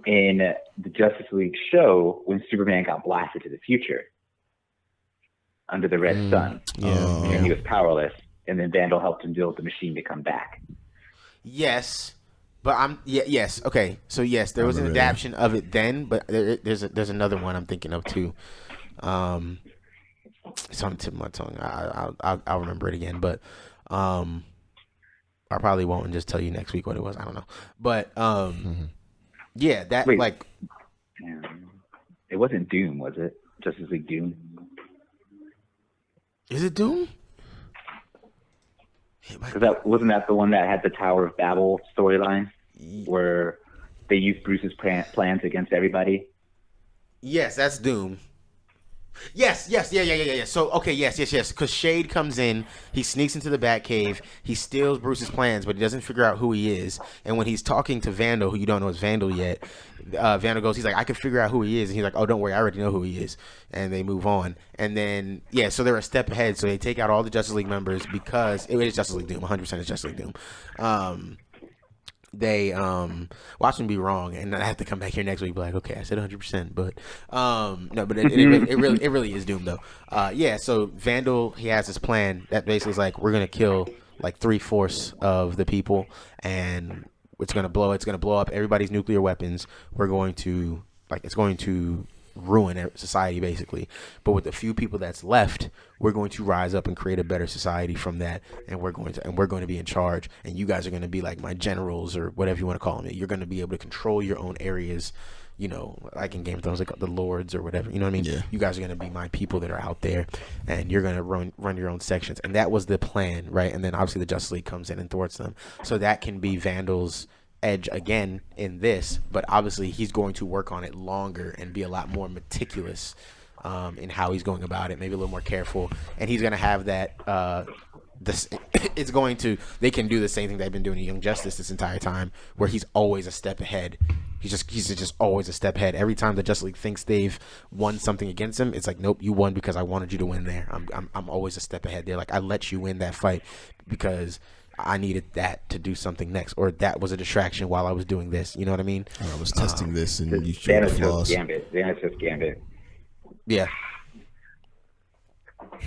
in the Justice League show when Superman got blasted to the future under the red sun. And he was powerless, and then Vandal helped him build the machine to come back. Yes, but yes. Okay, so yes, there was an adaptation of it then, but there's another one I'm thinking of too. It's on the tip of my tongue. I'll remember it again, but I probably won't and just tell you next week what it was. I don't know, but yeah, that Wait. like It wasn't Doom, was it? Justice League Doom. is it Doom? Because wasn't that the one that had the Tower of Babel storyline, where they used Bruce's plans against everybody? Yes, that's Doom. Yes. So, okay, yes. Because Shade comes in, he sneaks into the Batcave, he steals Bruce's plans, but he doesn't figure out who he is. And when he's talking to Vandal, who you don't know is Vandal yet, Vandal goes, he's like, I can figure out who he is. And he's like, oh, don't worry, I already know who he is. And they move on. And then, yeah, so they're a step ahead. So they take out all the Justice League members because it is Justice League Doom. 100% is Justice League Doom. They watch me be wrong, and I have to come back here next week and be like, okay, I said 100%, but no, but it really is Doom though. Yeah, so Vandal, he has this plan that basically is like, we're gonna kill like 3/4 of the people, and it's gonna blow up everybody's nuclear weapons. We're going to it's going to ruin society basically, but with the few people that's left, we're going to rise up and create a better society from that, and we're going to be in charge, and you guys are going to be like my generals or whatever you want to call them. You're going to be able to control your own areas, you know, like in Game of Thrones, like the lords or whatever, you know what I mean? Yeah. You guys are going to be my people that are out there, and you're going to run your own sections. And that was the plan, right? And then obviously the Justice League comes in and thwarts them, so that can be Vandal's edge again in this, but obviously he's going to work on it longer and be a lot more meticulous in how he's going about it, maybe a little more careful, and he's going to have that they can do the same thing they've been doing in Young Justice this entire time, where he's always a step ahead. He's just always a step ahead. Every time the Justice League thinks they've won something against him, it's like, nope, you won because I wanted you to win there. I'm always a step ahead there. Like, I let you win that fight because I needed that to do something next, or that was a distraction while I was doing this. You know what I mean? I was testing this, and you showed the flaws. Gambit. Yeah.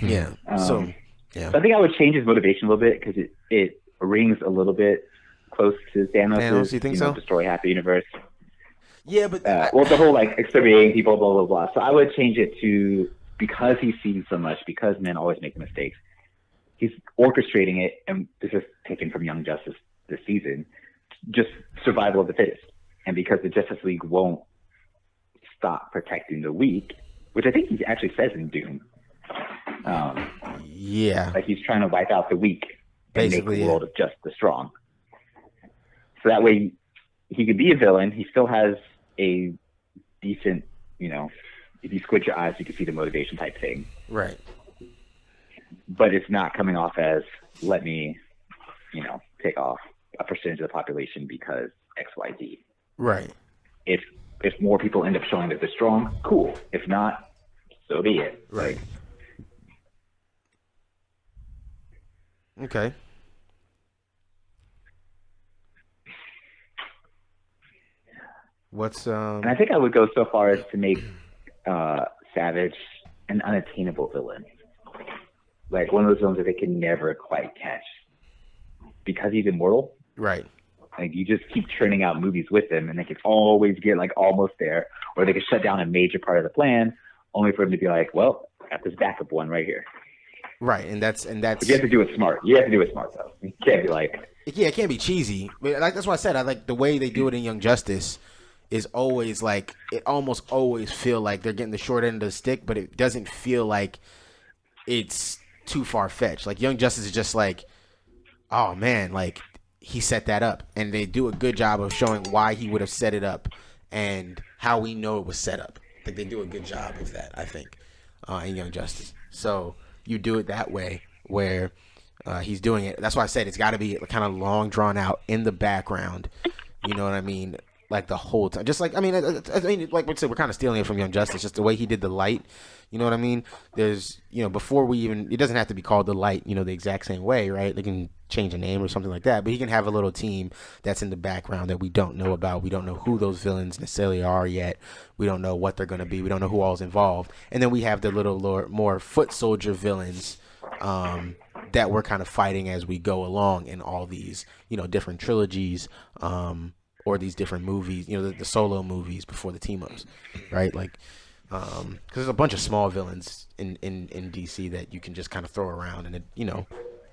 Yeah. So I think I would change his motivation a little bit, because it rings a little bit close to Thanos', you think so? Destroy half the universe. Yeah, but well, the whole like exterminating people, blah blah blah. So I would change it to, because he's seen so much, because men always make mistakes. He's orchestrating it, and this is taken from Young Justice this season, just survival of the fittest. And because the Justice League won't stop protecting the weak, which I think he actually says in Doom. Yeah. Like, he's trying to wipe out the weak and Basically, make the world of just the strong. So that way he could be a villain. He still has a decent, if you squint your eyes, you can see the motivation type thing. Right. But it's not coming off as, let me, take off a percentage of the population because XYZ. Right. If more people end up showing that they're strong, cool. If not, so be it. Right. Okay. What's And I think I would go so far as to make Savage an unattainable villain. Like one of those villains that they can never quite catch. Because he's immortal. Right. Like, you just keep churning out movies with him, and they can always get like almost there, or they can shut down a major part of the plan, only for him to be like, "Well, I got this backup one right here." Right, and that's. But you have to do it smart. You have to do it smart, though. You can't be like, yeah, it can't be cheesy. But like, that's why I said I like the way they do it in Young Justice. Is always like, it almost always feel like they're getting the short end of the stick, but it doesn't feel like it's too far fetched. Like Young Justice is just like, oh man, like he set that up, and they do a good job of showing why he would have set it up and how we know it was set up. Like they do a good job of that, I think, in Young Justice. So you do it that way where he's doing it. That's why I said it's got to be kind of long drawn out in the background. You know what I mean? Like the whole time, just like I mean, like we said, we're kind of stealing it from Young Justice. Just the way he did the light, you know what I mean? There's, before we even, it doesn't have to be called the light, the exact same way, right? They can change a name or something like that, but he can have a little team that's in the background that we don't know about. We don't know who those villains necessarily are yet. We don't know what they're going to be. We don't know who all's involved. And then we have the little more foot soldier villains that we're kind of fighting as we go along in all these, different trilogies. Or these different movies, the solo movies before the team ups, right? Like, because there's a bunch of small villains in DC that you can just kind of throw around, and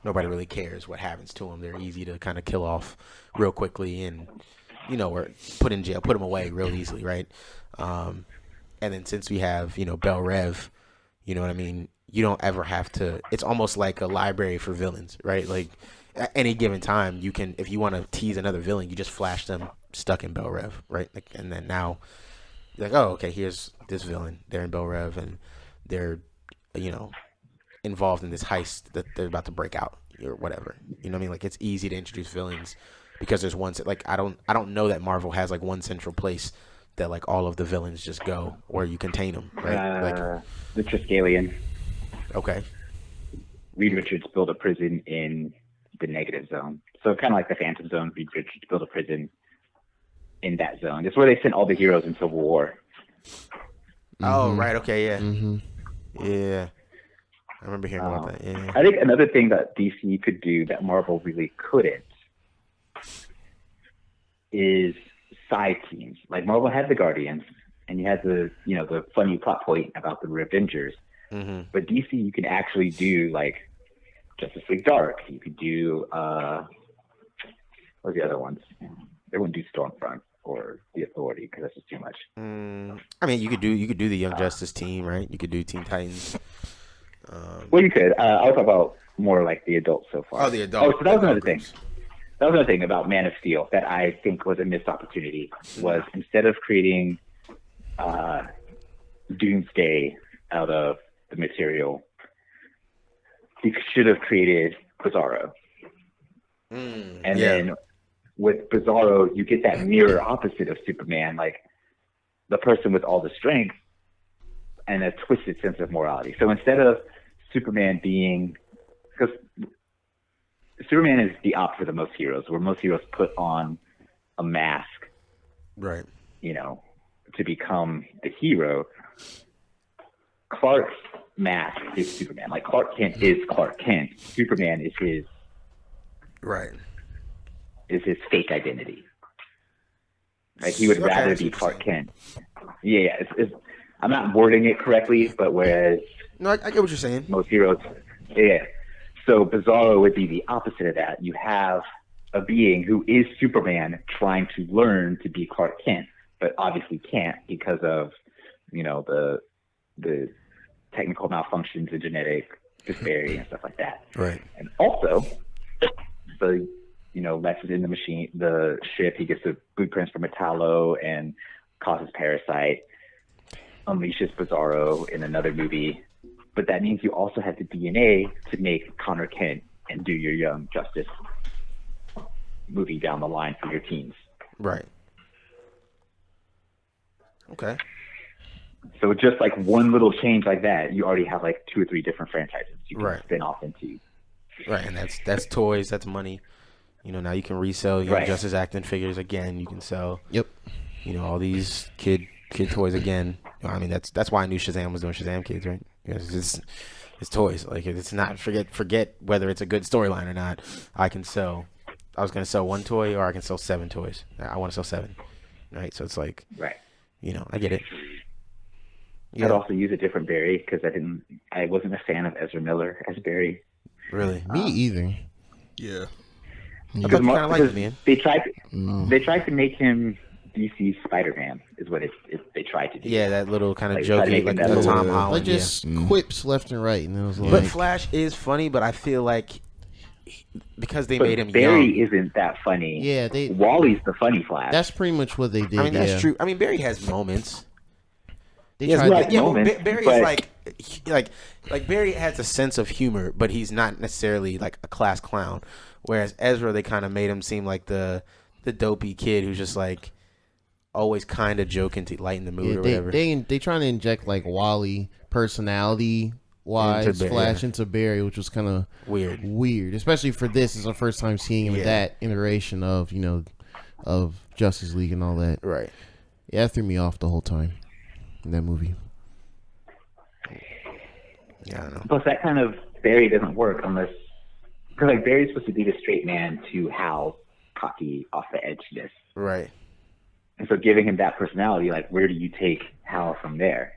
nobody really cares what happens to them. They're easy to kind of kill off real quickly, and or put in jail, put them away real easily, right? And then since we have Bell Rev, you know what I mean. You don't ever have to. It's almost like a library for villains, right? Like at any given time, you can, if you want to tease another villain, you just flash them stuck in Bell Rev, right? Like, and then now, you're like, oh, okay, here's this villain. They're in Bell Rev, and they're, involved in this heist that they're about to break out or whatever. You know what I mean? Like, it's easy to introduce villains because there's one. Like, I don't know that Marvel has like one central place that like all of the villains just go where you contain them, right? Like the Triskelion. Okay. Reed Richards built a prison in the negative zone. So kind of like the Phantom Zone, Reed Richards built a prison in that zone. It's where they sent all the heroes in Civil War. Oh, right. Okay, yeah. Mm-hmm. Yeah. I remember hearing about that, yeah. I think another thing that DC could do that Marvel really couldn't is side teams. Like Marvel had the Guardians, and you had the funny plot point about the Revengers. Mm-hmm. But DC, you can actually do like Justice League Dark. You could do what's the other ones? They wouldn't do Stormfront or the Authority because that's just too much. I mean, you could do the Young Justice team, right? You could do Teen Titans. Well, you could. I'll talk about more like the adults so far. Oh, the adults. Oh, so that was another thing. That was another thing about Man of Steel that I think was a missed opportunity. Was instead of creating Doomsday out of the material, he should have created Bizarro. And then with Bizarro, you get that mirror opposite of Superman, like the person with all the strength and a twisted sense of morality. So instead of Superman being, because Superman is the opposite of most heroes, where most heroes put on a mask, right? To become the hero. Clark's mask is Superman. Like Clark Kent is Clark Kent. Superman is his fake identity. Like he would rather be Clark Kent. Yeah. I'm not wording it correctly, but whereas I get what you're saying. Most heroes, yeah. So Bizarro would be the opposite of that. You have a being who is Superman trying to learn to be Clark Kent, but obviously can't because of the technical malfunctions and genetic disparity and stuff like that. Right. And also, the lessons in the machine, the ship, he gets the blueprints from Metallo and causes Parasite, unleashes Bizarro in another movie. But that means you also have the DNA to make Connor Kent and do your Young Justice movie down the line for your teens. Right. Okay. So just like one little change like that, you already have like 2 or 3 different franchises you can spin off into. Right, and that's toys, that's money. Now you can resell Young Justice action figures again. You can sell. Yep. All these kid toys again. I mean, that's why I knew Shazam was doing Shazam Kids, right? It's toys. Like it's not forget whether it's a good storyline or not. I can sell. I was gonna sell 1 toy, or I can sell 7 toys. I want to sell 7, right? So it's like, right. I get it. I'd also use a different Barry because I wasn't a fan of Ezra Miller as Barry. Really? Me either. Yeah. I thought you kind of liked him, man. They tried to make him DC's Spider-Man is what they tried to do. Yeah, that little kind of jokey, like the Tom Holland. Like just quips left and right, and it was like. But Flash is funny, but I feel like because they made him Barry young, isn't that funny. Yeah, Wally's the funny Flash. That's pretty much what they did. I mean, that's true. I mean, Barry has moments. Moments, Barry is like Barry has a sense of humor, but he's not necessarily like a class clown. Whereas Ezra, they kind of made him seem like the dopey kid who's just like always kind of joking to lighten the mood or whatever. They trying to inject like Wally personality wise Flash into Barry, which was kind of weird, especially for this. It's the first time seeing him in that iteration of of Justice League and all that. Right. Yeah, that threw me off the whole time in that movie. Yeah, I don't know. Plus, that kind of Barry doesn't work unless, because like Barry's supposed to be the straight man to Hal's cocky, off the edgeness. Right. And so, giving him that personality, like, where do you take Hal from there?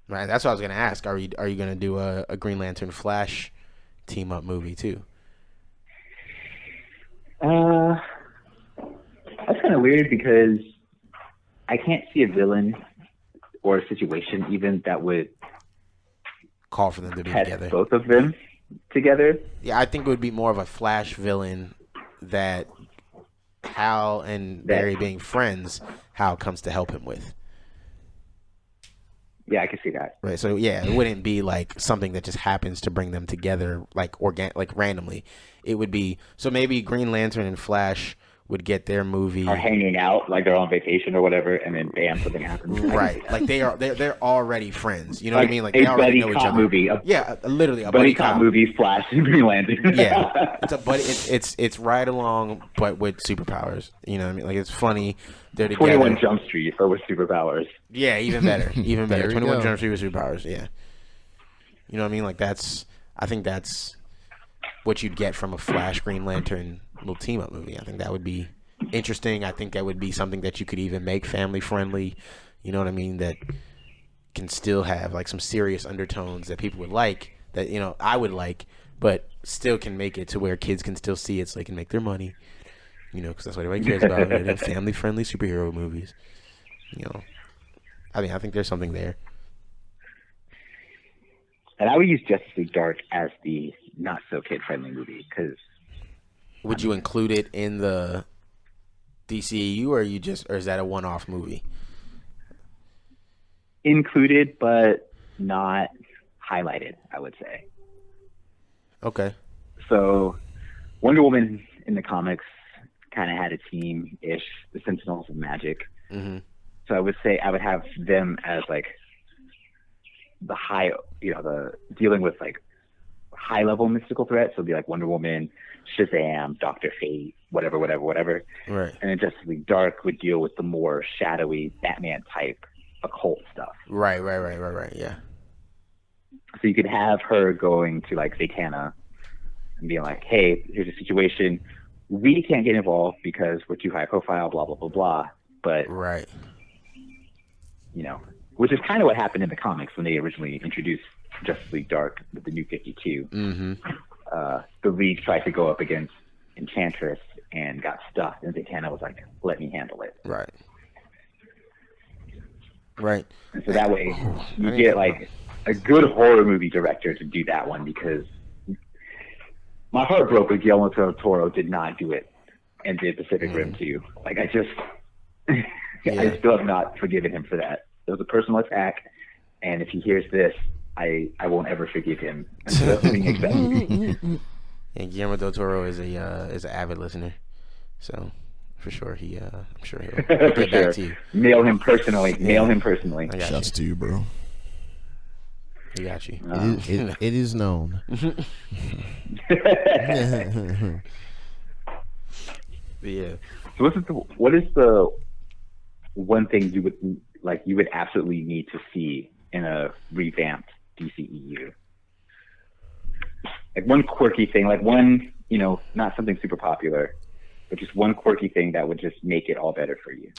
Right, that's what I was gonna ask. Are you gonna do a Green Lantern Flash team up movie too? That's kind of weird because I can't see a villain or a situation even that would Call for them to be test together. both of them together. Yeah, I think it would be more of a Flash villain that Hal and Barry being friends, Hal comes to help him with. Yeah, I can see that. Right, so yeah, it wouldn't be like something that just happens to bring them together like randomly. It would be so maybe Green Lantern and Flash would get their movie Are hanging out like they're on vacation or whatever, and then bam, something happens. right. Like they're already friends. You know what I mean? Like a they already buddy know each cop other. movie. Yeah, literally a Buddy buddy cop movie, Flash and Green Lantern. Yeah, it's right along, but with superpowers. You know what I mean? Like it's funny. They're together. 21 Jump Street, or with superpowers. Yeah, even better. Even better. There we 21 go. Jump Street with superpowers. Yeah. You know what I mean? Like I think that's what you'd get from a Flash Green Lantern little team up movie. I think that would be interesting. I think that would be something that you could even make family friendly. You know what I mean? That can still have like some serious undertones that people would like, that I would like, but still can make it to where kids can still see it so they can make their money. Because that's what everybody cares about. Family friendly superhero movies. I think there's something there. And I would use Justice League Dark as the not so kid friendly movie because. Would you include it in the DCEU, or is that a one-off movie? Included, but not highlighted, I would say. Okay. So, Wonder Woman in the comics kind of had a team-ish, the Sentinels of Magic. Mm-hmm. So I would say I would have them as like the high, the dealing with like high-level mystical threats. So it'd be like Wonder Woman, Shazam, Dr. Fate, whatever. Right. And then Justice League Dark would deal with the more shadowy Batman-type occult stuff. Right, yeah. So you could have her going to like Zatanna and being like, hey, here's a situation. We can't get involved because we're too high profile, blah, blah, blah, blah. But, Right. Which is kind of what happened in the comics when they originally introduced Justice League Dark with the New 52. Mm-hmm. The League tried to go up against Enchantress and got stuck. And Zatanna was like, let me handle it. Right. And so that way you get like a good horror movie director to do that one, because my heart broke when Guillermo del Toro did not do it and did Pacific Rim 2. Like I still have not forgiven him for that. It was a personal attack, and if he hears this, I won't ever forgive him until something exactly. And Guillermo del Toro is an avid listener, so for sure I'm sure he'll get back to you. Mail him personally. Yeah. Mail him personally. I got Shouts to you, bro. you. Got you. It is known. Yeah. So what is the one thing you would absolutely need to see in a revamped DCEU? Like one quirky thing, like one, not something super popular, but just one quirky thing that would just make it all better for you.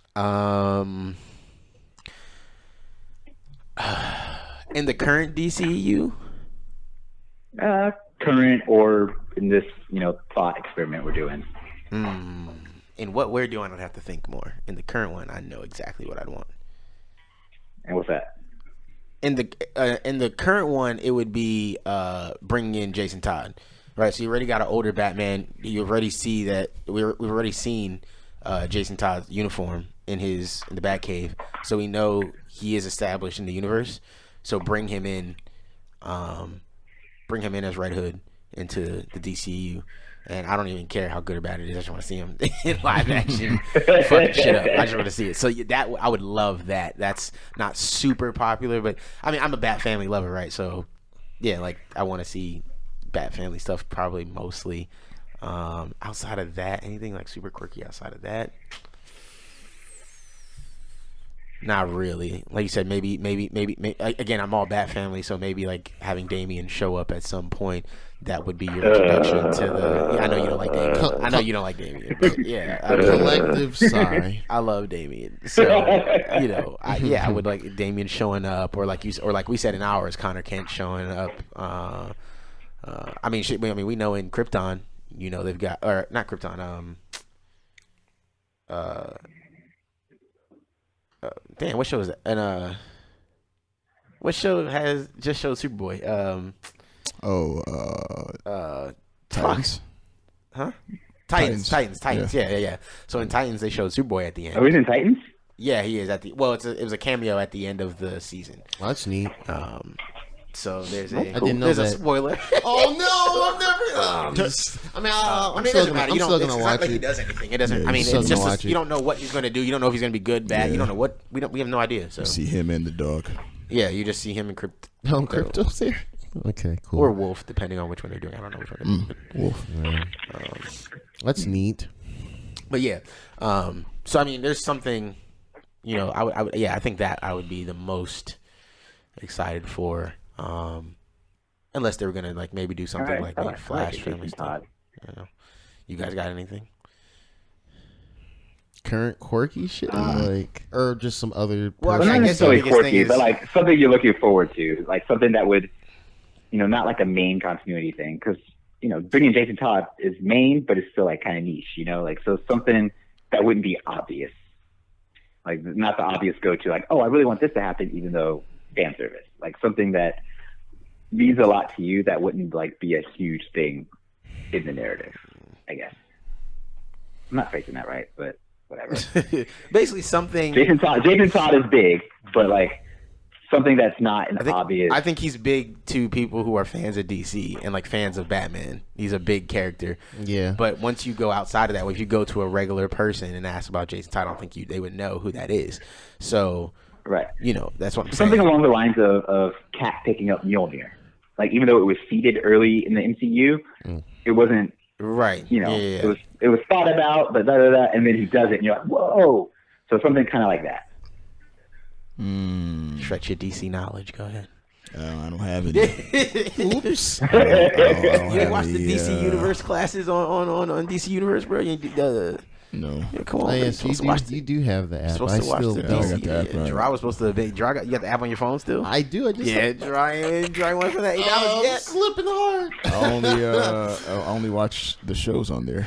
In the current DCEU? Current or in this, thought experiment we're doing. In what we're doing, I'd have to think more. In the current one, I know exactly what I'd want. And what's that? In the current one, it would be bringing in Jason Todd, right? So you already got an older Batman. You already see that we've already seen Jason Todd's uniform in the Batcave, so we know he is established in the universe. So bring him in as Red Hood into the DCU. And I don't even care how good or bad it is. I just want to see him in live action, fucking shit up. I just want to see it. So that I would love that. That's not super popular, but I mean, I'm a Bat Family lover, right? So yeah, like I want to see Bat Family stuff probably mostly. Outside of that, anything like super quirky outside of that? Not really. Like you said, maybe. Again, I'm all Bat family, so maybe like having Damian show up at some point. That would be your introduction to the. Yeah, I know you don't like Damian. I know you don't like Damian. But yeah, Collective sigh. I love Damian. So I would like Damian showing up, or like we said in ours, Connor Kent showing up. We know in Krypton, they've got, or not Krypton. Damn, what show is that? And what show has just showed Superboy? Titans. Huh? Titans. Yeah. So in Titans, they showed Superboy at the end. Oh, he's in Titans? Yeah, he is at the. Well, it was a cameo at the end of the season. Well, that's neat. So there's a spoiler. Oh no! I'm never. It doesn't matter. I'm still gonna watch like he it. does anything. It doesn't. Yeah, It's just you don't know what he's gonna do. You don't know if he's gonna be good, bad. Yeah. You don't know what we have no idea. So See him and the dog. yeah, you just see him in Crypto. No, Crypto's there. Okay, cool. Or Wolf, depending on which one they're doing. I don't know which one they're doing. Wolf. That's neat. But yeah, so there's something, I think that I would be the most excited for, unless they were gonna like maybe do something like maybe Flash family stuff. You guys got anything? Current quirky shit, or just some other. Well, Not I guess the necessarily biggest thing quirky, is- but like something you're looking forward to, like something that would, not like a main continuity thing, because bringing Jason Todd is main, but it's still like kind of niche, so something that wouldn't be obvious, like not the obvious go-to, like, oh, I really want this to happen, even though fan service, like something that means a lot to you that wouldn't like be a huge thing in the narrative, I guess. I'm not phrasing that right, but whatever. Basically, something. Jason Todd is big, but like something that's not an obvious. I think he's big to people who are fans of DC and like fans of Batman. He's a big character. Yeah. But once you go outside of that, if you go to a regular person and ask about Jason Todd, I don't think they would know who that is. So, right. That's what I'm Something saying. along the lines of Cat picking up Mjolnir. Like, even though it was seeded early in the MCU, it wasn't. Right. It was thought about, but and then he does it, and you're like, whoa. So something kind of like that. Stretch your DC knowledge. Go ahead. I don't have any. Oops. I don't You didn't have watch the any, DC Universe classes on DC Universe, bro? No. Come on, Oh, man. yes, you do have the app. Supposed I to watch still the don't. I got the app, right. Gerald was supposed to be. Gerald, you got the app on your phone still? I do. I just Gerald went for that $8 yet. slipping hard. I only watch the shows on there.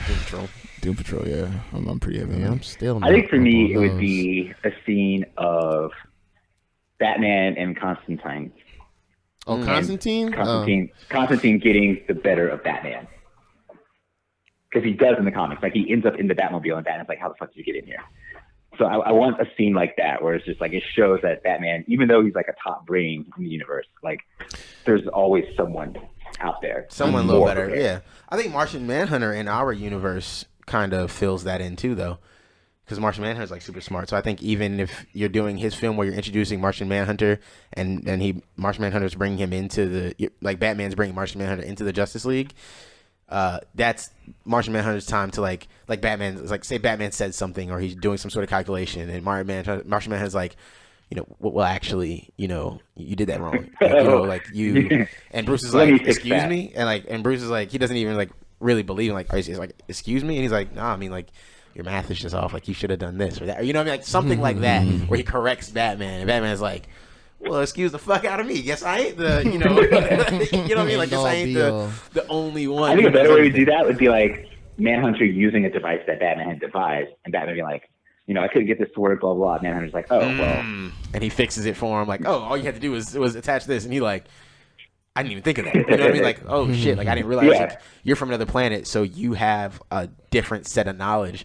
Doom Patrol, yeah. I'm pretty heavy. Yeah, I'm still. I think for not me, up it on would those. be a scene of Batman and Constantine. Oh, Constantine. Constantine getting the better of Batman. Because he does in the comics. Like, he ends up in the Batmobile, and Batman's like, how the fuck did you get in here? So I want a scene like that, where it's just like, it shows that Batman, even though he's like a top brain in the universe, like, there's always someone out there. Someone a little more better. prepared. Yeah. I think Martian Manhunter in our universe kind of fills that in too, though. Because Martian Manhunter's like super smart. So I think even if you're doing his film where you're introducing Martian Manhunter and Martian Manhunter's bringing him into like Batman's bringing Martian Manhunter into the Justice League, that's Martian Manhunter's time to like Batman, like say Batman said something or he's doing some sort of calculation and Martian Manhunter's like, well, actually, you did that wrong. Like, and Bruce is Let me like, fix excuse that. me? And Bruce is like, he doesn't even like really believe him. Like, he's like, excuse me? And he's like, nah, I mean, like, your math is just off. Like, you should have done this or that. Or, like something like that where he corrects Batman. And Batman's like, well, excuse the fuck out of me. Guess I ain't the, you know what I mean? Like, guess I ain't the only one. I think a better way to do that would be like Manhunter using a device that Batman had devised, and Batman being like, I couldn't get this to work, blah, blah, blah. Manhunter's like, oh, well. And he fixes it for him. Like, oh, all you had to do was attach this. And he like, I didn't even think of that. You know what I mean? Like, oh, shit. Like, I didn't realize like, you're from another planet, so you have a different set of knowledge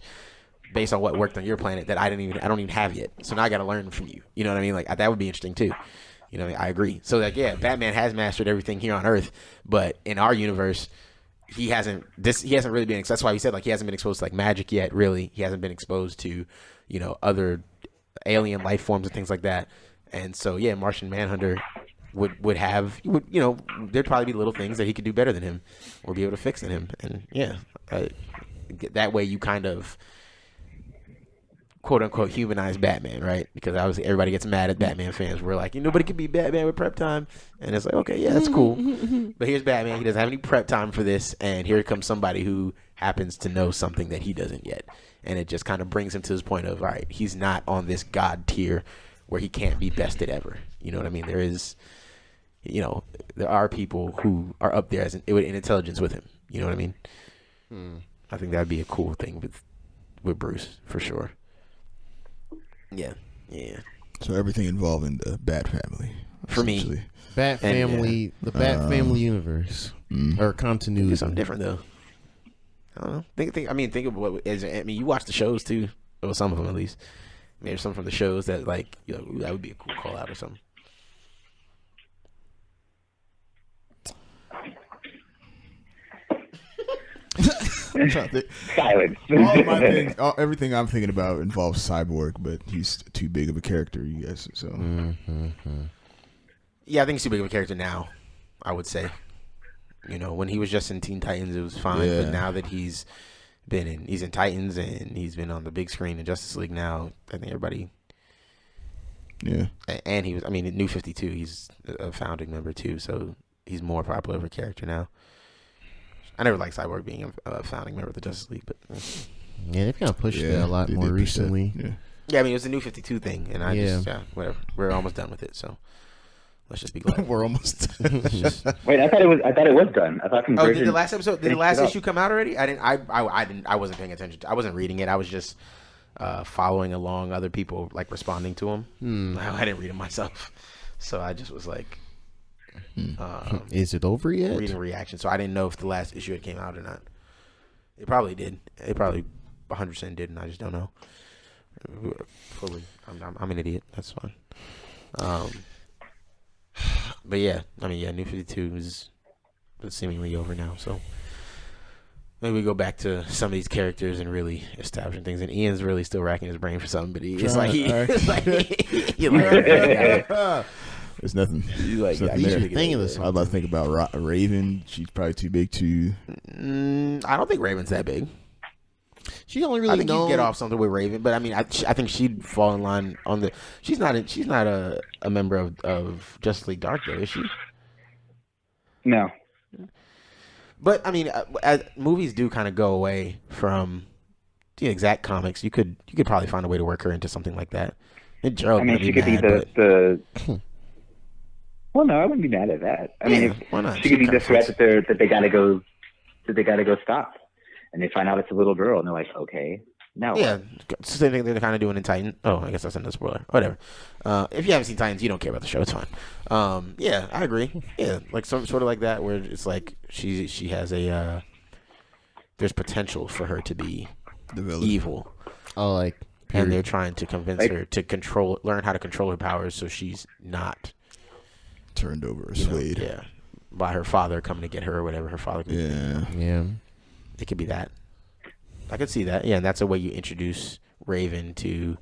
based on what worked on your planet that I don't even have yet. So now I got to learn from you. You know what I mean? Like, that would be interesting too. You know, I agree. So like, yeah, Batman has mastered everything here on Earth, but in our universe, he hasn't really been. That's why he said like he hasn't been exposed to like magic yet. Really, he hasn't been exposed to other alien life forms and things like that. And so yeah, Martian Manhunter would there'd probably be little things that he could do better than him or be able to fix than him. And yeah, that way you kind of quote unquote humanize Batman, right? Because obviously everybody gets mad at Batman fans. We're like, nobody can be Batman with prep time, and it's like, okay, yeah, that's cool. But here's Batman. He doesn't have any prep time for this, and here comes somebody who happens to know something that he doesn't yet, and it just kind of brings him to this point of, all right, he's not on this god tier where he can't be bested ever. You know what I mean? There is, there are people who are up there in intelligence with him. You know what I mean? I think that'd be a cool thing with Bruce for sure. Yeah. So everything involving the Bat family for me. Bat family, the Bat family universe or continuity. Do something different though. I don't know. Think of what is. I mean, you watch the shows too, or some of them at least. Maybe some from the shows that like, that would be a cool call out or something. Silence. Everything I'm thinking about involves Cyborg, but he's too big of a character, you guys. So, yeah, I think he's too big of a character now. I would say, when he was just in Teen Titans, it was fine. Yeah. But now that he's in Titans and he's been on the big screen in Justice League now, I think everybody. Yeah. And he was. I mean, in New 52, he's a founding member too, so he's more popular of a character now. I never liked Cyborg being a founding member of the Justice League, but yeah, they've kind of pushed it a lot more recently. Yeah, I mean, it was the New 52 thing, and whatever. We're almost done with it, so let's just be glad. We're almost done. Wait, I thought it was done. I thought Convergence. Did the last episode? Did the last issue come out already? I didn't. I wasn't paying attention. I wasn't reading it. I was just following along other people like responding to them. I didn't read them myself, so I just was like. Is it over yet? Reading reaction, so I didn't know if the last issue had came out or not. It probably did. It probably 100% did, and I just don't know. Fully, I'm an idiot. That's fine. But yeah, New 52 is seemingly over now. So maybe we go back to some of these characters and really establishing things. And Ian's really still racking his brain for something, but There's nothing. Like, nothing you're there. thinking of I was about to think about Raven. She's probably too big to. I don't think Raven's that big. She only really. I think you get off something with Raven, but I mean, I think she'd fall in line on the. She's not a member of Justice League Dark, though, is she? No. But I mean, as movies do kind of go away from the exact comics. You could probably find a way to work her into something like that. And Gerald, she could be the. Well, no, I wouldn't be mad at that. I mean, why not? She could be the threat that they gotta go stop, and they find out it's a little girl, and they're like, okay, now yeah, same thing they're kind of doing in Titan. Oh, I guess that's another spoiler. Whatever. If you haven't seen Titans, you don't care about the show. It's fine. Yeah, I agree. Yeah, like sort of like that, where it's like she has a there's potential for her to be evil. Oh, like. And they're trying to convince her to learn how to control her powers, so she's not turned over or swayed. By her father coming to get her or whatever her father. Yeah. It could be that. I could see that. Yeah, and that's a way you introduce Raven to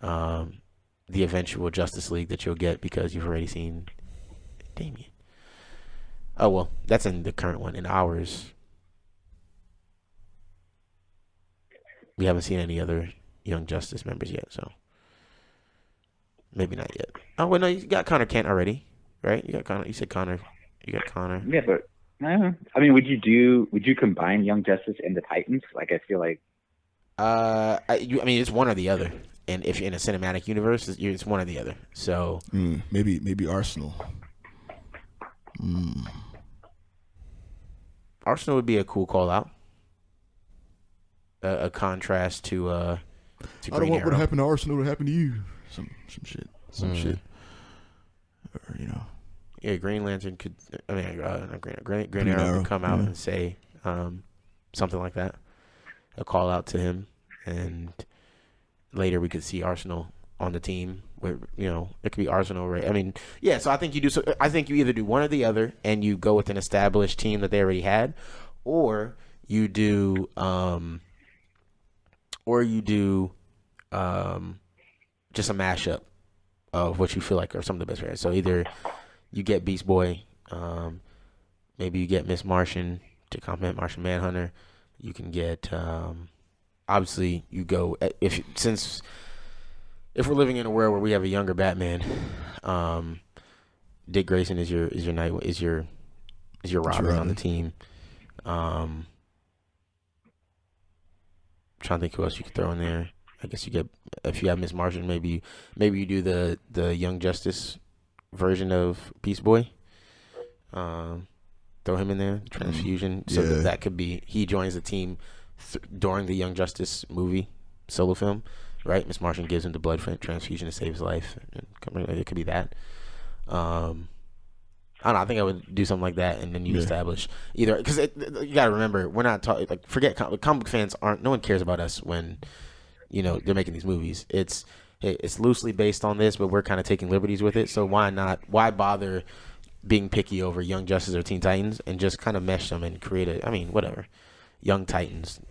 the eventual Justice League that you'll get because you've already seen Damian. Oh well, that's in the current one. In ours, we haven't seen any other Young Justice members yet, so maybe not yet. Oh well, no, you got Connor Kent already, right? You got Connor. You said Connor. You got Connor. Yeah, but I mean, would you combine Young Justice and the Titans? Like, I feel like. I mean, it's one or the other, and if you're in a cinematic universe, it's one or the other. So maybe Arsenal. Arsenal would be a cool call out. A contrast to I don't want what happened to Arsenal to happen to you. Some shit. Shit. Or, Yeah, Green Lantern could. I mean, Green Arrow could come out and say something like that. A call out to him, and later we could see Arsenal on the team. Where it could be Arsenal, right? I mean, yeah. So I think you do. So I think you either do one or the other, and you go with an established team that they already had, or you do. Just a mashup of what you feel like are some of the best players. So either you get Beast Boy, maybe you get Miss Martian to complement Martian Manhunter. You can get obviously you go if we're living in a world where we have a younger Batman, Dick Grayson is your Robin on the team. Trying to think who else you could throw in there. I guess you get, if you have Miss Martian, maybe you do the Young Justice version of Beast Boy. Throw him in there, Transfusion, so that could be, he joins the team during the Young Justice movie solo film, right? Miss Martian gives him the blood transfusion to save his life. It could be that. I don't know. I think I would do something like that, and then you establish either, because you got to remember, we're not talking, like, forget comic book fans aren't. No one cares about us when they're making these movies. It's loosely based on this, but we're kind of taking liberties with it. So why not? Why bother being picky over Young Justice or Teen Titans and just kind of mesh them and create whatever, Young Titans,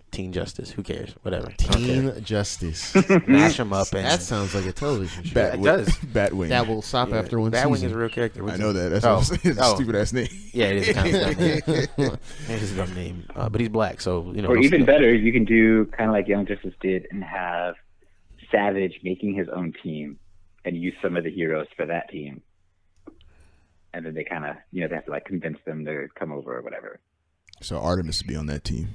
Teen Justice, who cares? Whatever. Teen Justice. Mash them up. And that sounds like a television show. It does. Batwing. That will stop after one Batwing season. is a real character. I know that. That's what I'm saying. It's a stupid ass name. Yeah, it is kind of a dumb name. It is a dumb name. But he's black, so, Or even better, you can do kind of like Young Justice did and have Savage making his own team and use some of the heroes for that team. And then they kind of, they have to like convince them to come over or whatever. So Artemis would be on that team.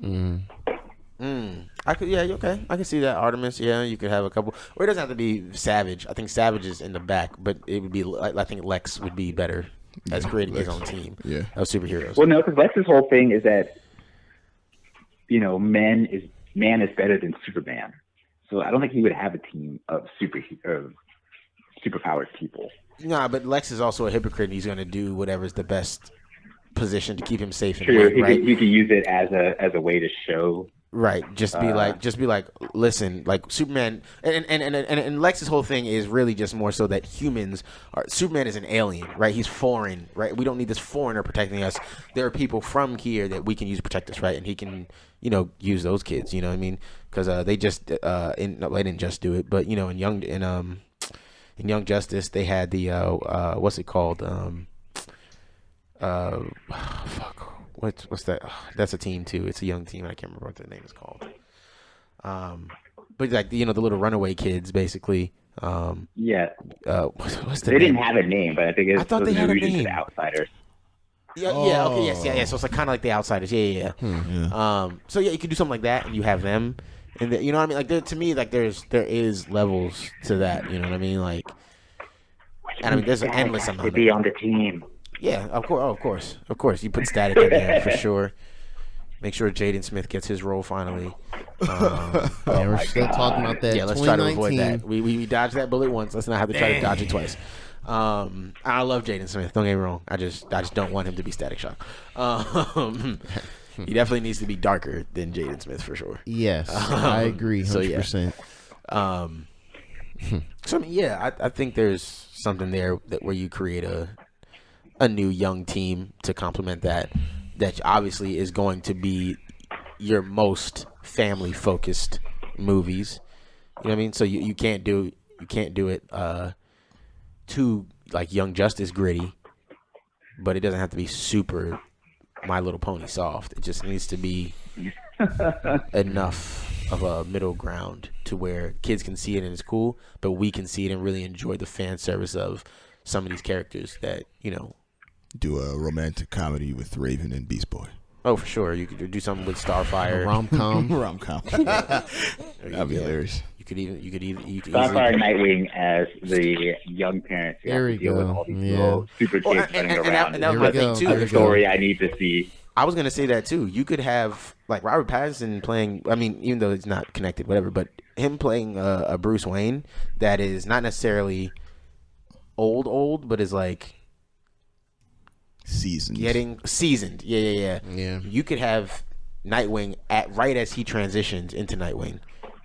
I could, okay. I can see that. Artemis, you could have a couple. Or it doesn't have to be Savage. I think Savage is in the back, but it would be. I think Lex would be better as creating his own team of superheroes. Well, no, because Lex's whole thing is that man is better than Superman. So I don't think he would have a team of superpowered people. Nah, but Lex is also a hypocrite. And he's going to do whatever's the best position to keep him safe and True. win, right? He could use it as a way to show. Right. Just be like, listen, like Superman, and Lex's whole thing is really just more so that Superman is an alien, right? He's foreign, right? We don't need this foreigner protecting us. There are people from here that we can use to protect us, right? And he can, use those kids, you know what I mean? Because they just, they didn't just do it, but in Young Justice, they had the what's it called? What's that? That's a team too. It's a young team. I can't remember what their name is called. But like the little runaway kids, basically. What's the They name? didn't have a name, but I think I thought they had a name. To the Outsiders. Yeah. Okay. Yes. Yeah. So it's like kind of like the Outsiders. Yeah. So you could do something like that, and you have them. And you know what I mean? Like to me, like there is levels to that. You know what I mean? Like, and I mean, there's an endless amount. To be on the team. Yeah, of course. You put Static in there for sure. Make sure Jaden Smith gets his role finally. We're still talking about that. Yeah, let's try to avoid that. We dodged that bullet once. Let's not have to try to dodge it twice. I love Jaden Smith. Don't get me wrong. I just don't want him to be Static Shock. He definitely needs to be darker than Jaden Smith for sure. Yes, I agree 100%. So I mean, I think there's something there where you create a new young team to complement that obviously is going to be your most family focused movies. You know what I mean? So you can't do it too like Young Justice gritty, but it doesn't have to be super My Little Pony soft. It just needs to be enough of a middle ground to where kids can see it and it's cool, but we can see it and really enjoy the fan service of some of these characters that, Do a romantic comedy with Raven and Beast Boy. Oh, for sure. You could do something with Starfire. Rom-com. That'd be hilarious. You could Starfire and Nightwing as the young parents. There we deal with go. all these little super kids running around. And that was my thing too. That's a story I need to see. I was gonna say that too. You could have like Robert Pattinson playing. I mean, even though it's not connected, whatever. But him playing a Bruce Wayne that is not necessarily old, but is like getting seasoned. Yeah. You could have Nightwing right as he transitions into Nightwing,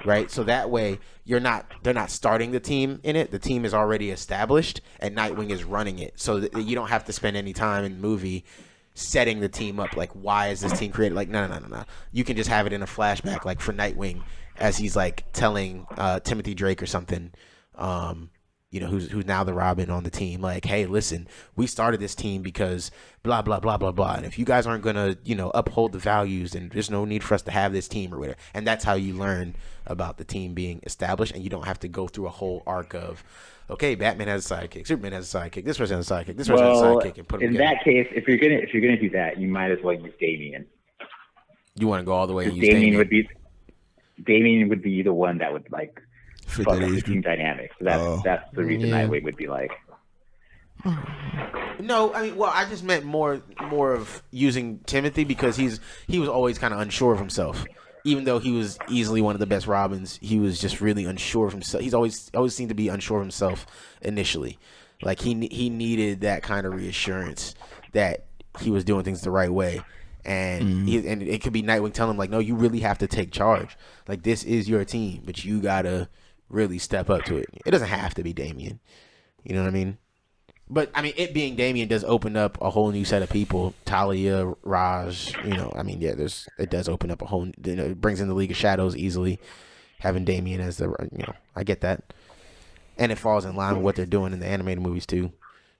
right? So that way they're not starting the team in it. The team is already established, and Nightwing is running it. So that you don't have to spend any time in the movie setting the team up. Like, why is this team created? Like, no. You can just have it in a flashback, like for Nightwing, as he's like telling Timothy Drake or something. who's now the Robin on the team. Like, hey, listen, we started this team because blah blah blah blah blah. And if you guys aren't gonna uphold the values, then there's no need for us to have this team or whatever. And that's how you learn about the team being established, and you don't have to go through a whole arc of, okay, Batman has a sidekick, Superman has a sidekick, this person has a sidekick, this person has a sidekick, and put them together. In that case, if you're gonna do that, you might as well use Damian. You want to go all the way and use Damian would be the one that would like fuck up the team dynamics. So that's the reason Nightwing would be like. No, I mean, well, I just meant more of using Timothy because he was always kind of unsure of himself. Even though he was easily one of the best Robins, he was just really unsure of himself. He's always seemed to be unsure of himself initially. Like he needed that kind of reassurance that he was doing things the right way. And and it could be Nightwing telling him like, no, you really have to take charge. Like, this is your team, but you gotta really step up to it. It doesn't have to be Damian. You know what I mean? But I mean, it being Damian does open up a whole new set of people. Talia, Raj, I mean, yeah, it does open up a whole. It brings in the League of Shadows easily. Having Damian as the, I get that, and it falls in line with what they're doing in the animated movies too,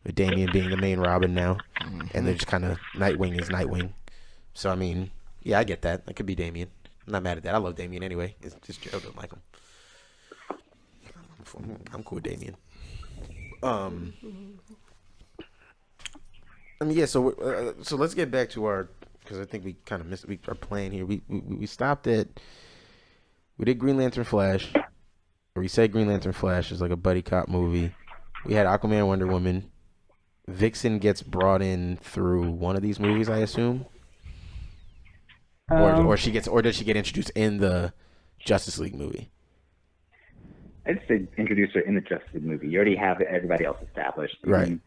with Damian being the main Robin now, and they're just kind of Nightwing is Nightwing. So I mean, yeah, I get that. It could be Damian. I'm not mad at that. I love Damian anyway. It's just Gerald don't like him. I'm cool with Damian. I mean, yeah. So let's get back to our, because I think we kind of missed our plan here. We stopped at, we did Green Lantern Flash, or we said Green Lantern Flash is like a buddy cop movie. We had Aquaman, Wonder Woman. Vixen gets brought in through one of these movies, I assume, or does she get introduced in the Justice League movie? I'd say introduce her in the Justice League movie. You already have everybody else established. Right.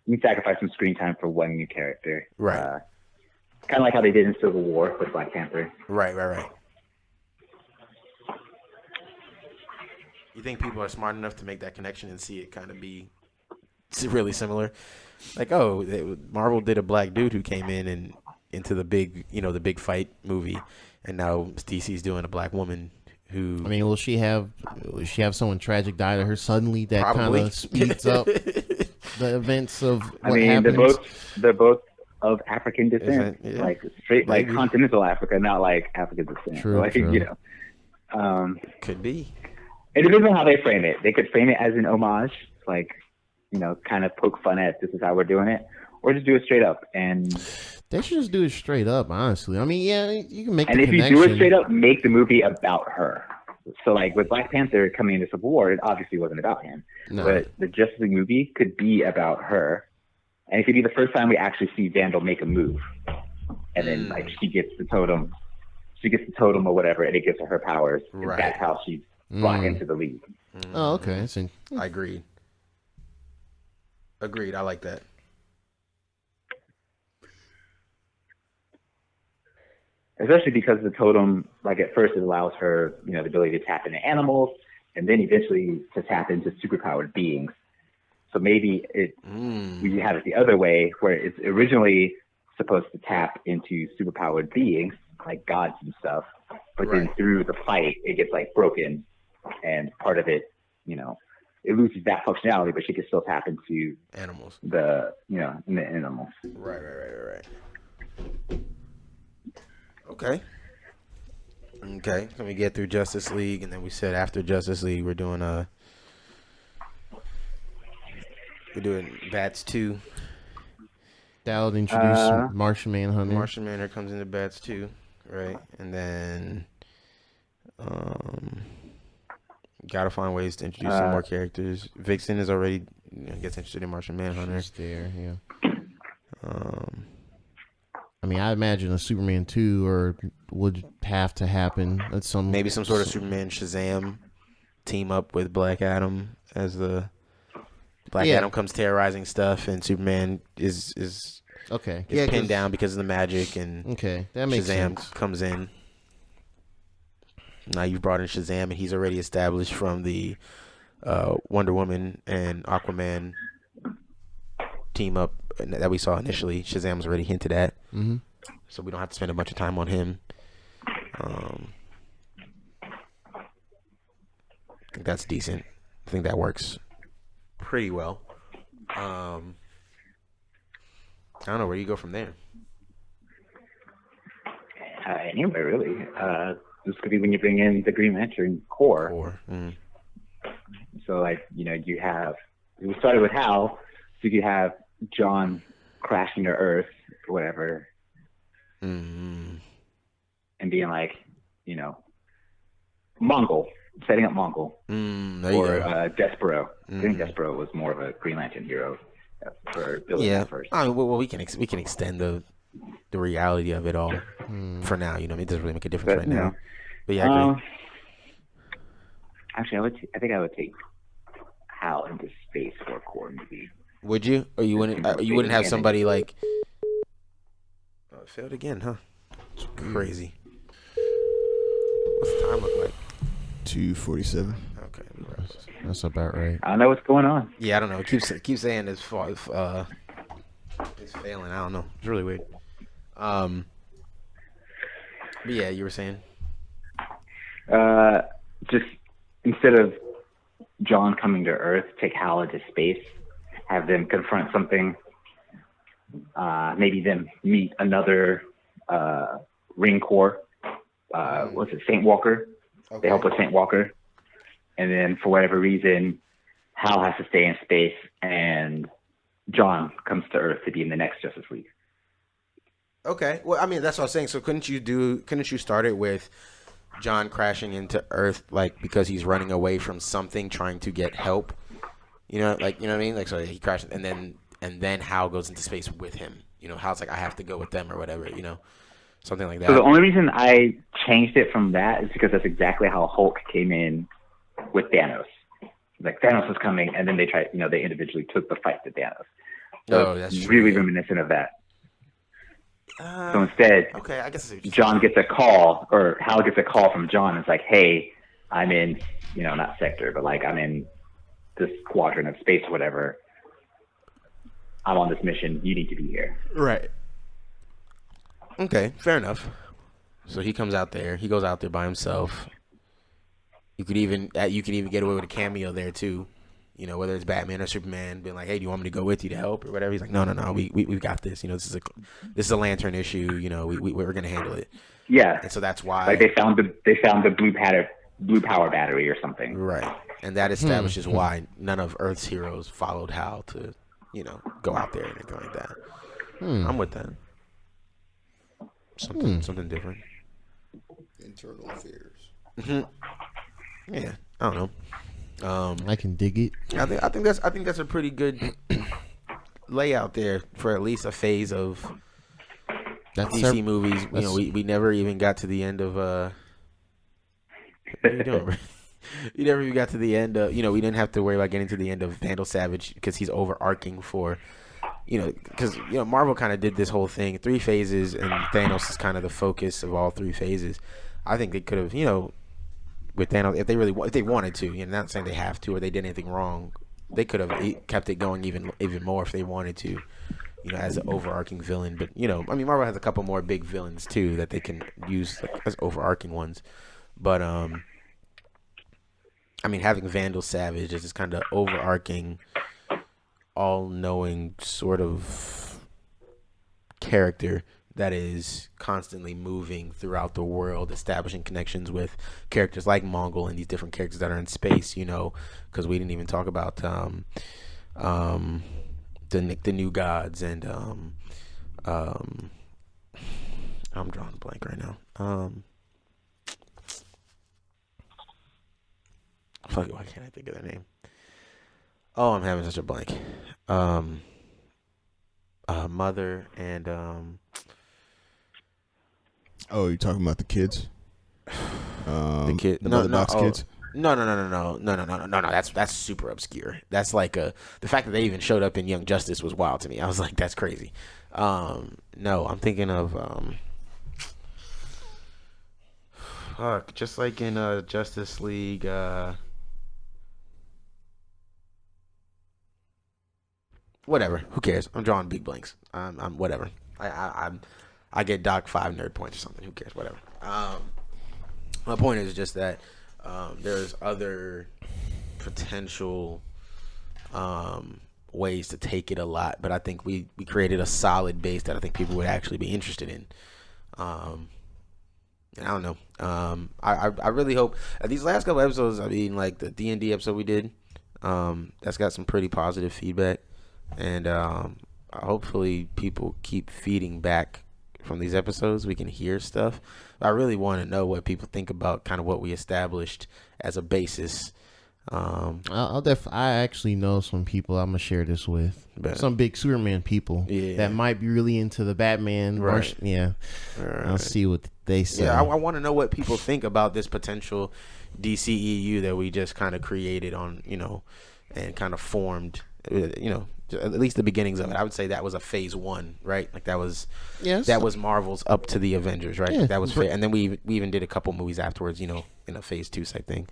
You sacrifice some screen time for one new character. Right. Kind of like how they did in Civil War with Black Panther. Right. You think people are smart enough to make that connection and see it kind of be really similar? Like, Marvel did a black dude who came in and into the big, the big fight movie, and now DC's doing a black woman who. I mean, will she have someone tragic die to her suddenly that kind of speeds up the events of what happens? They're both of African descent, yeah. like straight, like continental Africa, not like African descent. True, like, true. Could be. It depends on how they frame it. They could frame it as an homage, like, kind of poke fun at this is how we're doing it, or just do it straight up. And they should just do it straight up, honestly. I mean, yeah, you can make. And if connection. You do it straight up, make the movie about her. So, like with Black Panther coming into Civil War, it obviously wasn't about him. No. But the Justice League movie could be about her, and it could be the first time we actually see Vandal make a move. And then, like, she gets the totem or whatever, and it gives her powers. Right. That's how she's brought into the league. Oh, okay. I agree. I like that. Especially because the totem, like at first, it allows her, the ability to tap into animals, and then eventually to tap into superpowered beings. So maybe we have it the other way, where it's originally supposed to tap into superpowered beings, like gods and stuff, but then through the fight, it gets like broken, and part of it, it loses that functionality, but she can still tap into animals. In the animals. Right. Okay. So we get through Justice League, and then we said after Justice League, we're doing Bats 2. That would introduce Martian Manhunter. Martian Manhunter comes into Bats 2, right? And then gotta find ways to introduce some more characters. Vixen is already gets interested in Martian Manhunter. She's there, yeah. I mean, I imagine a Superman 2 would have to happen at some... Maybe some sort of Superman Shazam team up with Black Adam as the... Adam comes terrorizing stuff, and Superman is pinned down because of the magic, and that makes Shazam sense. comes in. Now you've brought in Shazam, and he's already established from the Wonder Woman and Aquaman team up that we saw initially. Shazam's already hinted at, so we don't have to spend a bunch of time on him. I think that's decent. I think that works pretty well. I don't know where you go from there. Anywhere really. This could be when you bring in the Green Lantern Corps. So like you have. We started with Hal, so you have John crashing to Earth or whatever, and being like, Mongol, setting up Mongol, or Despero. I think Despero was more of a Green Lantern hero for building that first. I mean, well, we can extend the reality of it all for now. It doesn't really make a difference right now. But yeah, I agree. Actually, I think I would take Hal into space for a core movie. Would you? Or you wouldn't? You wouldn't have somebody like? Oh, it failed again, huh? It's crazy. What's the time look like? 2:47. Okay, that's about right. I don't know what's going on. Yeah, I don't know. It keeps saying it's failing. I don't know. It's really weird. But yeah, you were saying. Just instead of John coming to Earth, take Hal into space, have them confront something, maybe them meet another Ring Corps, what's it, Saint Walker? Okay. They help with Saint Walker. And then for whatever reason, Hal has to stay in space and John comes to Earth to be in the next Justice League. Okay. Well, I mean, that's what I was saying. So couldn't you start it with John crashing into Earth, like, because he's running away from something, trying to get help? What I mean? Like, so he crashed, and then Hal goes into space with him. Hal's like, I have to go with them or whatever, something like that. So the only reason I changed it from that is because that's exactly how Hulk came in with Thanos. Like, Thanos was coming, and then they tried, they individually took the fight to Thanos. So that's true. Really reminiscent of that. So instead, okay, I guess John gets a call, or Hal gets a call from John. It's like, hey, I'm in, not sector, but like I'm in this quadrant of space or whatever. I'm on this mission. You need to be here. Right. Okay, fair enough. So he comes out there. He goes out there by himself. You could even get away with a cameo there too. Whether it's Batman or Superman, being like, "Hey, do you want me to go with you to help or whatever?" He's like, "No, we've got this. This is a lantern issue. We're gonna handle it." Yeah. And so that's why, like, they found the blue power battery or something. Right. And that establishes why none of Earth's heroes followed Hal to, go out there and anything like that. I'm with that. Something different. Internal affairs. Yeah, I don't know. I can dig it. I think that's a pretty good layout there for at least a phase of DC movies. We never even got to the end of what are you doing, bro? We never even got to the end of, we didn't have to worry about getting to the end of Vandal Savage because he's overarching for, because Marvel kind of did this whole thing, 3 phases, and Thanos is kind of the focus of all 3 phases. I think they could have, with Thanos, if they wanted to, not saying they have to or they did anything wrong, they could have kept it going even more if they wanted to, as an overarching villain. But Marvel has a couple more big villains too that they can use as overarching ones. But having Vandal Savage as this kind of overarching, all-knowing sort of character that is constantly moving throughout the world, establishing connections with characters like Mongol and these different characters that are in space, because we didn't even talk about the New Gods and I'm drawing a blank right now. Fuck, why can't I think of their name? Oh, I'm having such a blank. Mother and Oh, you're talking about the kids? The kid, the Mother Box kids? No. That's super obscure. That's like the fact that they even showed up in Young Justice was wild to me. I was like, that's crazy. No, I'm thinking of just like in Justice League. Whatever. Who cares? I'm drawing big blanks. I'm whatever. I get Doc 5 nerd points or something. Who cares? Whatever. My point is just that there's other potential ways to take it a lot, but I think we created a solid base that I think people would actually be interested in. And I don't know. I really hope these last couple episodes, I mean, like the D&D episode we did, that's got some pretty positive feedback, and hopefully people keep feeding back from these episodes. We can hear stuff. I really want to know what people think about kind of what we established as a basis. I actually know some people I'm gonna share this with. Some big Superman people that might be really into the Batman. Right. I'll see what they say. Yeah, I want to know what people think about this potential DCEU that we just kind of created on, and kind of formed, at least the beginnings of it. I would say that was a phase 1, right? Like that was Marvel's up to the Avengers, right? Yeah. Like that was and then we even did a couple movies afterwards, in a phase 2 type thing.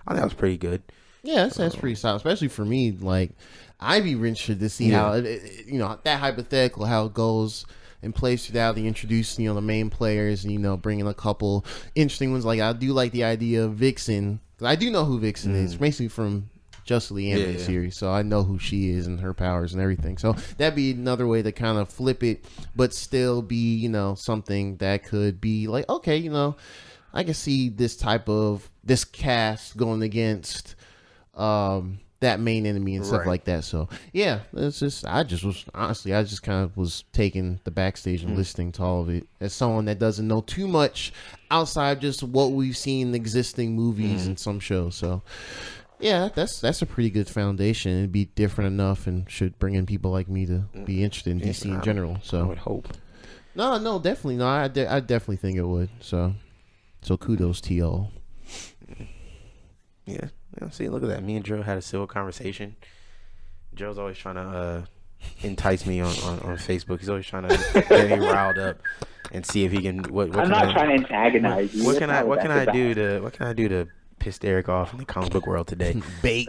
I think that was pretty good. Yeah, that's pretty solid, especially for me. Like, I'd be interested to see how, that hypothetical, how it goes and plays throughout the introduce, the main players, and, bringing a couple interesting ones. Like, I do like the idea of Vixen. I do know who Vixen is, basically from Justice League animated series, so I know who she is and her powers and everything. So that'd be another way to kind of flip it, but still be, something that could be like, okay, I can see this cast going against that main enemy and stuff like that. So yeah, I just kind of was taking the backstage and listening to all of it as someone that doesn't know too much outside just what we've seen in existing movies and some shows. So yeah, that's a pretty good foundation. It'd be different enough and should bring in people like me to be interested in DC in general. So I would hope. No, definitely no. I definitely think it would. So kudos to y'all. Yeah. See, look at that. Me and Gerald had a civil conversation. Gerald's always trying to entice me on Facebook. He's always trying to get me riled up and see if he can. I'm not trying to antagonize you. What can I do to piss Derek off in the comic book world today? Bait.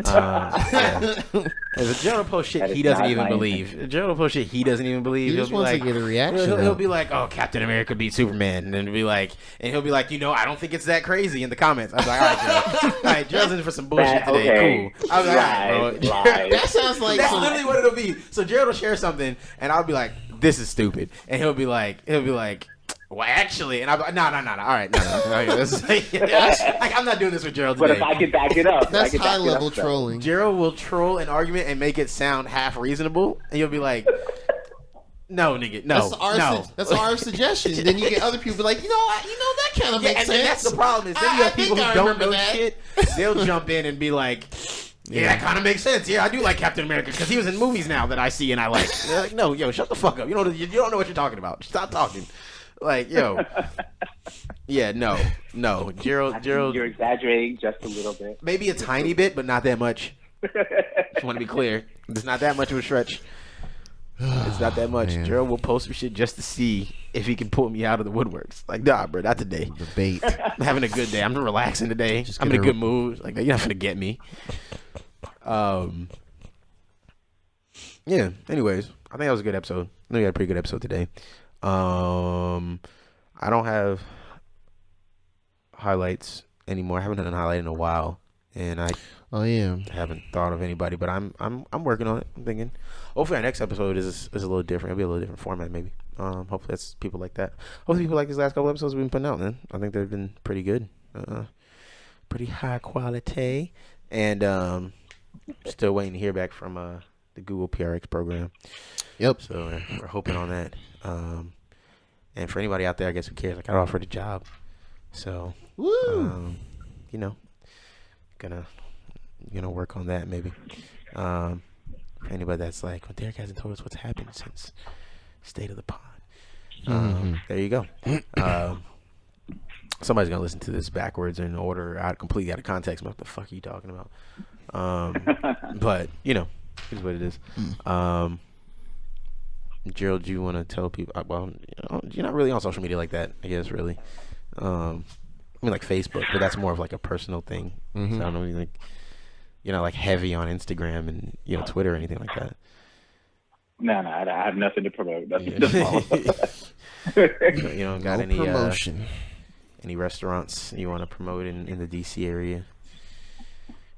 If Gerald post shit he doesn't even believe. He just wants to get a reaction. He'll be like, "Oh, Captain America beat Superman," and then he'll be like, I don't think it's that crazy in the comments. I was like, "All right, Gerald. All right, Gerald's in for some bullshit today. Okay. Cool." I was like, "All right, bro." That sounds like That's literally what it'll be. So Gerald will share something, and I'll be like, "This is stupid," and he'll be like, "Well, actually," and I'm like, no. All right, no. I'm not doing this with Gerald today. But if I can back it up, that's high level trolling. Gerald will troll an argument and make it sound half reasonable, and you'll be like, "No, nigga, no." That's our suggestion. Then you get other people like, that kind of makes sense. And that's the problem. Is then you have people who don't know shit. They'll jump in and be like, "Yeah, that kind of makes sense. Yeah, I do like Captain America because he was in movies now that I see and I like." They're like, "No, yo, shut the fuck up. You don't know what you're talking about. Stop talking." Like, yo, yeah, no, Gerald. You're exaggerating just a little bit. Maybe a tiny bit, but not that much. Just want to be clear. It's not that much of a stretch. It's not that much. Man. Gerald will post some shit just to see if he can pull me out of the woodworks. Like, nah, bro, not today. The bait. I'm having a good day. I'm relaxing today. I'm in a good mood. Like, you're not gonna get me. Yeah. Anyways, I think that was a good episode. I think we had a pretty good episode today. I don't have highlights anymore. I haven't done a highlight in a while, and I haven't thought of anybody. But I'm working on it. I'm thinking. Hopefully, our next episode is a little different. It'll be a little different format, maybe. Hopefully, that's people like that. Hopefully, people like these last couple episodes we've been putting out. Man, I think they've been pretty good, pretty high quality, and still waiting to hear back from the Google PRX program. Yep. So we're hoping on that. And for anybody out there, I guess who cares? Like, I got offered a job, so gonna work on that maybe. For anybody that's like, well, Derek hasn't told us what's happened since State of the Pod. There you go. Somebody's gonna listen to this backwards in order, completely out of context. What the fuck are you talking about? But here's what it is. Gerald, do you want to tell people? Well, you're not really on social media like that, I guess, really. I mean, like Facebook, but that's more of like a personal thing. So I don't know, like, you're not like heavy on Instagram and Twitter or anything like that. No, I have nothing to promote. Nothing to follow. You don't got any promotion? Any restaurants you want to promote in the DC area?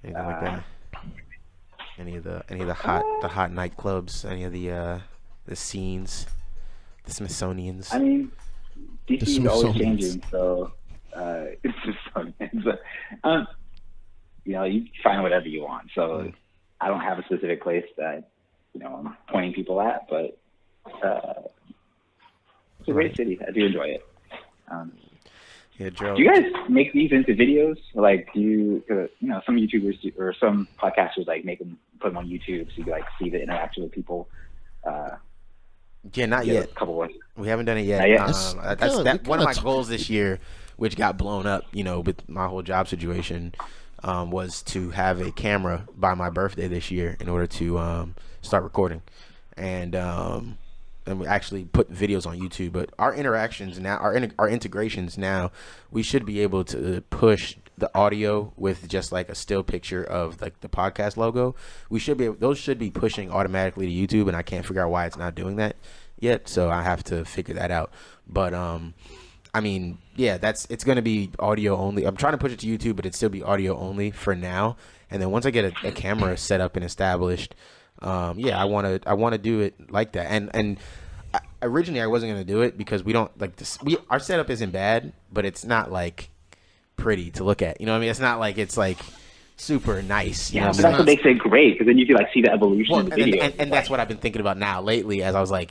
Anything like that? Any of the hot nightclubs? Any of the scenes? The Smithsonian's. I mean, DC is always changing, so it's Smithsonian. So, you find whatever you want. So I don't have a specific place that I'm pointing people at, but it's a great city. I do enjoy it. Gerald. Do you guys make these into videos? Like, do you, some YouTubers or some podcasters put them on YouTube so you can see the interaction with people? Yeah, not yet. A couple of We haven't done it yet. Not yet? That's one of my goals this year, which got blown up, with my whole job situation, was to have a camera by my birthday this year in order to start recording, and we actually put videos on YouTube. But our interactions now, our integrations now, we should be able to push the audio with just a still picture of the podcast logo. Those should be pushing automatically to YouTube, and I can't figure out why it's not doing that yet. So I have to figure that out. But I mean, yeah, it's going to be audio only. I'm trying to push it to YouTube, but it'd still be audio only for now. And then once I get a camera set up and established, I want to do it like that. And originally I wasn't going to do it because we don't this. Our setup isn't bad, but it's not pretty to look at. You know what I mean? It's not it's super nice. You know but that's what makes it great, because then you can see the evolution of the video. And that's what I've been thinking about now lately, as I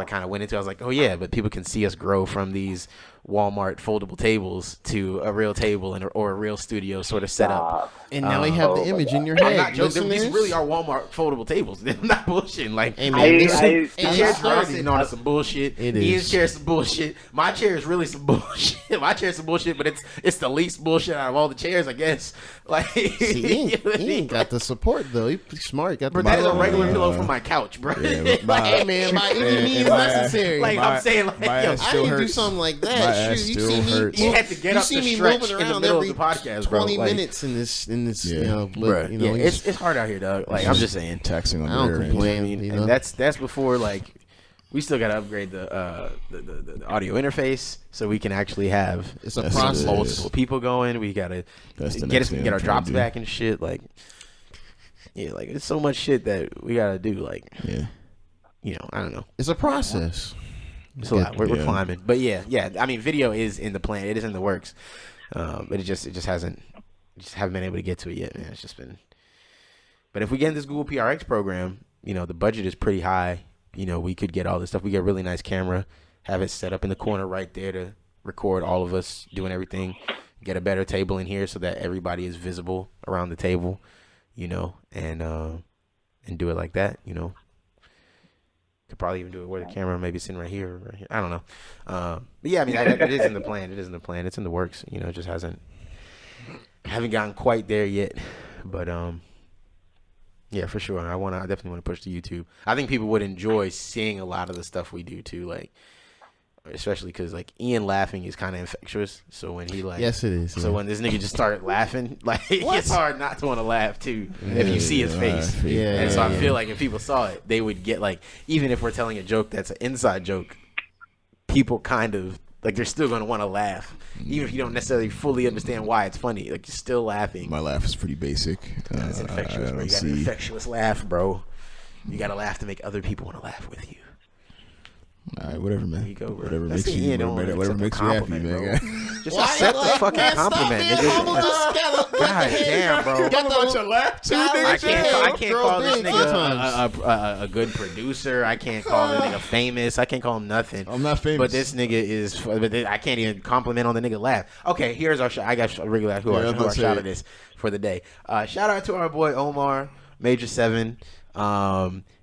kind of went into it, I was like, oh yeah, but people can see us grow from these Walmart foldable tables to a real table or a real studio sort of setup. And now we have the image in your I'm head. not joking. These really are Walmart foldable tables. They're not bullshitting. Hey, man, the chair's sitting on some bullshit. It is. Ian's chair's some bullshit. My chair is really some bullshit. My chair's some bullshit, but it's the least bullshit out of all the chairs, I guess. See, Ian got the support though. He's smart. Got the that is a regular pillow from my couch, bro. Hey man, by any means necessary. I'm saying, I didn't do something like that. Shoot, you see me. You had to get up to stretch in the middle of the podcast, bro. 20 minutes in this, bro. It's hard out here, dog. I'm just saying, taxing on I your don't complain. and that's before we still got to upgrade the audio interface so we can actually have it's a process. Multiple people going. We got to get our drops back and shit. It's so much shit that we got to do. I don't know. It's a process. It's a lot. We're climbing, but yeah. I mean, video is in the plan. It is in the works, but it just hasn't. Haven't been able to get to it yet, man. It's just been. But if we get in this Google PRX program, the budget is pretty high. We could get all this stuff. We get a really nice camera, have it set up in the corner right there to record all of us doing everything. Get a better table in here so that everybody is visible around the table, and do it like that. Could probably even do it where the camera maybe sitting right here. I don't know. But yeah, I mean, it is in the plan. It is in the plan. It's in the works. It just haven't gotten quite there yet. But yeah, for sure. I definitely want to push to YouTube. I think people would enjoy seeing a lot of the stuff we do too. Especially because Ian laughing is kind of infectious. So when he yes, it is. So when this nigga just started laughing, it's hard not to want to laugh too if you see his face. Yeah. And so I feel if people saw it, they would get even if we're telling a joke that's an inside joke, people kind of they're still gonna want to laugh, even if you don't necessarily fully understand why it's funny. You're still laughing. My laugh is pretty basic. It's infectious, bro. You got an infectious laugh, bro. You got to laugh to make other people want to laugh with you. All right, whatever, man. There you go, bro. Whatever makes you happy, man. Just accept the fucking compliment, nigga. God damn, bro. Got about your laugh too, nigga. I can't call this nigga a good producer. I can't call this nigga famous. I can't call him nothing. I'm not famous. But this nigga is. But I can't even compliment on the nigga laugh. Okay, here's our shot. I got a regular who our shot of this for the day. Shout out to our boy Omar Major 7.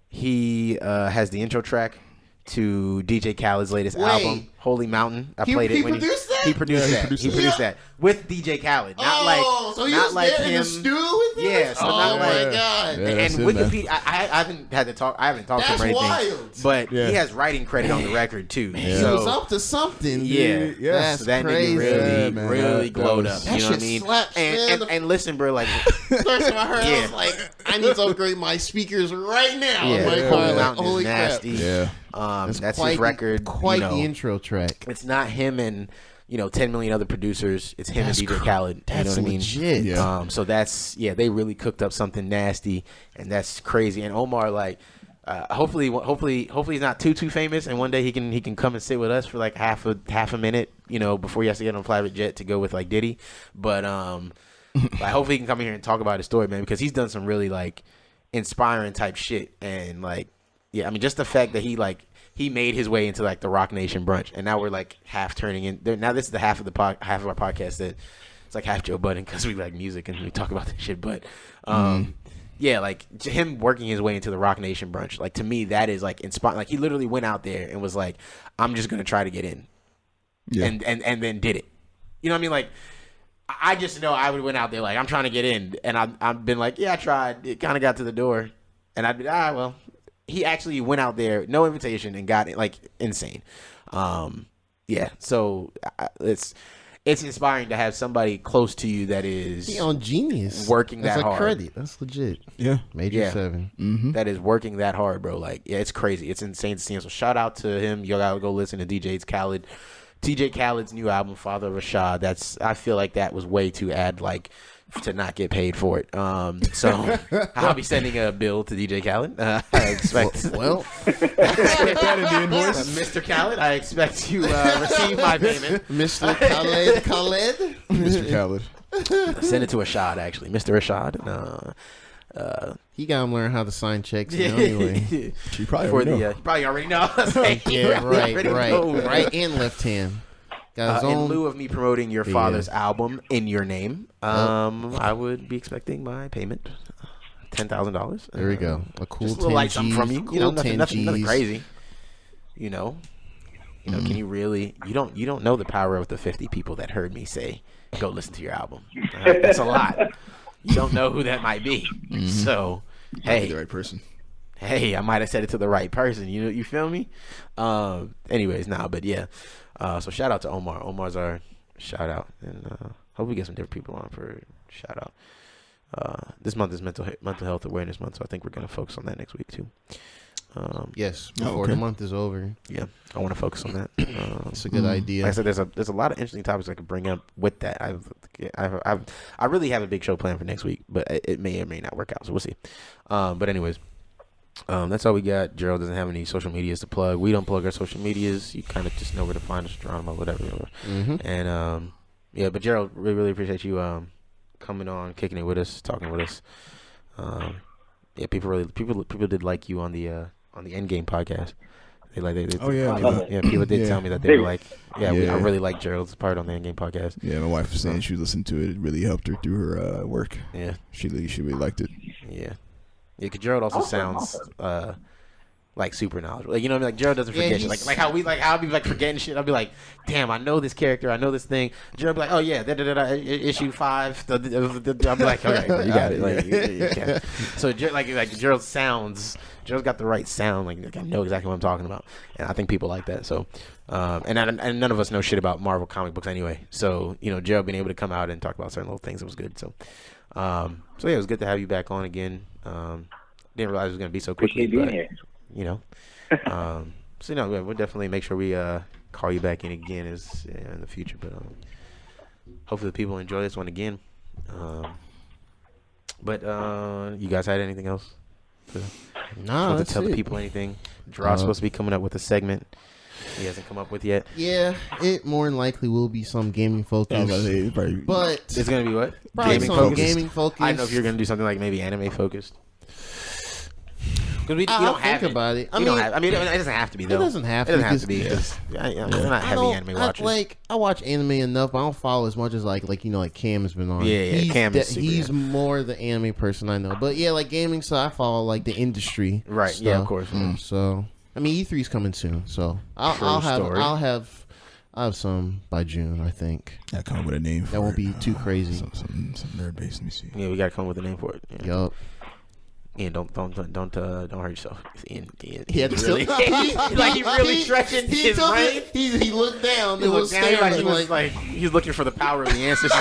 He has the intro track to DJ Khaled's latest album, Holy Mountain. I played it when produced that? He produced that. He produced that with DJ Khaled. Not so he not was like there him. in the stew with him? Yeah, so not my like God. and Wikipedia. I haven't had to talk. I haven't talked to him or anything. Wild. But he has writing credit on the record too. He So, was up to something. yeah, Dude. That's so that crazy. nigga really glowed up. That You know what I shit mean? slaps, man. And listen, bro, First time I heard, I was like, I need to upgrade my speakers right now. Yeah, My Holy car, Mountain holy is crap. nasty. Yeah. That's his record. Quite the intro track. It's not him and 10 million other producers. It's him That's and DJ Khaled. That's you know what I mean? legit. Yeah. So they really cooked up something nasty, and that's crazy. And Omar, like, hopefully he's not too famous, and one day he can come and sit with us for like half a minute, before he has to get on a private jet to go with like Diddy. But like, hopefully he can come in here and talk about his story, man, because he's done some really like inspiring type shit, and like, yeah, I mean, just the fact that he made his way into like the Rock Nation brunch, and now we're like half turning in. Now this is the half of our podcast that it's like half Joe Budden because we like music and we talk about this shit. But yeah, like him working his way into the Rock Nation brunch, like to me that is like inspiring. Like he literally went out there and was like, I'm just gonna try to get in, and then did it. You know what I mean? Like I just know I would went out there like I'm trying to get in, and I've been like, yeah, I tried. It kind of got to the door, and I'd be well. He actually went out there, no invitation, and got it like insane. Yeah, so it's inspiring to have somebody close to you that is He on Genius working that That's a hard. credit. That's legit. Yeah. Major 7. That is working that hard, bro. Like, yeah, it's crazy. It's insane to see him. So shout out to him. You gotta go listen to TJ Khaled's new album, Father of Rashad. I feel like that was way too to not get paid for it. So I'll be sending a bill to DJ Khaled. I expect Well, Mr. Khaled, I expect to receive my payment. Mr. Khaled. Mr. Khaled. Send it to Rashad, actually. Mr. Rashad. He got to learn how to sign checks anyway. She probably For already know. he probably already knows. Yeah, right. Know. Right and left hand. Got his In own. lieu of me promoting your father's album in your name, I would be expecting my payment, $10,000. There we go. A cool just a 10 little light something G's. from you. Cool 10 nothing G's. crazy. Can you really? You don't know the power of the 50 people that heard me say, "Go listen to your album." That's a lot. You don't know who that might be. So, hey, The right person. hey, I might have said it to the right person. You feel me? Anyways, but yeah. So shout out to Omar. Omar's our shout out, and hope we get some different people on for shout out. This month is mental health awareness month, so I think we're gonna focus on that next week too. Yes, before the month is over. Yeah, I want to focus on that. It's a good idea. Like I said, there's a lot of interesting topics I could bring up with that. I really have a big show planned for next week, but it may or may not work out, so we'll see. But anyways. That's all we got. Gerald doesn't have any social medias to plug. We don't plug our social medias. You kind of just know where to find us, Geronimo, whatever. And yeah, but Gerald, we really appreciate you coming on, kicking it with us, talking with us. Yeah, people did like you on the Endgame podcast. People did tell me that they were like, I really like Gerald's part on the Endgame podcast. Yeah, my wife was saying she was listening to it. It really helped her through her work. Yeah, she really liked it. Yeah. Yeah, because Gerald also sounds like super knowledgeable. Like, you know what I mean? Like Gerald doesn't forget shit. Like I'll be like forgetting shit. I'll be like, damn, I know this character, I know this thing. Gerald be like, oh yeah, issue 5. I'll be like, all right, bro, you got it. Like, you can. So like Gerald's got the right sound. Like I know exactly what I'm talking about, and I think people like that. So, and none of us know shit about Marvel comic books anyway. So Gerald being able to come out and talk about certain little things, it was good. So, yeah, it was good to have you back on again. Didn't realize it was gonna be so quickly, Appreciate but being here. So we'll definitely make sure we call you back in again in the future. But hopefully the people enjoy this one again. But you guys had anything else? No, to tell the people anything? Jahra's supposed to be coming up with a segment he hasn't come up with yet. Yeah, it more than likely will be some gaming focus. But it's gonna be what? Probably Gaming some focused? gaming focus. I don't know if you're gonna do something like maybe anime focused. Because we I'll don't have think about it. I mean, it doesn't have to be though. It doesn't have to. It doesn't have to be because we're not heavy anime watchers. I watch anime enough, but I don't follow as much as like Cam has been on. Yeah, Cam is super he's more the anime person I know. But yeah, like gaming, so I follow like the industry. Right. Stuff. Yeah, of course. So I mean, E3's coming soon, so I'll have some by June, I think. That come up with a name. That won't be too crazy. Some nerd base. Let me see. Yeah, we gotta come up with a name for it. Yeah. Yup. Ian, don't hurt yourself. Ian, he had to really, he really stretching his brain. He looked down. He looked down. He was looking for the power of the ancestors.